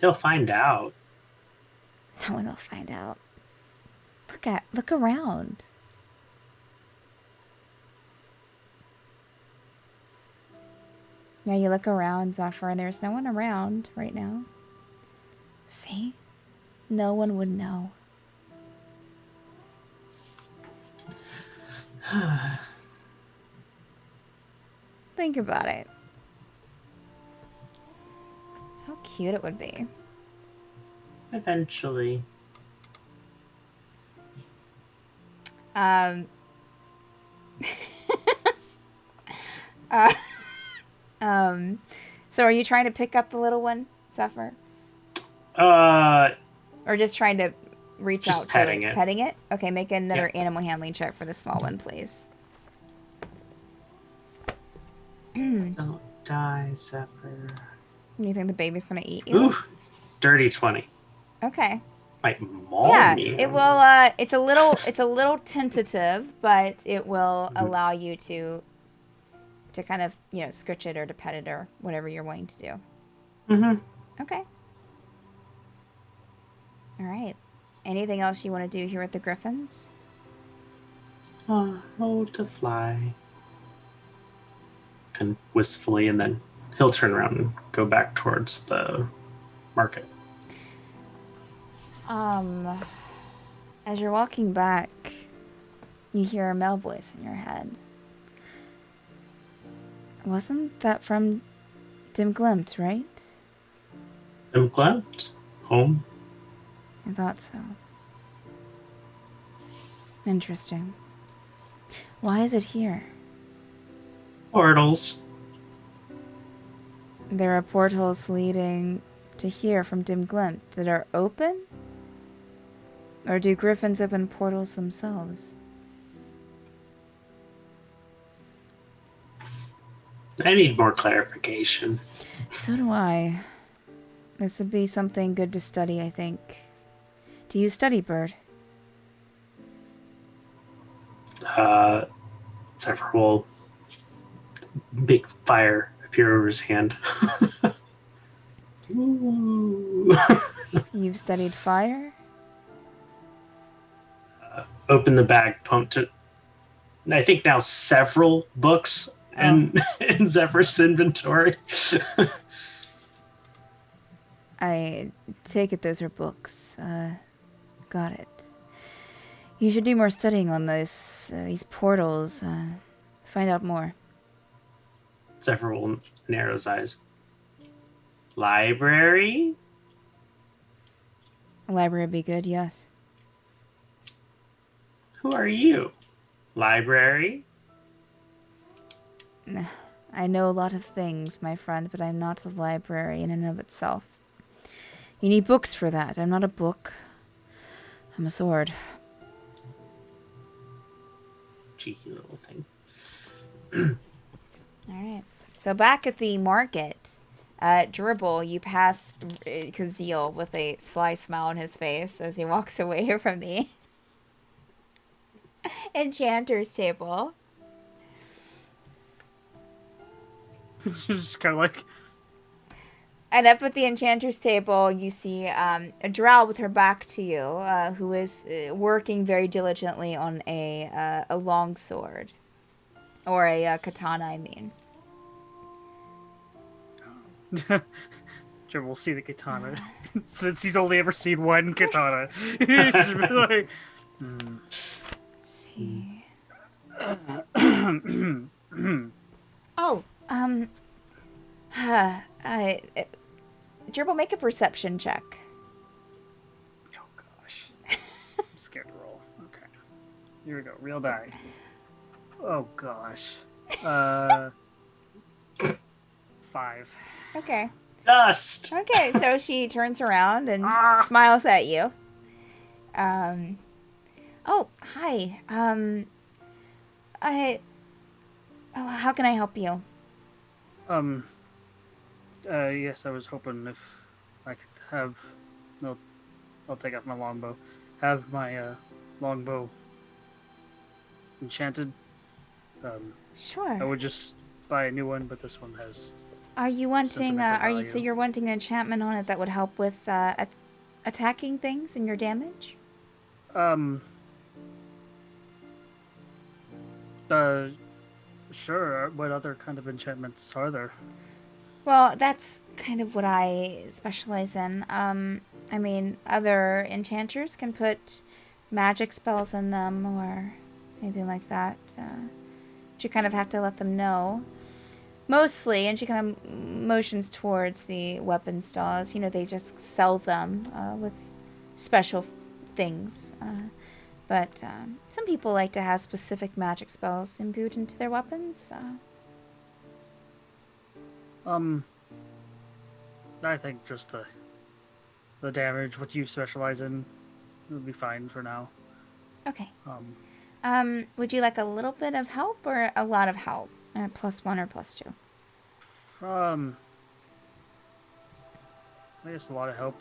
He'll find out. No one will find out. Look around. Yeah, you look around, Zephyr, and there's no one around right now. See? No one would know. Think about it. How cute it would be. Eventually. So are you trying to pick up the little one, Zephyr? Or just trying to reach just out to petting it. Petting it? Okay, make another animal handling check for the small one, please. Don't die, Zephyr. You think the baby's gonna eat you? Ooh, dirty 20. Okay. Might maul Yeah, me. it will. It's a little tentative, but it will allow you to kind of scritch it or to pet it or whatever you're wanting to do. Okay. All right. Anything else you want to do here with the griffins? Oh, to fly. Kind of wistfully, and then he'll turn around and go back towards the market. As you're walking back, you hear a male voice in your head. Wasn't that from Dim Glimt, right? Dim Glimt? Home? I thought so. Interesting. Why is it here? Portals. There are portals leading to here from Dim Glimt that are open? Or do griffins open portals themselves? I need more clarification. So do I. This would be something good to study, I think. Do you study, Bird? Several big fire appear over his hand. Ooh. You've studied fire? Open the bag, point to, I think now several books in Zephyr's inventory. I take it those are books. Got it. You should do more studying on these portals. Find out more. Zephyr will narrow his eyes. Library? A library would be good, yes. Who are you? Library? I know a lot of things, my friend, but I'm not a library in and of itself. You need books for that. I'm not a book. I'm a sword. Cheeky little thing. Alright. So back at the market, Dribble, you pass Kazeel with a sly smile on his face as he walks away from the enchanter's table. It's just kind of like... And up at the enchanter's table, you see a drow with her back to you, who is working very diligently on a long sword. Or a katana, I mean. Jim will see the katana. Since he's only ever seen one katana. He's just been like... Let's see. Dribble, make a perception check. Oh gosh. I'm scared to roll. Okay. Here we go. Real die. Oh gosh. 5. Okay. Dust! Okay, so she turns around and smiles at you. Oh, hi. How can I help you? Yes, I was hoping if I could have... No, I'll take off my longbow. Have my, longbow enchanted. Sure. I would just buy a new one, but this one has... Are you wanting, sentimental so value. you're wanting an enchantment on it that would help with, attacking things and your damage? Sure. What other kind of enchantments are there? Well, that's kind of what I specialize in. I mean, other enchanters can put magic spells in them or anything like that. But you kind of have to let them know. Mostly, and she kind of motions towards the weapon stalls. You know, they just sell them with special things. But some people like to have specific magic spells imbued into their weapons. I think just the damage, what you specialize in, would be fine for now. Okay. Would you like a little bit of help or a lot of help? +1 or +2? I guess a lot of help.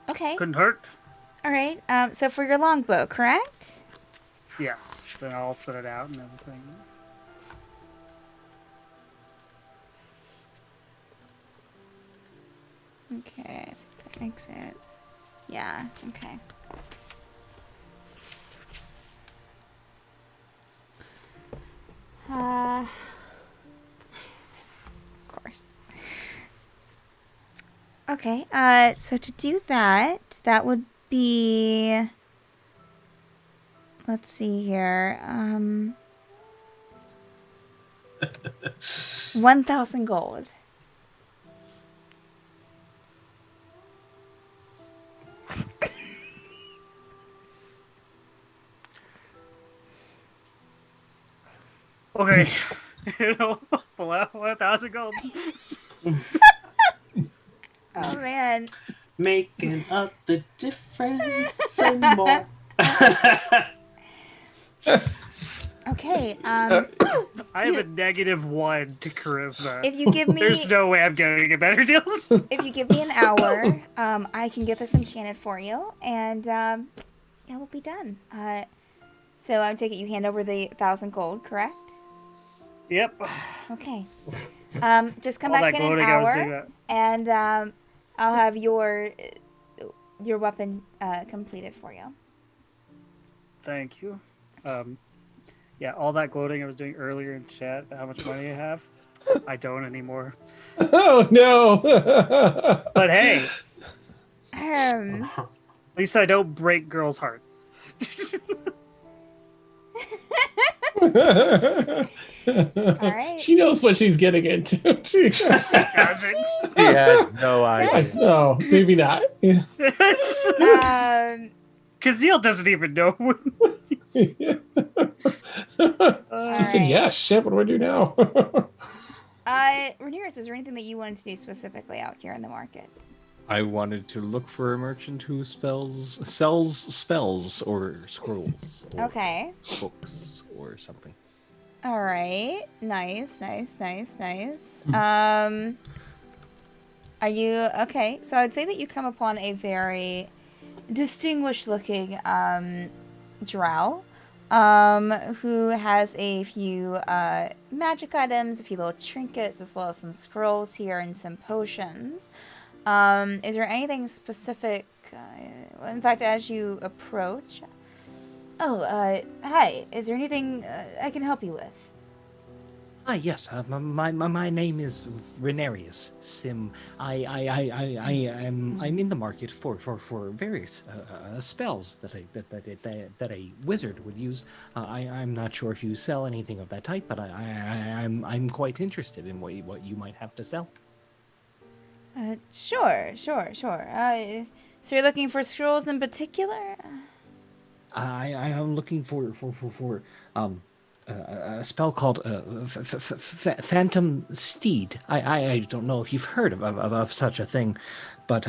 Okay. Couldn't hurt. All right. So for your longbow, correct? Yes. Then I'll set it out and everything. Okay. So that makes it. Yeah. Okay. Of course. Okay. So to do that, that would be. Let's see here. 1,000 gold. Okay. Pull out 1,000 gold. Oh man. Making up the difference and more. Okay. I have a -1 to charisma. If you give me There's no way I'm getting a better deal. if you give me an hour, I can get this enchanted for you, and it will be done. So I'm taking you hand over the 1,000 gold, correct? Yep. Okay. Just come All back that in an gloating, I was doing hour, that. and I'll have your weapon completed for you. Thank you. Yeah, all that gloating I was doing earlier in chat, how much money I have, I don't anymore. Oh no! But hey, Um, at least I don't break girls' hearts. all right. She knows what she's getting into. She Doesn't. He has no idea. no, maybe not. Kazeel doesn't even know. She said, right. "Yeah, shit. What do I do now?" Ramirez, was there anything that you wanted to do specifically out here in the market? I wanted to look for a merchant who sells spells or scrolls or Okay. books or something. All right. Nice. Are you okay? So I'd say that you come upon a very distinguished-looking drow, who has a few magic items, a few little trinkets, as well as some scrolls here and some potions. Is there anything specific? In fact, as you approach, hi. Is there anything I can help you with? Ah, yes. My name is Renarius Sim. I'm in the market for various spells that a wizard would use. I'm not sure if you sell anything of that type, but I'm quite interested in what you might have to sell. Sure. So you're looking for scrolls in particular? I am looking for a spell called Phantom Steed. I don't know if you've heard of such a thing, but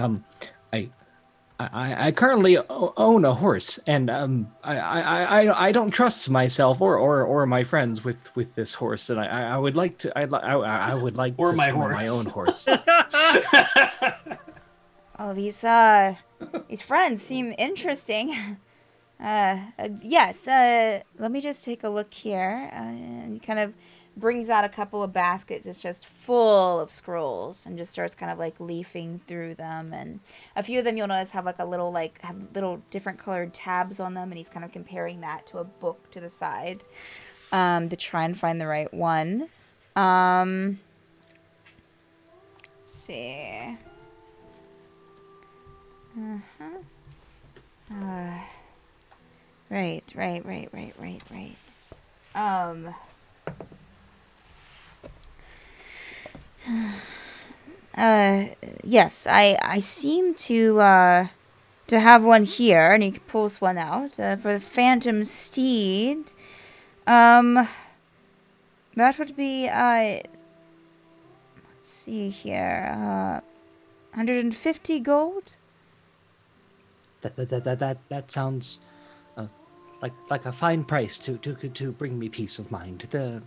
I currently own a horse, and I don't trust myself or my friends with this horse, and I would like to I would like Or to my summon my horse. own horse. Oh, these friends seem interesting. Yes, let me just take a look here. And he kind of brings out a couple of baskets. It's just full of scrolls and just starts kind of like leafing through them. And a few of them you'll notice have have little different colored tabs on them. And he's kind of comparing that to a book to the side, to try and find the right one. Let's see. Right. Yes, I seem to have one here, and he pulls one out for the Phantom Steed. That would be let's see here, 150 gold. That sounds like a fine price to bring me peace of mind. I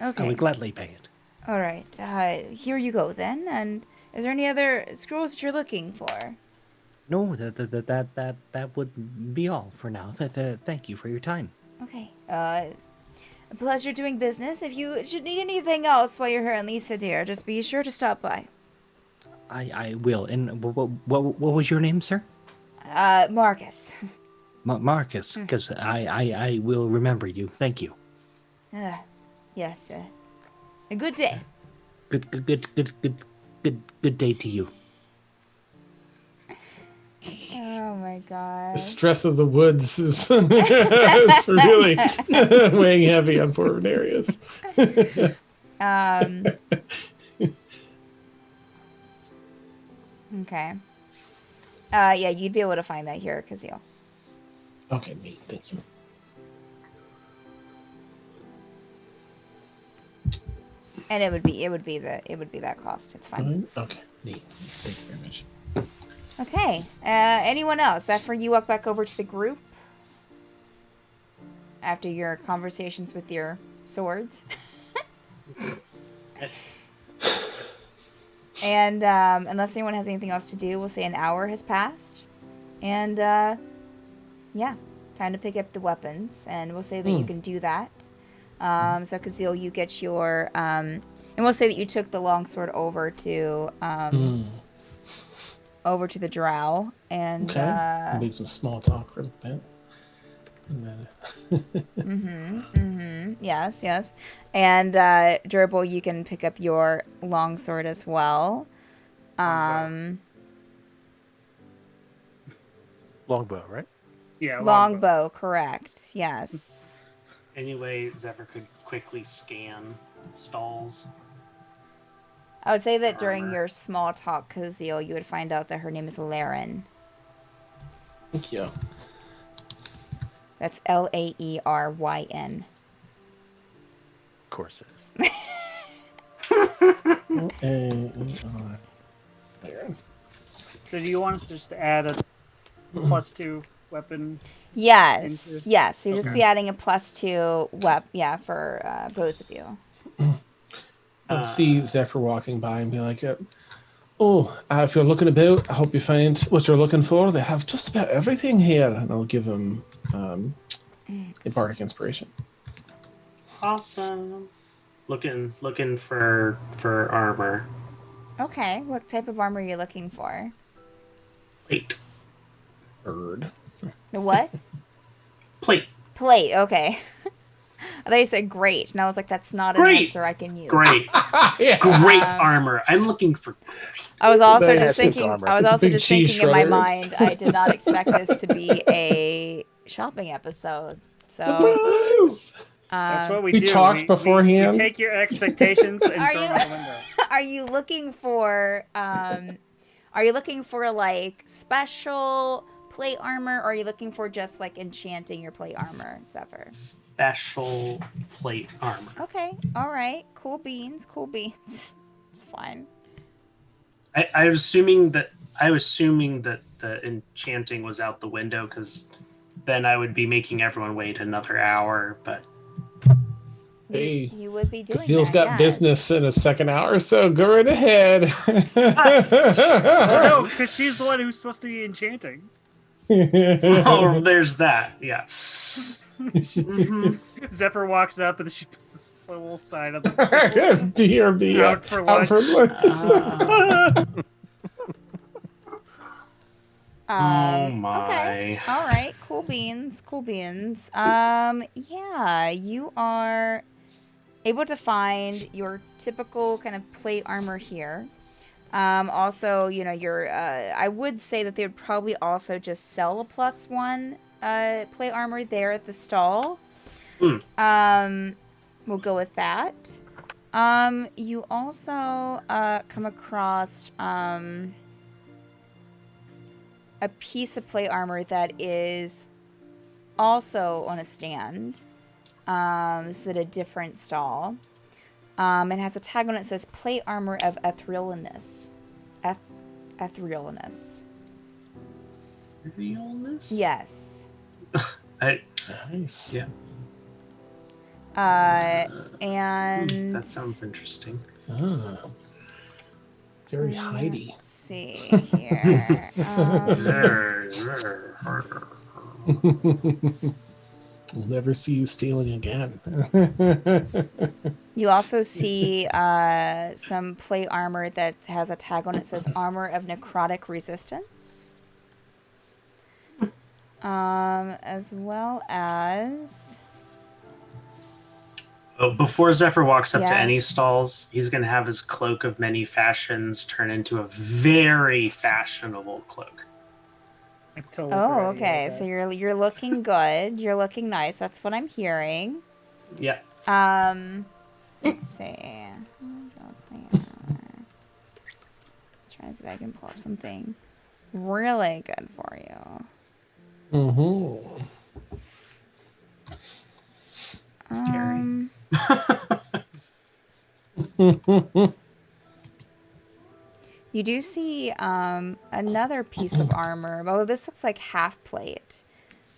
Okay. would gladly pay it. All right. Here you go then. And is there any other scrolls that you're looking for? No, that would be all for now. Thank you for your time. Okay. A pleasure doing business. If you should need anything else while you're here in Lisa, dear, just be sure to stop by. I will. And what was your name, sir? Marcus. Marcus, because I will remember you. Thank you. Yes. A good day. Good day to you. Oh my The god. stress of the woods is, is really weighing heavy on poor Venarius. Um. Okay. Yeah, you'd be able to find that here, Kazeel. Okay, neat. Thank you. And it would be that cost. It's fine. Okay, neat. Thank you very much. Okay. Anyone else? That for you walk back over to the group after your conversations with your swords. And unless anyone has anything else to do, we'll say an hour has passed. And yeah, time to pick up the weapons. And we'll say that you can do that. So Kazeel, you get your and we'll say that you took the longsword over to the drow and Okay. Make some small talk for a bit. And then... Yes. And Gerbil, you can pick up your longsword as well. Longbow, right? Yeah, Longbow, correct. Yes. Anyway, Zephyr could quickly scan stalls. I would say that during Armor. your small talk, Kazeel, you would find out that her name is Laren. Thank you. That's Laeryn. Of course it is. So do you want us just to add a +2 weapon? Yes. Yes. You'll just Okay. be adding a +2 for both of you. I'll see Zephyr walking by and be like, if you're looking about, I hope you find what you're looking for. They have just about everything here. And I'll give him a bardic inspiration. Awesome. Looking for armor. Okay. What type of armor are you looking for? Plate. Bird. The what? Plate. Plate. Okay. I thought you said great, and I was like, that's not an Great. answer I can use. Great. Yeah. Great armor. I'm looking for great. I was also Nice. just thinking. Armor. I was It's a also big just cheese thinking in my shredder. mind. I did not expect this to be a shopping episode. So Surprise! That's what we We do. talked beforehand. We take your expectations and Are throw you- them out the window. are you looking for? Are you looking for like special plate armor, or are you looking for just like enchanting your plate armor, Zephyr? Special plate armor. Okay. All right. Cool beans. It's fine. I was assuming that the enchanting was out the window because then I would be making everyone wait another hour. But Hey, You would be doing Kazeel's that. got yes. business in a second hour, so go right ahead. Oh no, because she's the one who's supposed to be enchanting. oh, there's that. Yeah. Mhm. Zephyr walks up and she puts this little sign on the BRB Out for lunch. lunch. Oh my. Okay. All right. Cool beans. Yeah, you are able to find your typical kind of plate armor here. Also, your I would say that they would probably also just sell a +1 plate armor there at the stall. We'll go with that. You also come across a piece of plate armor that is also on a stand. This is at a different stall. It has a tag on it that says plate armor of etherealness. Etherealness. Realness? Yes. Nice. Yeah. And That sounds interesting. Ah. Very Heidi. let's see here. We'll never see you stealing again. You also see some plate armor that has a tag on it that says armor of necrotic resistance. As well as... Oh, before Zephyr walks up to any Yes. stalls, he's going to have his cloak of many fashions turn into a very fashionable cloak. Until we're Oh, ready, okay. So you're looking good. You're looking nice. That's what I'm hearing. Yeah. Let's see. Trying to see if I can pull up something really good for you. Mm-hmm. Scary. You do see another piece of armor. Oh, this looks like half plate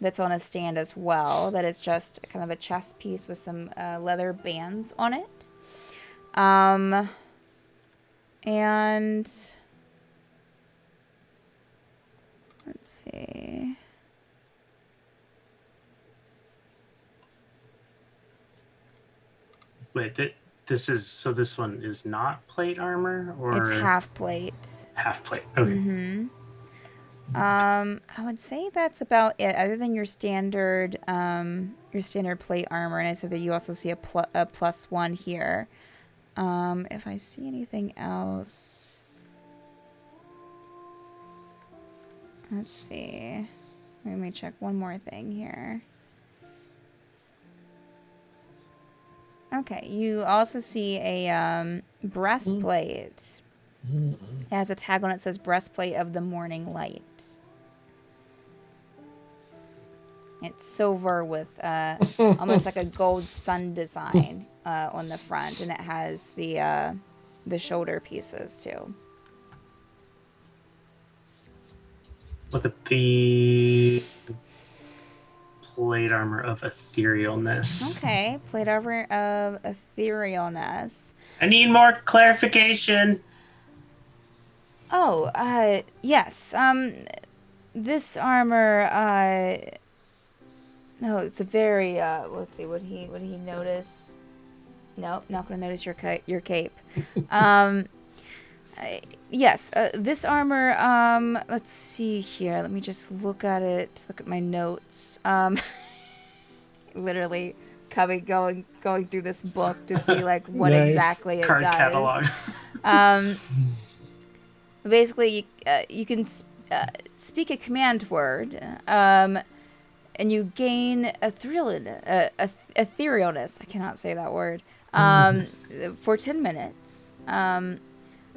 that's on a stand as well. That is just kind of a chest piece with some leather bands on it. And let's see. Wait, this one is not plate armor, or It's half plate. half plate? Okay. Mm-hmm. I would say that's about it, other than your standard plate armor, and I said that you also see a +1 here. If I see anything else, let's see. Let me check one more thing here. Okay, you also see a breastplate. It has a tag on it that says breastplate of the morning light. It's silver with almost like a gold sun design on the front, and it has the shoulder pieces too. Look at the plate armor of etherealness. Okay, plate armor of etherealness. I need more clarification. Oh, yes. This armor, no, it's a very, let's see, would he notice? No, not gonna notice your cape. Yes, this armor, let's see here. Let me just look at it, look at my notes. Literally going through this book to see, like, what Nice. Exactly it Card does. catalog. Basically, you can speak a command word, and you gain etherealness. I cannot say that word. For 10 minutes,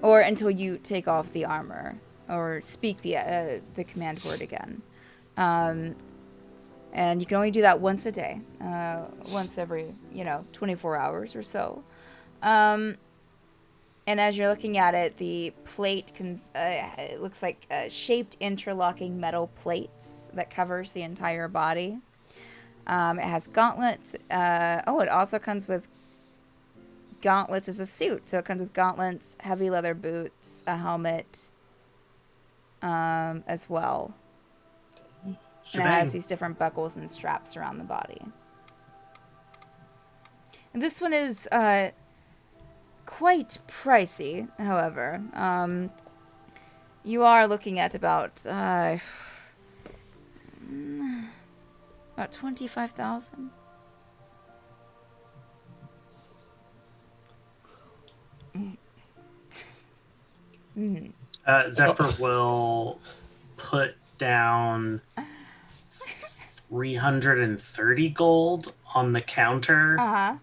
or until you take off the armor or speak the command word again. And you can only do that once a day, once every 24 hours or so. And as you're looking at it, the plate it looks like shaped interlocking metal plates that covers the entire body. It has gauntlets. It also comes with gauntlets as a suit. So it comes with gauntlets, heavy leather boots, a helmet, as well. And it has these different buckles and straps around the body. And this one is quite pricey, however. You are looking at about 25,000. Zephyr will put down 330 gold on the counter.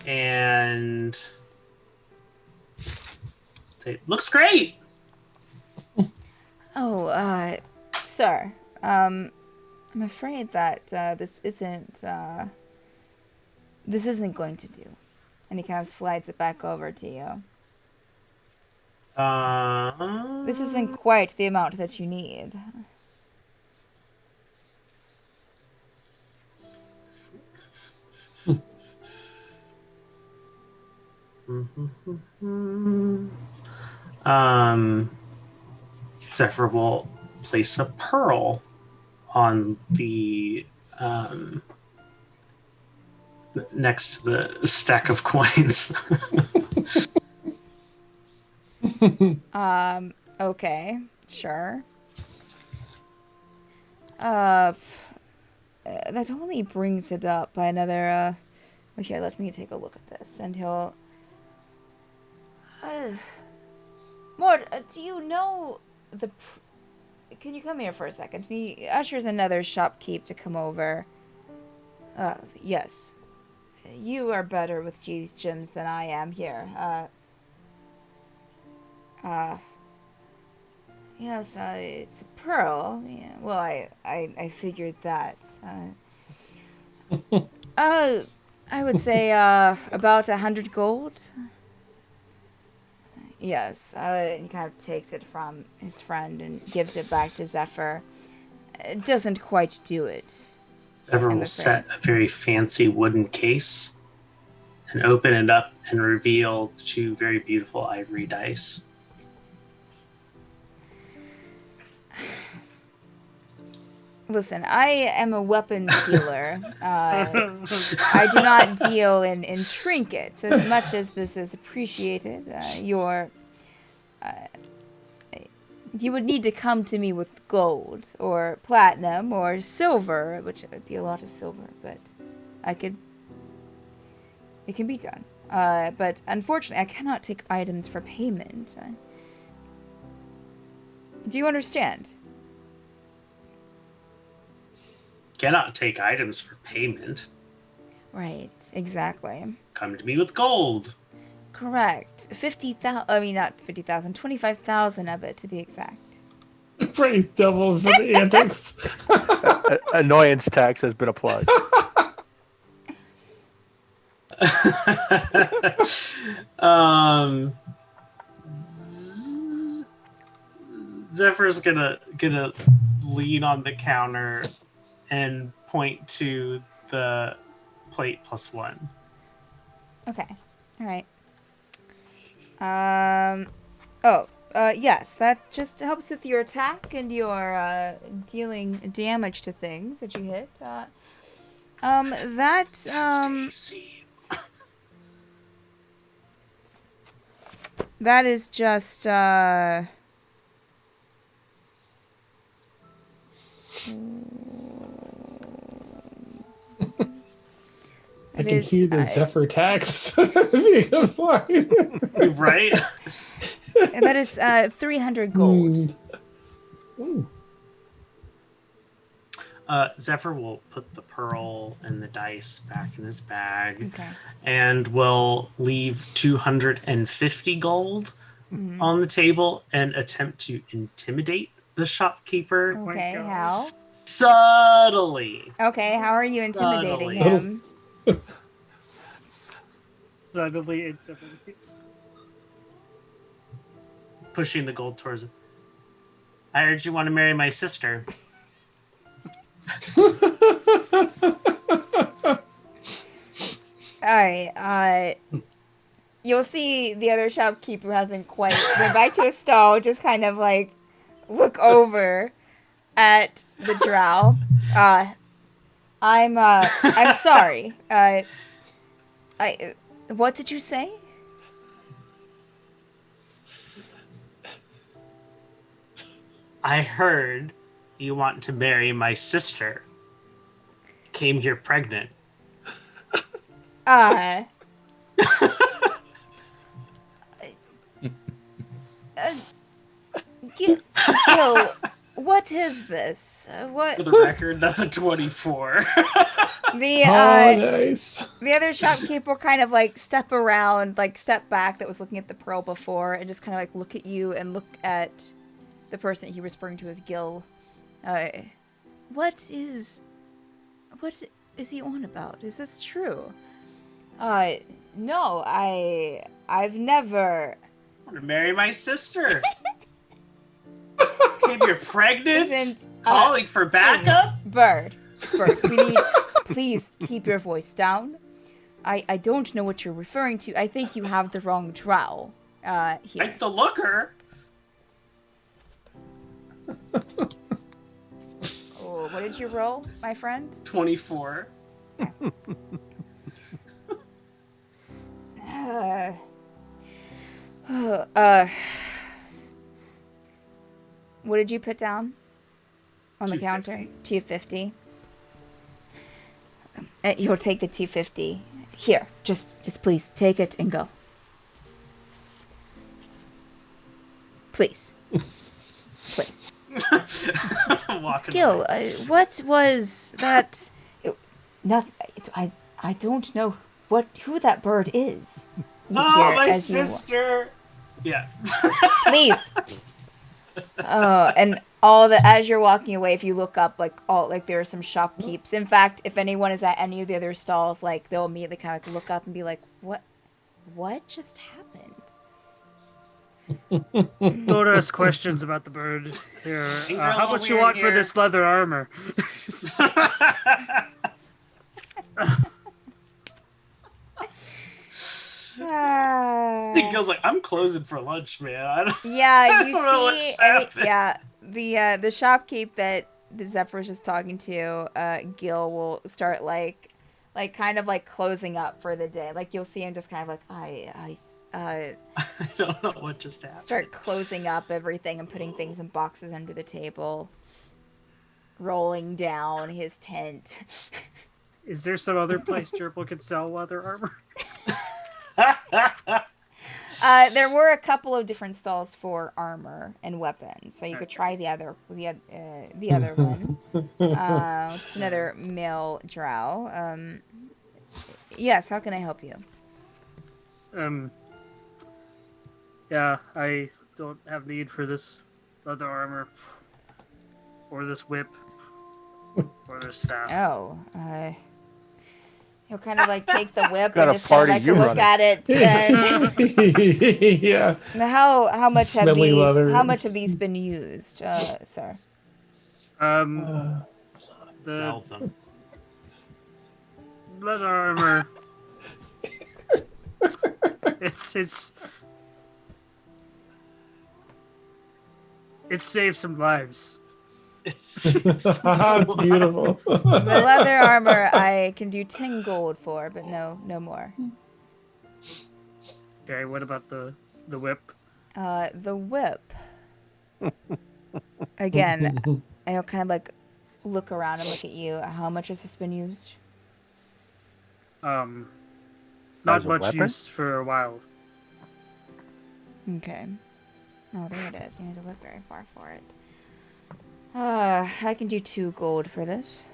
And it looks great. Oh, sir. I'm afraid that this isn't going to do. And he kind of slides it back over to you. This isn't quite the amount that you need. Zephyr will place a pearl on the next to the stack of coins. Okay, sure. That only brings it up by another, here, let me take a look at this, and he'll, Mort, do you know the... Can you come here for a second? He ushers another shopkeep to come over. Yes. You are better with these gems than I am here. Yes, it's a pearl. Yeah, well, I figured that. I would say, about 100 gold. Yes, he kind of takes it from his friend and gives it back to Zephyr. It doesn't quite do it. Zephyr I'm will afraid. set a very fancy wooden case and open it up and reveal two very beautiful ivory dice. Listen, I am a weapons dealer. I do not deal in trinkets. As much as this is appreciated, you would need to come to me with gold or platinum or silver, which would be a lot of silver, but it can be done. But unfortunately, I cannot take items for payment. Do you understand? Cannot take items for payment. Right, exactly. Come to me with gold. Correct. 50,000, I mean, not 50,000, 25,000 of it to be exact. Praise devil for the antics. Annoyance tax has been applied. Zephyr's gonna lean on the counter and point to the plate +1. Okay. All right. Yes, that just helps with your attack and your dealing damage to things that you hit. That is just I can hear the Zephyr tax being applied. Right? That is 300 gold. Zephyr will put the pearl and the dice back in his bag, Okay. and will leave 250 gold on the table and attempt to intimidate the shopkeeper. Okay, God. how? Subtly. Okay, how are you intimidating Subtly. him? Suddenly intimidate. Pushing the gold towards him. I heard you want to marry my sister. Alright, you'll see the other shopkeeper hasn't quite went back to his stall, just kind of like look over at the drow. I'm sorry. What did you say? I heard you want to marry my sister. Came here pregnant. Gil, what is this? What? For the record, that's a 24. Nice. The other shopkeeper will kind of like step around, like step back that was looking at the pearl before, and just kind of like look at you and look at the person that he was referring to as Gil. What is he on about? Is this true? No, I've never. I want to marry my sister. Came here pregnant. Isn't Calling for backup. Bird, we need. Please keep your voice down. I don't know what you're referring to. I think you have the wrong drow. Here. Like the looker. Oh, what did you roll, my friend? 24. What did you put down on the 250. counter? 250. He'll take the 250. Here, just please take it and go. Please. Please. Walking Gil, away. what was that? I don't know who that bird is. You Oh, hear my as you- sister! Yeah. Please. And as you're walking away, if you look up, there are some shopkeepers. In fact, if anyone is at any of the other stalls, they'll immediately kind of look up and be like, what just happened? Don't ask questions about the bird here. Things are a How little much you weird want for here. this leather armor? He goes like, I'm closing for lunch, man. I don't Yeah, you don't know see, what's happened. the shopkeep that the Zephyr was just talking to, Gil will start kind of closing up for the day. You'll see him just kind of I don't know what just happened. start closing up everything and putting things in boxes under the table, rolling down his tent. Is there some other place Gerbil could sell leather armor? There were a couple of different stalls for armor and weapons, so you could try the other one, which is another male drow. Yes, how can I help you? Yeah, I don't have need for this leather armor, or this whip, or this staff. Oh, he'll kind of take the whip Got and a just kind party of you look running. at it. And Yeah. how much have Smelly leather. these been used, sir? The Melt them. leather armor. It saves some lives. It's It's beautiful. The leather armor I can do 10 gold for, but no more. Okay, what about the whip? The whip. Again, I'll kind of look around and look at you. How much has this been used? Not As a much weapon? use for a while. Okay. Oh, there it is. You need to look very far for it. I can do 2 gold for this.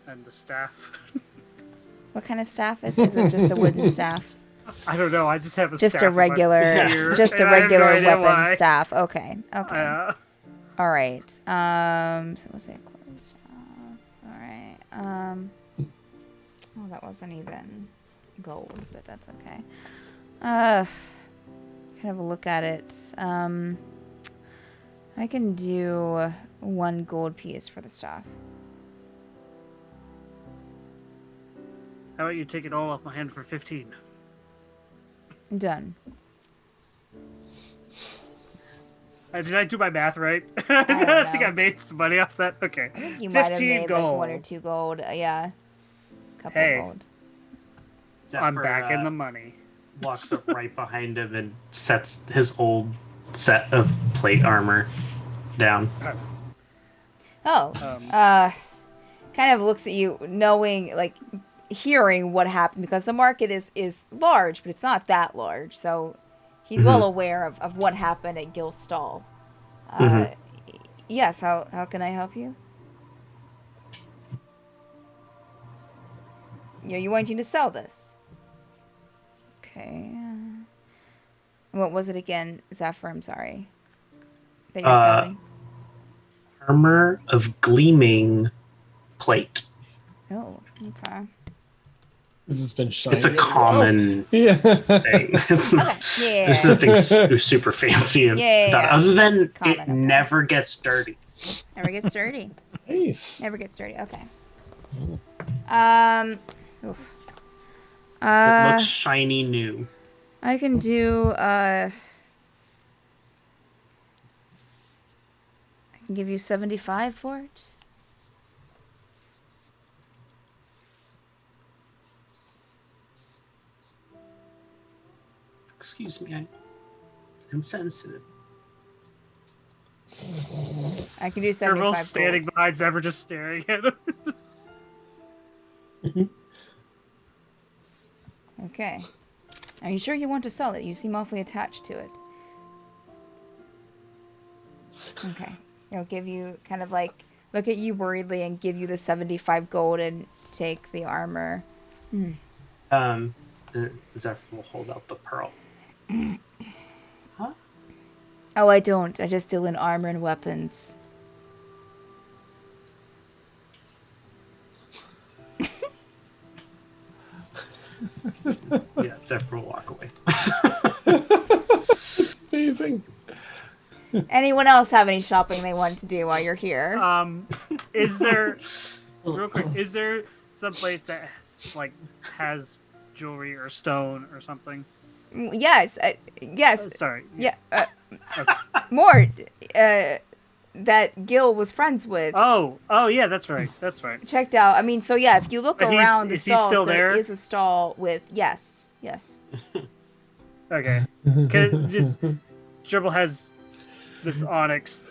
And the staff. What kind of staff is it? Is it just a wooden staff? I don't know. I just have a Just staff a in my regular, ear, just a and I have no regular idea weapon why. staff. Okay. Yeah. All right. So we'll say quarter staff. All right. Oh, that wasn't even gold, but that's okay. Kind of look at it. I can do 1 gold piece for the staff. How about you take it all off my hand for 15? Done. Did I do my math right? don't I think know. I made some money off that. Okay. I think you might have 15 made gold. 1 or 2 gold. Yeah. Couple Hey. gold. I'm Zephyr, back in the money. walks up right behind him and sets his old set of plate armor down. Oh. Kind of looks at you, knowing, hearing what happened, because the market is large, but it's not that large. So he's well aware of what happened at Gil's stall. Yes, how can I help you? Are you wanting to sell this? Okay. What was it again, Zephyr? I'm sorry. That you're selling? Armor of gleaming plate. Oh, okay. This has been shiny. It's a common Yeah. thing. It's not, Yeah. There's nothing super fancy about it, other than Common, it okay. never gets dirty. Never gets dirty. Nice. Never gets dirty. Okay. Oof. It looks shiny new. I can do, I can give you 75 for it. Excuse me, I'm sensitive. I can do They're both 75 standing gold. behind Zephyr, just staring at him. Okay. Are you sure you want to sell it? You seem awfully attached to it. Okay. He'll give you kind of like, look at you worriedly and give you the 75 gold and take the armor. Zephyr will hold out the pearl. Huh? Oh, I don't. I just deal in armor and weapons. Yeah, Zephyr will walk away. Amazing. Anyone else have any shopping they want to do while you're here? Is there real quick? Is there some place that has jewelry or stone or something? Yes. Yes. Sorry. Yeah. Okay. More. That Gil was friends with. Oh, yeah, that's right. That's right. Checked out. I mean, so yeah, if you look But around the is he stalls, still there there? is a stall with yes. Okay. Just Dribble has this onyx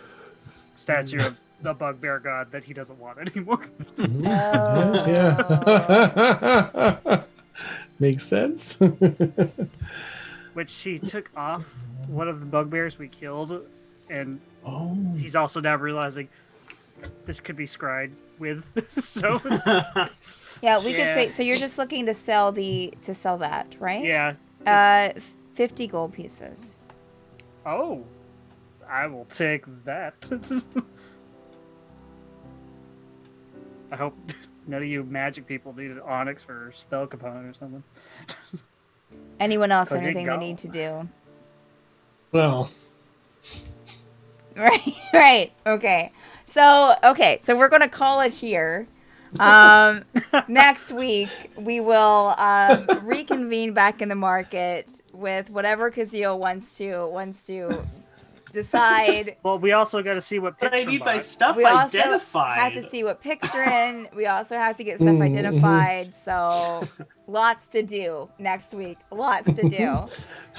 statue of the bugbear god that he doesn't want anymore. Yeah. Makes sense. Which he took off one of the bugbears we killed, and Oh. he's also now realizing this could be scryed with. So Yeah, we could Yeah. say. So you're just looking to sell that, right? yeah. 50 gold pieces. Oh, I will take that. I hope none of you magic people needed onyx for spell component or something. Anyone else have Cause you anything they go. need to do? Well, Right. Okay. So we're gonna call it here. Next week we will reconvene back in the market with whatever Kazeel wants to decide. Well, we also got to see what But I picture need my bought. stuff We also identified. have to see what picks are in. We also have to get stuff identified. So lots to do next week. Lots to do.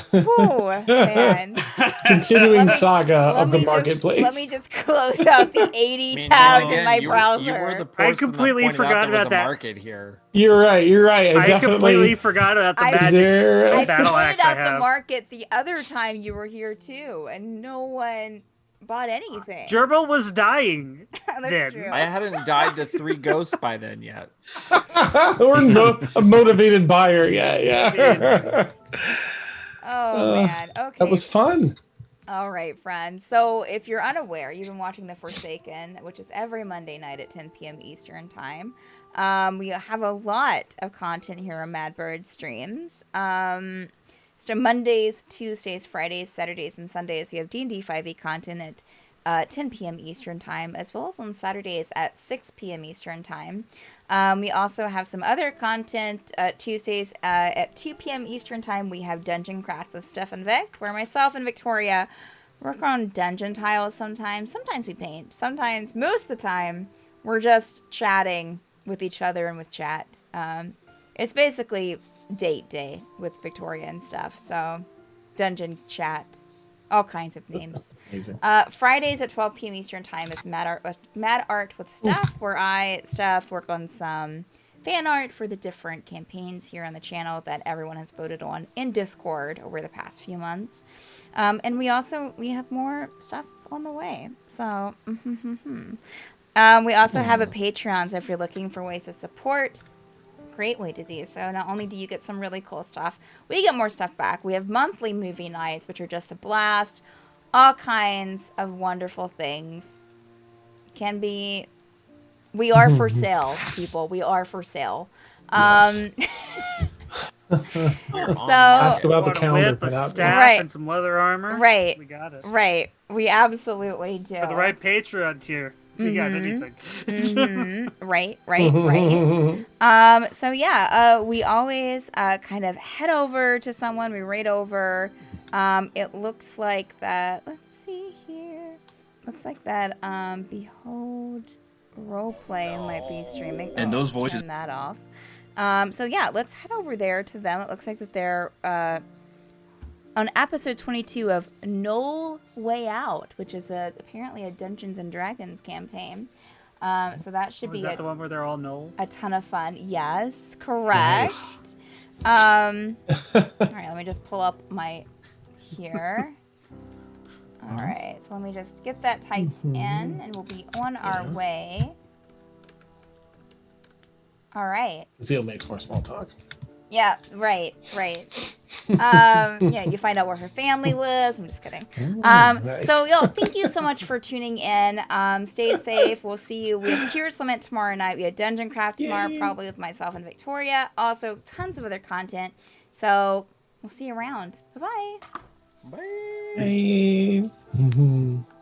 Whew, man. continuing Let me- saga of the me marketplace. let me just close out the 80 I mean, tabs again, in my you browser. were the I person completely that pointed forgot out there was about a that. market here. You're right. I I definitely. completely forgot about the I- Is magic. there- I battle pointed axe I out the have. market the other time you were here too, and no one bought anything. Gerbil was dying. That's then. true. I hadn't died to 3 ghosts by then yet. Or a motivated buyer. Yeah. Oh man. Okay. That was fun. All right, friends. So if you're unaware, you've been watching The Forsaken, which is every Monday night at 10 p.m. Eastern Time. We have a lot of content here on Madbird Streams. So Mondays, Tuesdays, Fridays, Saturdays, and Sundays, we have D&D 5e content at 10 p.m. Eastern Time, as well as on Saturdays at 6 p.m. Eastern Time. We also have some other content. Tuesdays at 2 p.m. Eastern Time, we have Dungeon Craft with Steph and Vic, where myself and Victoria work on dungeon tiles sometimes. Sometimes we paint. Sometimes, most of the time, we're just chatting with each other and with chat. It's basically date day with Victoria and stuff. So, dungeon chat, all kinds of names. Amazing. Fridays at 12 p.m. Eastern Time is Mad Art with Steph, where I, Steph, work on some fan art for the different campaigns here on the channel that everyone has voted on in Discord over the past few months. And we have more stuff on the way. So, we also have a Patreon, so if you're looking for ways to support, great way to do so. Not only do you get some really cool stuff, we get more stuff back. We have monthly movie nights, which are just a blast. All kinds of wonderful things. We are for sale, people. We are for sale. Yes. So Ask about the Want a calendar. whip, a Put out staff, Right. and some leather armor. Right. We got it. right, we absolutely do. For the right Patreon tier, we got anything. Right. So yeah, we always kind of head over to someone, we raid over. It looks like that, let's see here. Looks like that Behold Roleplay might be streaming. And those let's voices- turn that off. So yeah, let's head over there to them. It looks like that they're on episode 22 of No Way Out, which is apparently a Dungeons and Dragons campaign. So that should Was be that the one where they're all gnolls? a ton of fun. Yes, correct. All right, let me just pull up my here. All right, so let me just get that typed in, and we'll be on our way. All right. Zeal makes more small talk. Yeah, right. You find out where her family lives. I'm just kidding. Nice. So, y'all, thank you so much for tuning in. Stay safe. We'll see you. We have Pierce Lament tomorrow night. We have Dungeon Craft tomorrow, Yay. probably with myself and Victoria. Also, tons of other content. So, we'll see you around. Bye-bye. Bye. Bye.